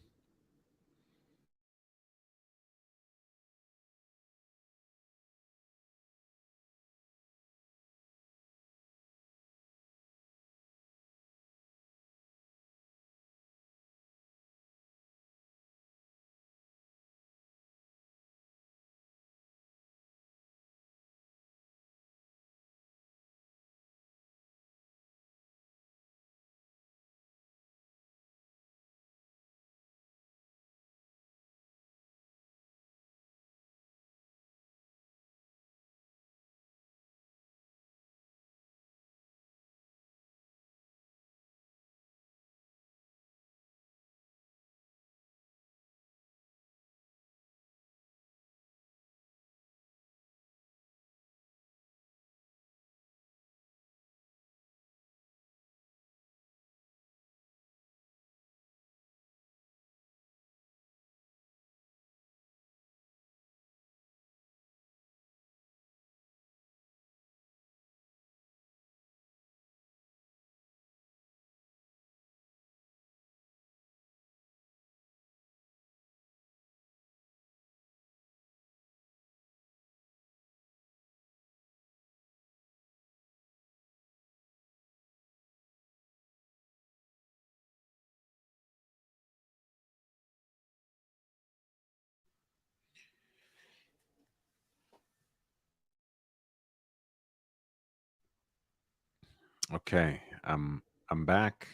Okay, I'm back.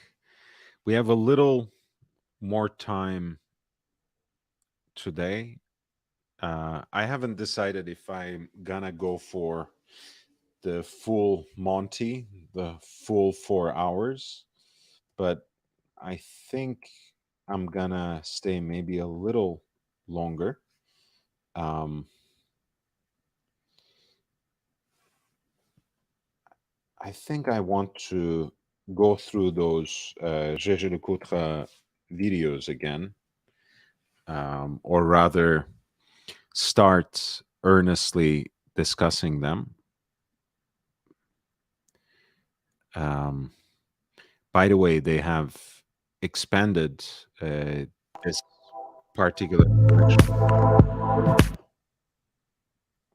We have a little more time today. I haven't decided if I'm gonna go for the full Monty, the full 4 hours, but I think I'm gonna stay maybe a little longer. Um, I think I want to go through those Gégé de Coutre videos again, or rather start earnestly discussing them. By the way, they have expanded this particular collection.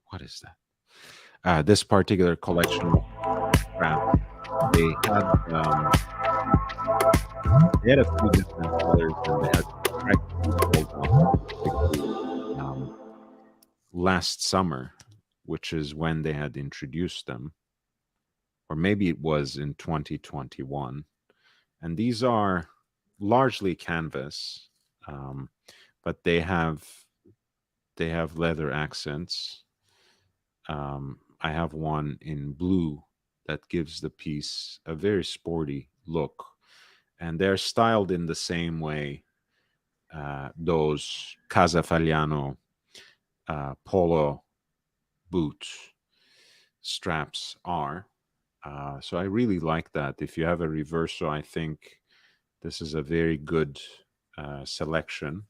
What is that? This particular collection of crap. They had a few different colors, and they had practically sold out last summer, which is when they had introduced them, or maybe it was in 2021. And these are largely canvas, but they have leather accents. I have one in blue that gives the piece a very sporty look, and they're styled in the same way those Casa Fagliano polo boots. straps are. So I really like that. If you have a reverso, I think this is a very good selection.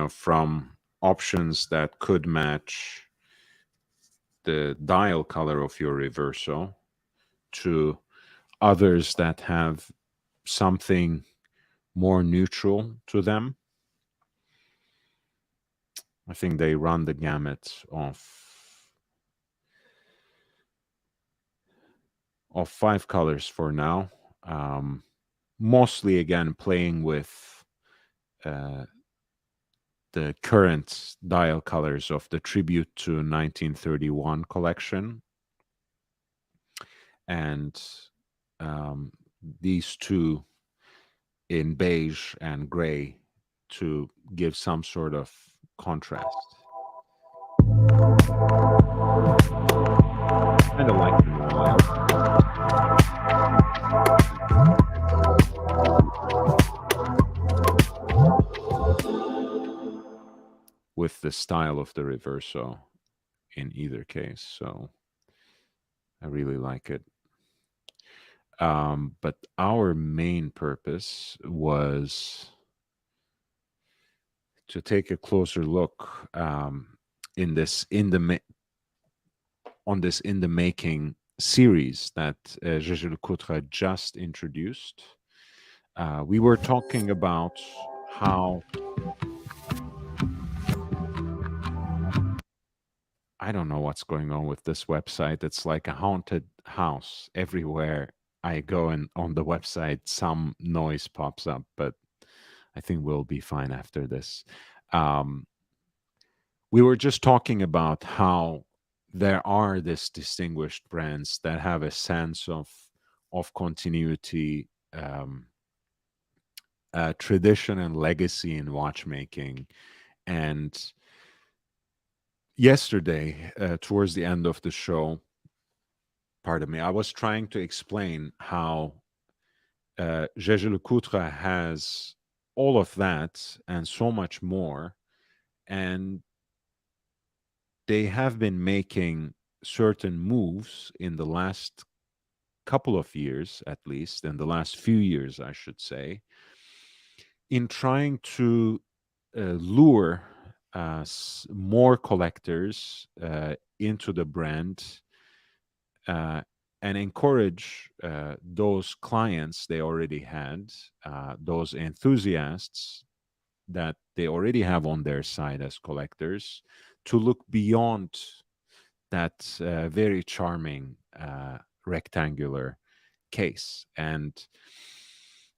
From options that could match the dial color of your reverso to others that have something more neutral to them. I think they run the gamut of 5 colors for now. Mostly, again, playing with the current dial colors of the Tribute to 1931 collection. And these two in beige and gray to give some sort of contrast. Kind of like them all. With the style of the reverso in either case. So I really like it. But our main purpose was to take a closer look on this in the making series that Gégé Lecoutre just introduced. We were talking about how I don't know what's going on with this website. It's like a haunted house. Everywhere I go and on the website, some noise pops up, but I think we'll be fine after this. We were just talking about how there are these distinguished brands that have a sense of continuity, tradition, and legacy in watchmaking. And yesterday, towards the end of the show, pardon me, I was trying to explain how Gégé Lecoutre has all of that and so much more. And they have been making certain moves in the last couple of years, at least, in the last few years, I should say, in trying to lure more collectors into the brand and encourage those clients they already had, those enthusiasts that they already have on their side as collectors, to look beyond that very charming rectangular case. And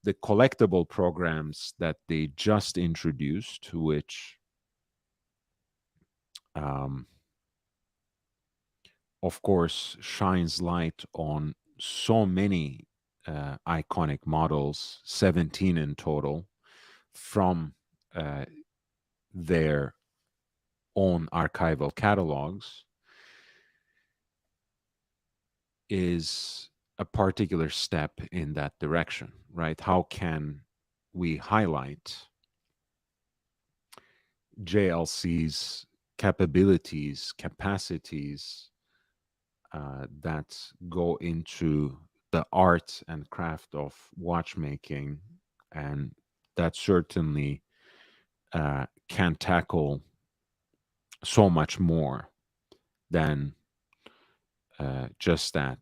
the collectible programs that they just introduced, which of course shines light on so many iconic models, 17 in total, from their own archival catalogs, is a particular step in that direction, right? How can we highlight JLC's capabilities, capacities that go into the art and craft of watchmaking, and that certainly can tackle so much more than just that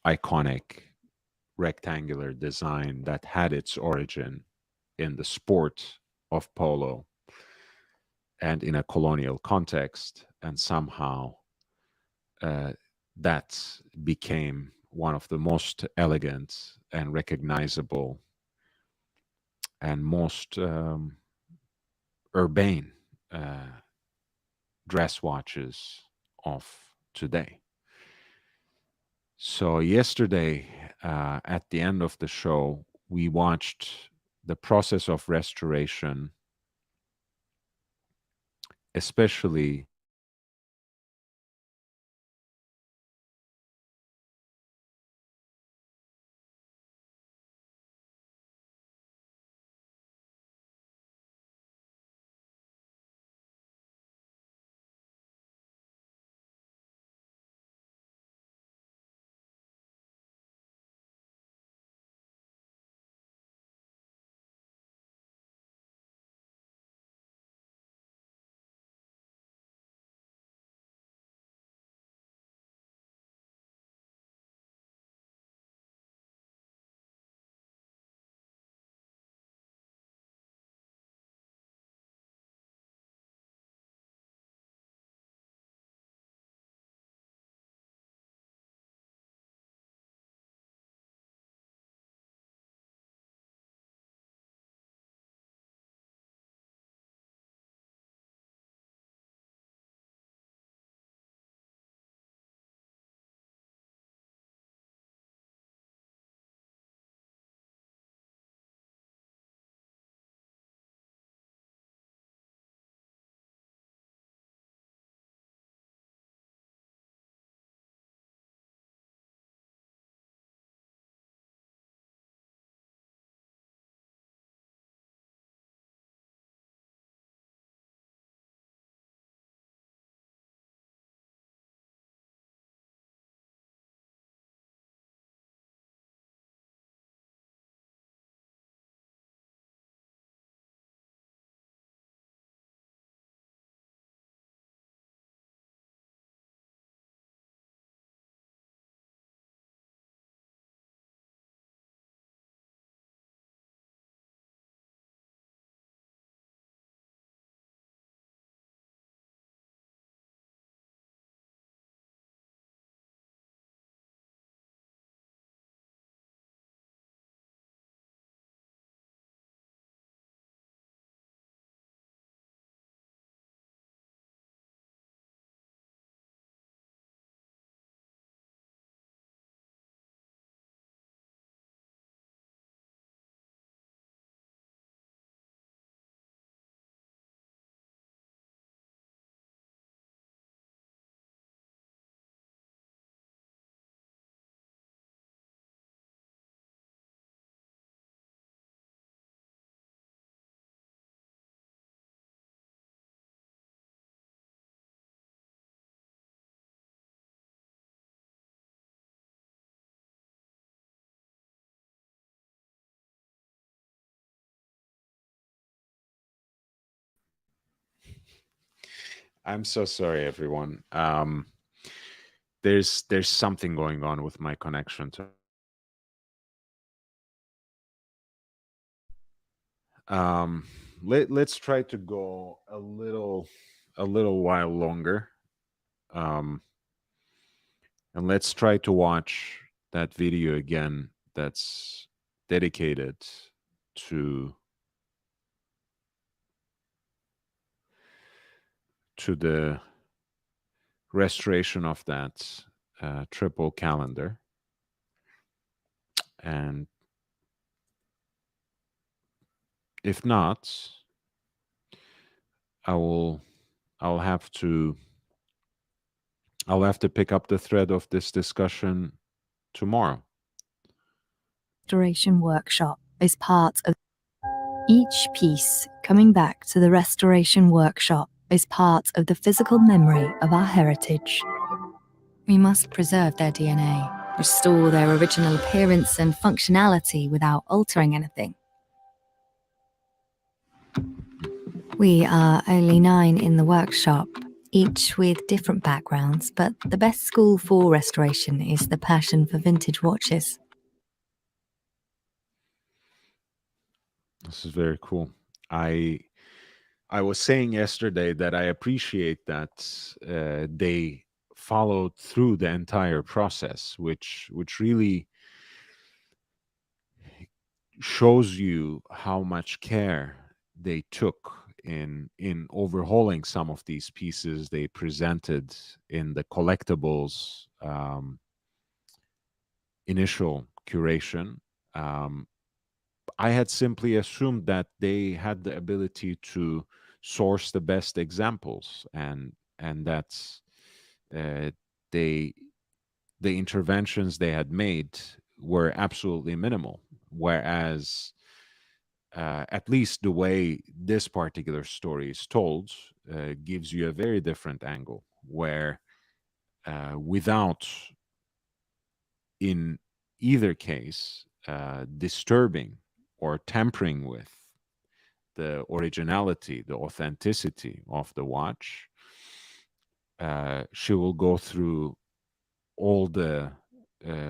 iconic rectangular design that had its origin in the sport of polo and in a colonial context, and somehow that became one of the most elegant and recognizable and most urbane dress watches of today. So yesterday, at the end of the show, we watched the process of restoration, especially I'm so sorry, everyone. There's something going on with my connection. Let's try to go a little while longer, and let's try to watch that video again. That's dedicated to the restoration of that triple calendar. And if not, I'll have to pick up the thread of this discussion tomorrow. Restoration workshop is part of each piece. Coming back to the restoration workshop is part of the physical memory of our heritage. We must preserve their DNA, restore their original appearance and functionality without altering anything. We are only 9 in the workshop, each with different backgrounds, but the best school for restoration is the passion for vintage watches. This is very cool. I was saying yesterday that I appreciate that they followed through the entire process, which really shows you how much care they took in overhauling some of these pieces they presented in the collectibles initial curation. I had simply assumed that they had the ability to source the best examples, and that's the interventions they had made were absolutely minimal. Whereas, at least the way this particular story is told, gives you a very different angle, where without, in either case, disturbing or tampering with the originality, the authenticity of the watch, she will go through all the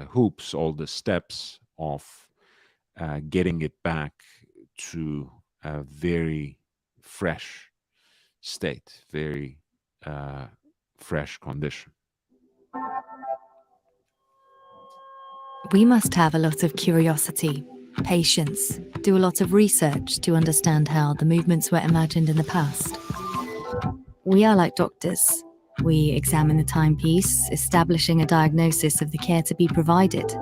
hoops, all the steps of getting it back to a very fresh state, very fresh condition. We must have a lot of curiosity, patience, do a lot of research to understand how the movements were imagined in the past. We are like doctors. We examine the timepiece, establishing a diagnosis of the care to be provided.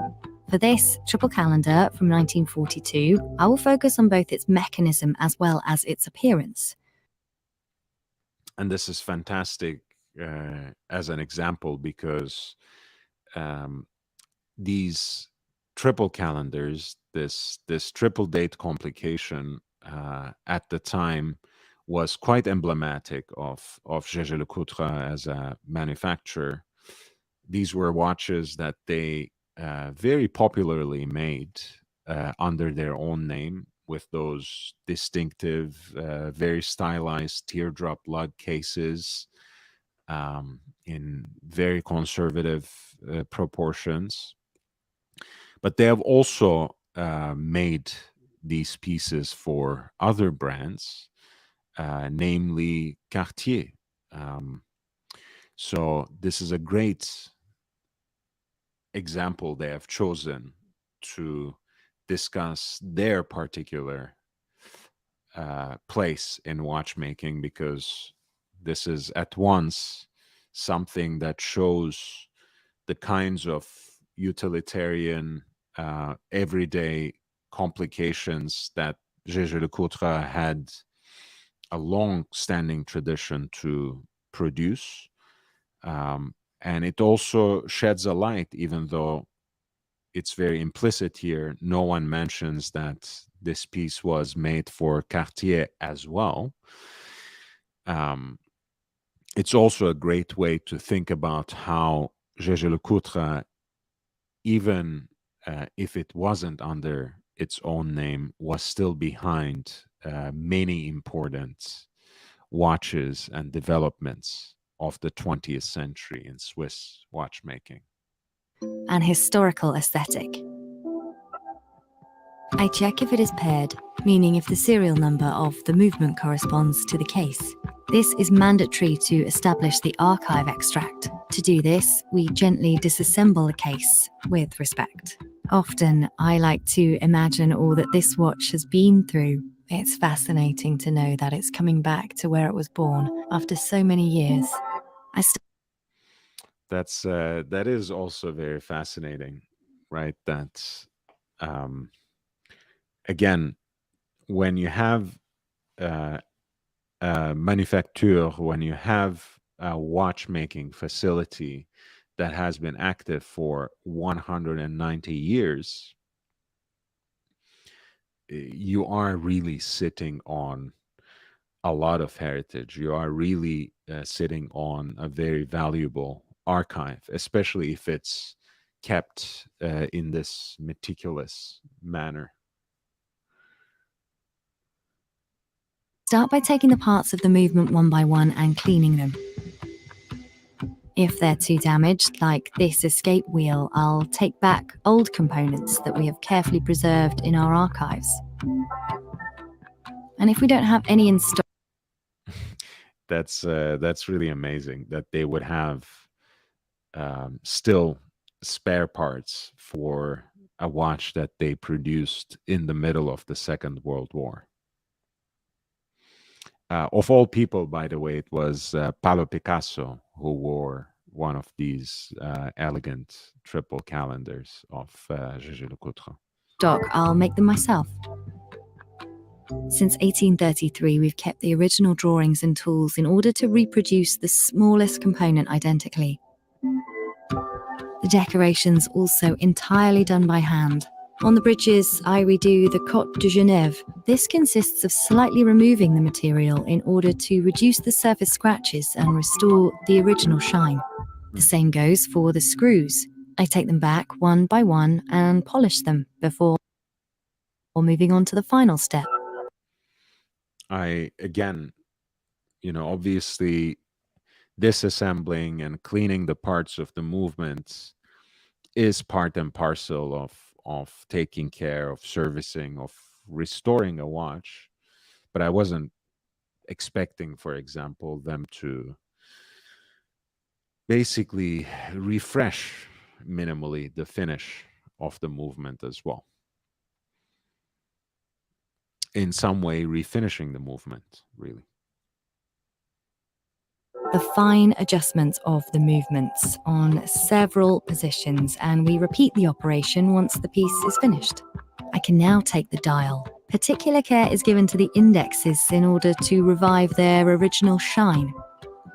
For this triple calendar from 1942, I will focus on both its mechanism as well as its appearance. And this is fantastic as an example, because these triple calendars, this triple date complication at the time was quite emblematic of Jaeger-LeCoultre as a manufacturer. These were watches that they very popularly made under their own name, with those distinctive, very stylized teardrop lug cases in very conservative proportions. But they have also made these pieces for other brands, namely Cartier. So this is a great example they have chosen to discuss their particular place in watchmaking, because this is at once something that shows the kinds of utilitarian, everyday complications that Jaeger-LeCoultre had a long-standing tradition to produce. And it also sheds a light, even though it's very implicit here, no one mentions that this piece was made for Cartier as well. It's also a great way to think about how Jaeger-LeCoultre, even if it wasn't under its own name, was still behind many important watches and developments of the 20th century in Swiss watchmaking. An historical aesthetic. I check if it is paired, meaning if the serial number of the movement corresponds to the case. This is mandatory to establish the archive extract. To do this, we gently disassemble the case with respect. Often, I like to imagine all that this watch has been through. It's fascinating to know that it's coming back to where it was born after so many years. That is also very fascinating, right? That again, when you have manufacture, when you have a watchmaking facility that has been active for 190 years, you are really sitting on a lot of heritage. You are really sitting on a very valuable archive, especially if it's kept in this meticulous manner. Start by taking the parts of the movement one by one and cleaning them. If they're too damaged, like this escape wheel, I'll take back old components that we have carefully preserved in our archives. And if we don't have any in stock, that's really amazing that they would have still spare parts for a watch that they produced in the middle of the Second World War. Of all people, by the way, it was Pablo Picasso who wore one of these elegant triple calendars of Jaeger-LeCoultre. I'll make them myself. Since 1833, we've kept the original drawings and tools in order to reproduce the smallest component identically. The decorations also entirely done by hand. On the bridges, I redo the Côte de Genève. This consists of slightly removing the material in order to reduce the surface scratches and restore the original shine. The same goes for the screws. I take them back one by one and polish them before moving on to the final step. Again, obviously disassembling and cleaning the parts of the movements is part and parcel of taking care of servicing, of restoring a watch. But I wasn't expecting, for example, them to basically refresh minimally the finish of the movement as well. In some way, refinishing the movement, really. The fine adjustments of the movements on several positions, and we repeat the operation once the piece is finished. I can now take the dial. Particular care is given to the indexes in order to revive their original shine.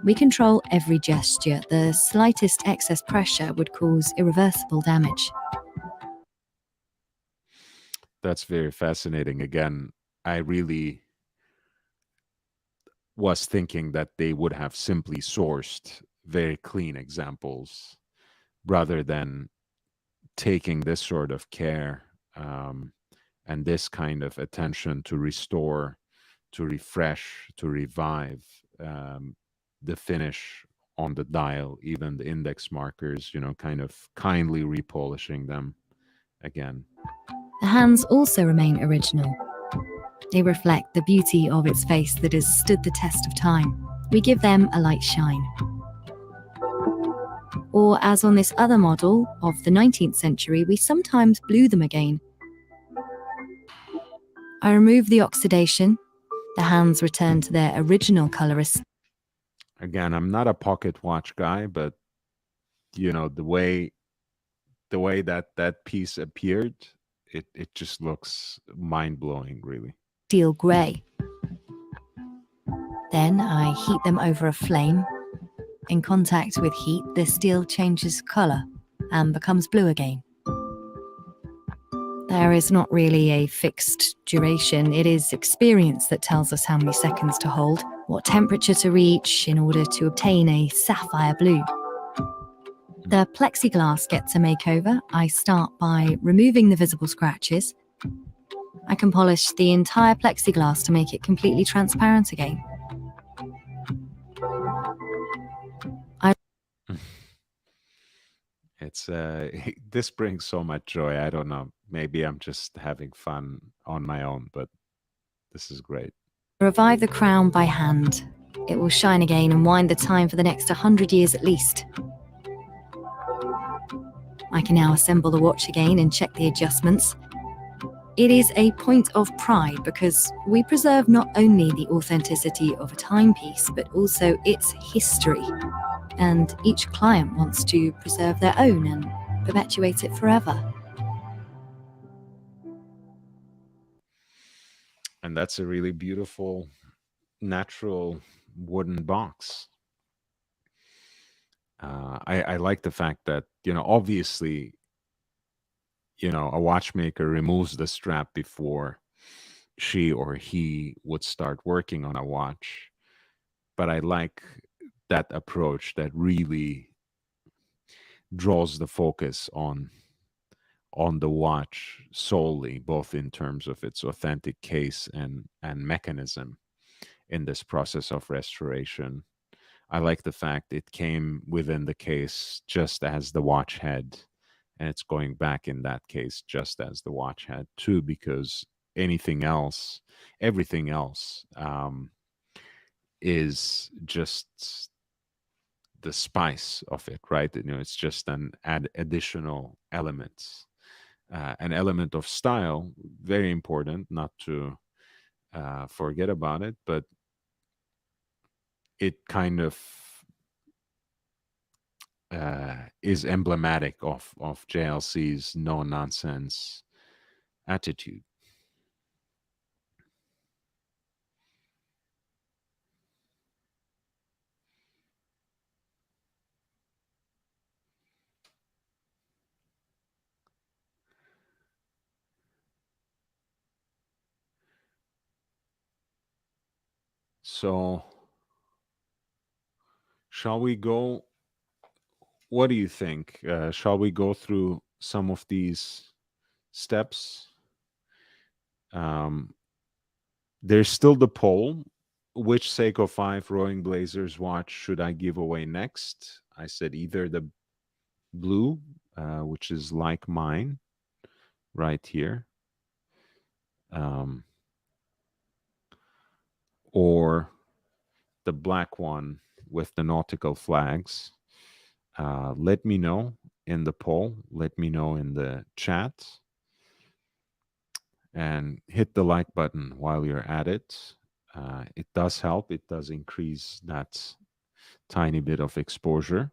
We control every gesture. The slightest excess pressure would cause irreversible damage. That's very fascinating. Again, I really was thinking that they would have simply sourced very clean examples rather than taking this sort of care and this kind of attention to restore, to refresh, to revive the finish on the dial, even the index markers, kind of kindly repolishing them again. The hands also remain original. They reflect the beauty of its face that has stood the test of time. We give them a light shine. Or, as on this other model of the 19th century, we sometimes blue them again. I remove the oxidation. The hands return to their original color. Again, I'm not a pocket watch guy, but the way that piece appeared, it just looks mind-blowing, really. Steel grey. Then I heat them over a flame. In contact with heat, the steel changes color and becomes blue again. There is not really a fixed duration. It is experience that tells us how many seconds to hold, what temperature to reach in order to obtain a sapphire blue. The plexiglass gets a makeover. I start by removing the visible scratches. I can polish the entire plexiglass to make it completely transparent again. It's this brings so much joy. I don't know. Maybe I'm just having fun on my own, but this is great. Revive the crown by hand. It will shine again and wind the time for the next 100 years at least. I can now assemble the watch again and check the adjustments. It is a point of pride because we preserve not only the authenticity of a timepiece, but also its history. And each client wants to preserve their own and perpetuate it forever. And that's a really beautiful, natural wooden box. I like the fact that, obviously, a watchmaker removes the strap before she or he would start working on a watch. But I like that approach that really draws the focus on the watch solely, both in terms of its authentic case and mechanism in this process of restoration. I like the fact it came within the case just as the watch head, and it's going back in that case just as the watch head too, because everything else is just the spice of it, right? It's just an additional element, an element of style, very important, not to forget about it, but it kind of is emblematic of JLC's no nonsense attitude. So, shall we go? What do you think? Shall we go through some of these steps? There's still the poll. Which Seiko 5 Rowing Blazers watch should I give away next? I said either the blue, which is like mine, right here, or the black one with the nautical flags. Let me know in the poll. Let me know in the chat. And hit the like button while you're at it. It does help. It does increase that tiny bit of exposure.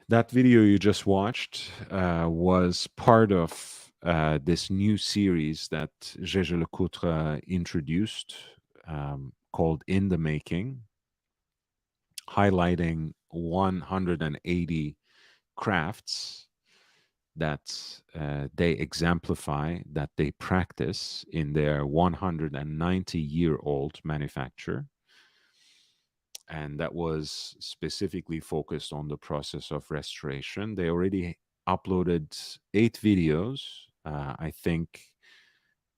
That video you just watched was part of this new series that Gégé Lecoutre introduced called In the Making, highlighting 180 crafts that they exemplify, that they practice in their 190-year-old manufacture. And that was specifically focused on the process of restoration. They already uploaded 8 videos. I think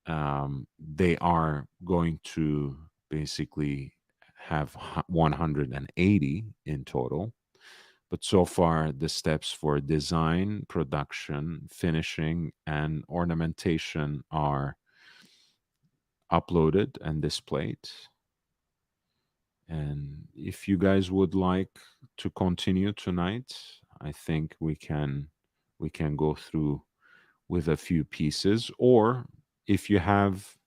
they are going to basically have 180 in total. But so far, the steps for design, production, finishing, and ornamentation are uploaded and displayed. And if you guys would like to continue tonight, I think we can go through with a few pieces. Or if you have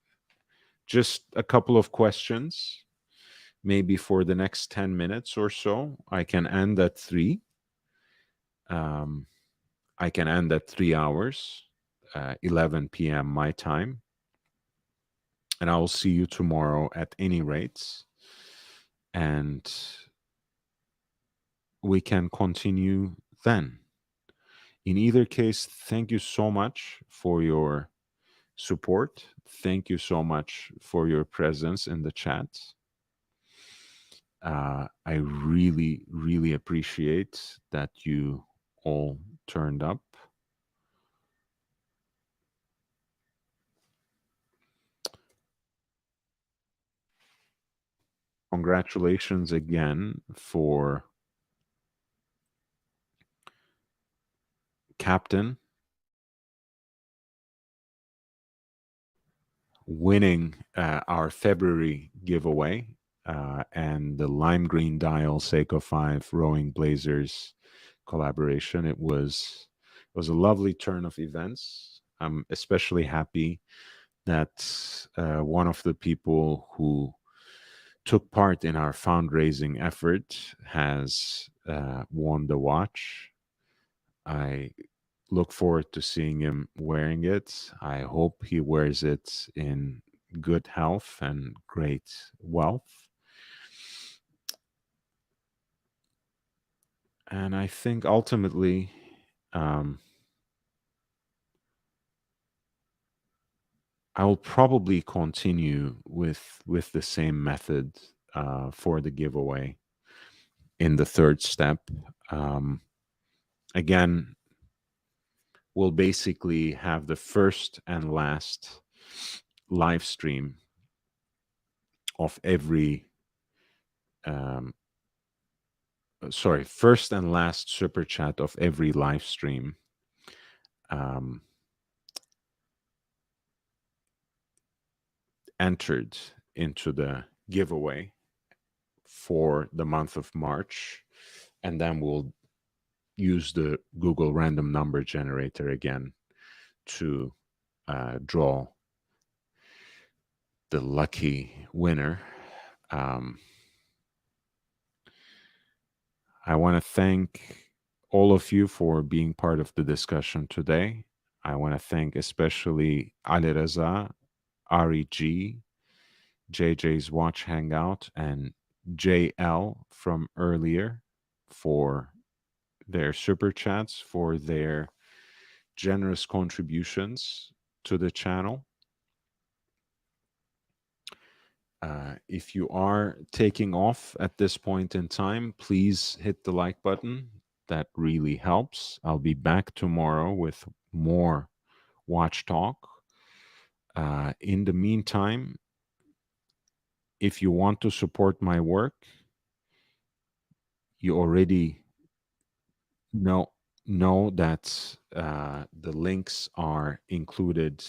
just a couple of questions, maybe for the next 10 minutes or so, I can end at 3. I can end at 3 hours, 11 p.m. my time. And I will see you tomorrow at any rate. And we can continue then. In either case, thank you so much for your support. Thank you so much for your presence in the chat. I really, really appreciate that you all turned up. Congratulations again for captain winning our February giveaway and the lime green dial Seiko 5 Rowing Blazers collaboration. It was a lovely turn of events. I'm especially happy that one of the people who took part in our fundraising effort has won the watch. I look forward to seeing him wearing it. I hope he wears it in good health and great wealth. And I think ultimately, I will probably continue with the same method for the giveaway in the third step. Again, we'll basically have the first and last live stream of every first and last super chat of every live stream entered into the giveaway for the month of March, and then we'll use the Google random number generator again to draw the lucky winner. I want to thank all of you for being part of the discussion today. I want to thank especially Ali Reza, Ari G, JJ's Watch Hangout, and JL from earlier for their super chats, for their generous contributions to the channel. If you are taking off at this point in time, please hit the like button. That really helps. I'll be back tomorrow with more watch talk. In the meantime, if you want to support my work, you already know that the links are included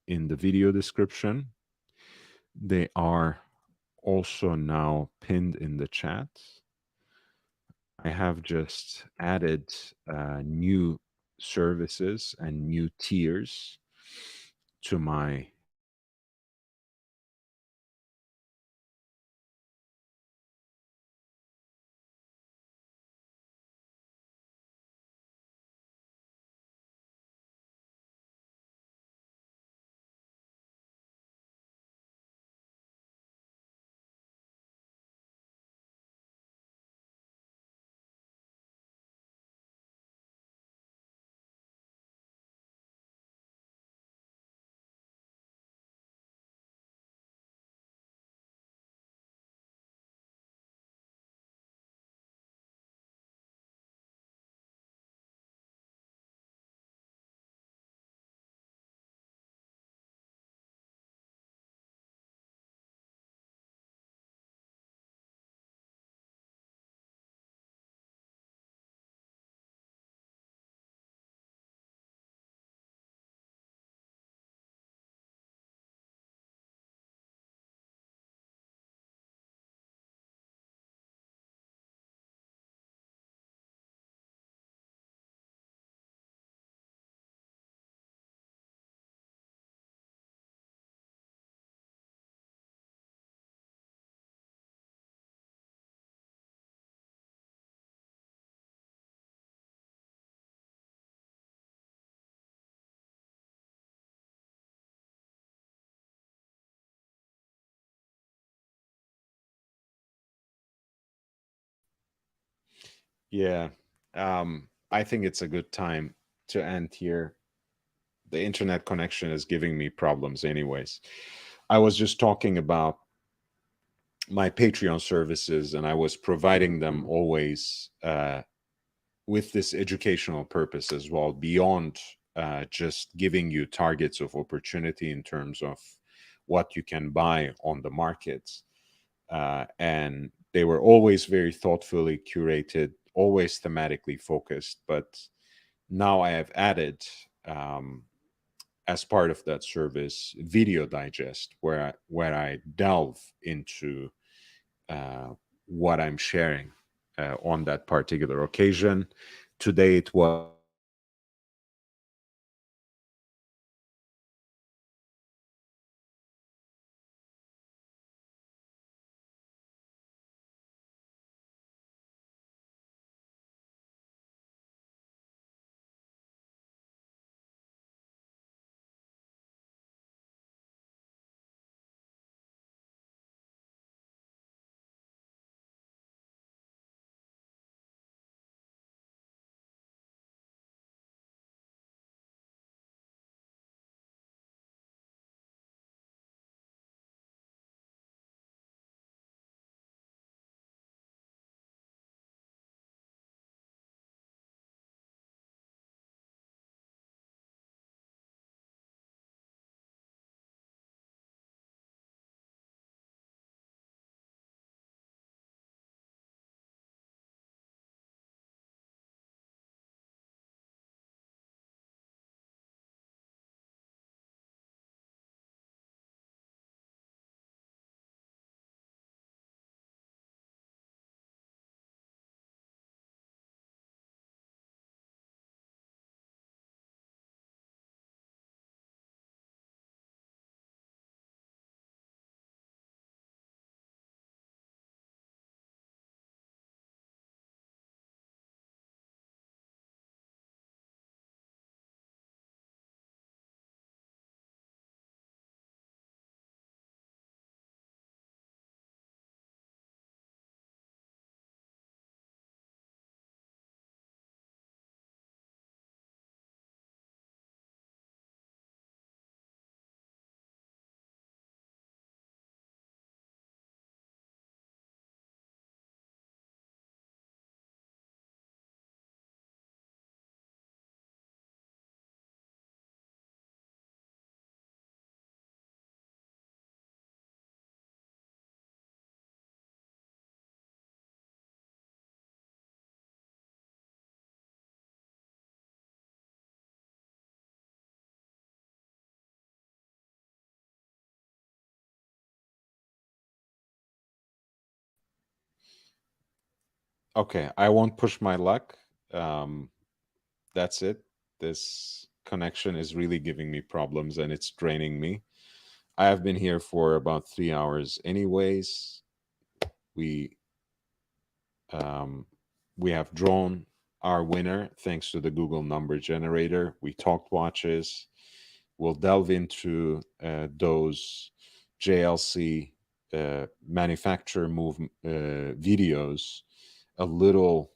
in the video description. They are also now pinned in the chat. I have just added new services and new tiers to my Yeah, I think it's a good time to end here. The internet connection is giving me problems anyways. I was just talking about my Patreon services, and I was providing them always with this educational purpose as well, beyond just giving you targets of opportunity in terms of what you can buy on the market. And they were always very thoughtfully curated, always thematically focused, but now I have added, as part of that service, video digest, where I delve into what I'm sharing on that particular occasion. Today it was okay. I won't push my luck. That's it. This connection is really giving me problems and it's draining me. I have been here for about 3 hours anyways. We um, we have drawn our winner thanks to the Google number generator. We talked watches. We'll delve into those JLC manufacturer move videos a little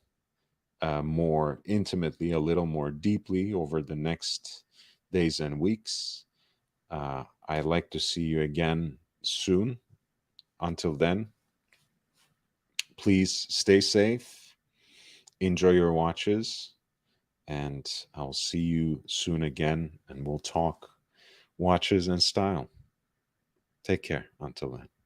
more intimately, a little more deeply over the next days and weeks. I'd like to see you again soon. Until then, please stay safe, enjoy your watches, and I'll see you soon again, and we'll talk watches and style. Take care until then.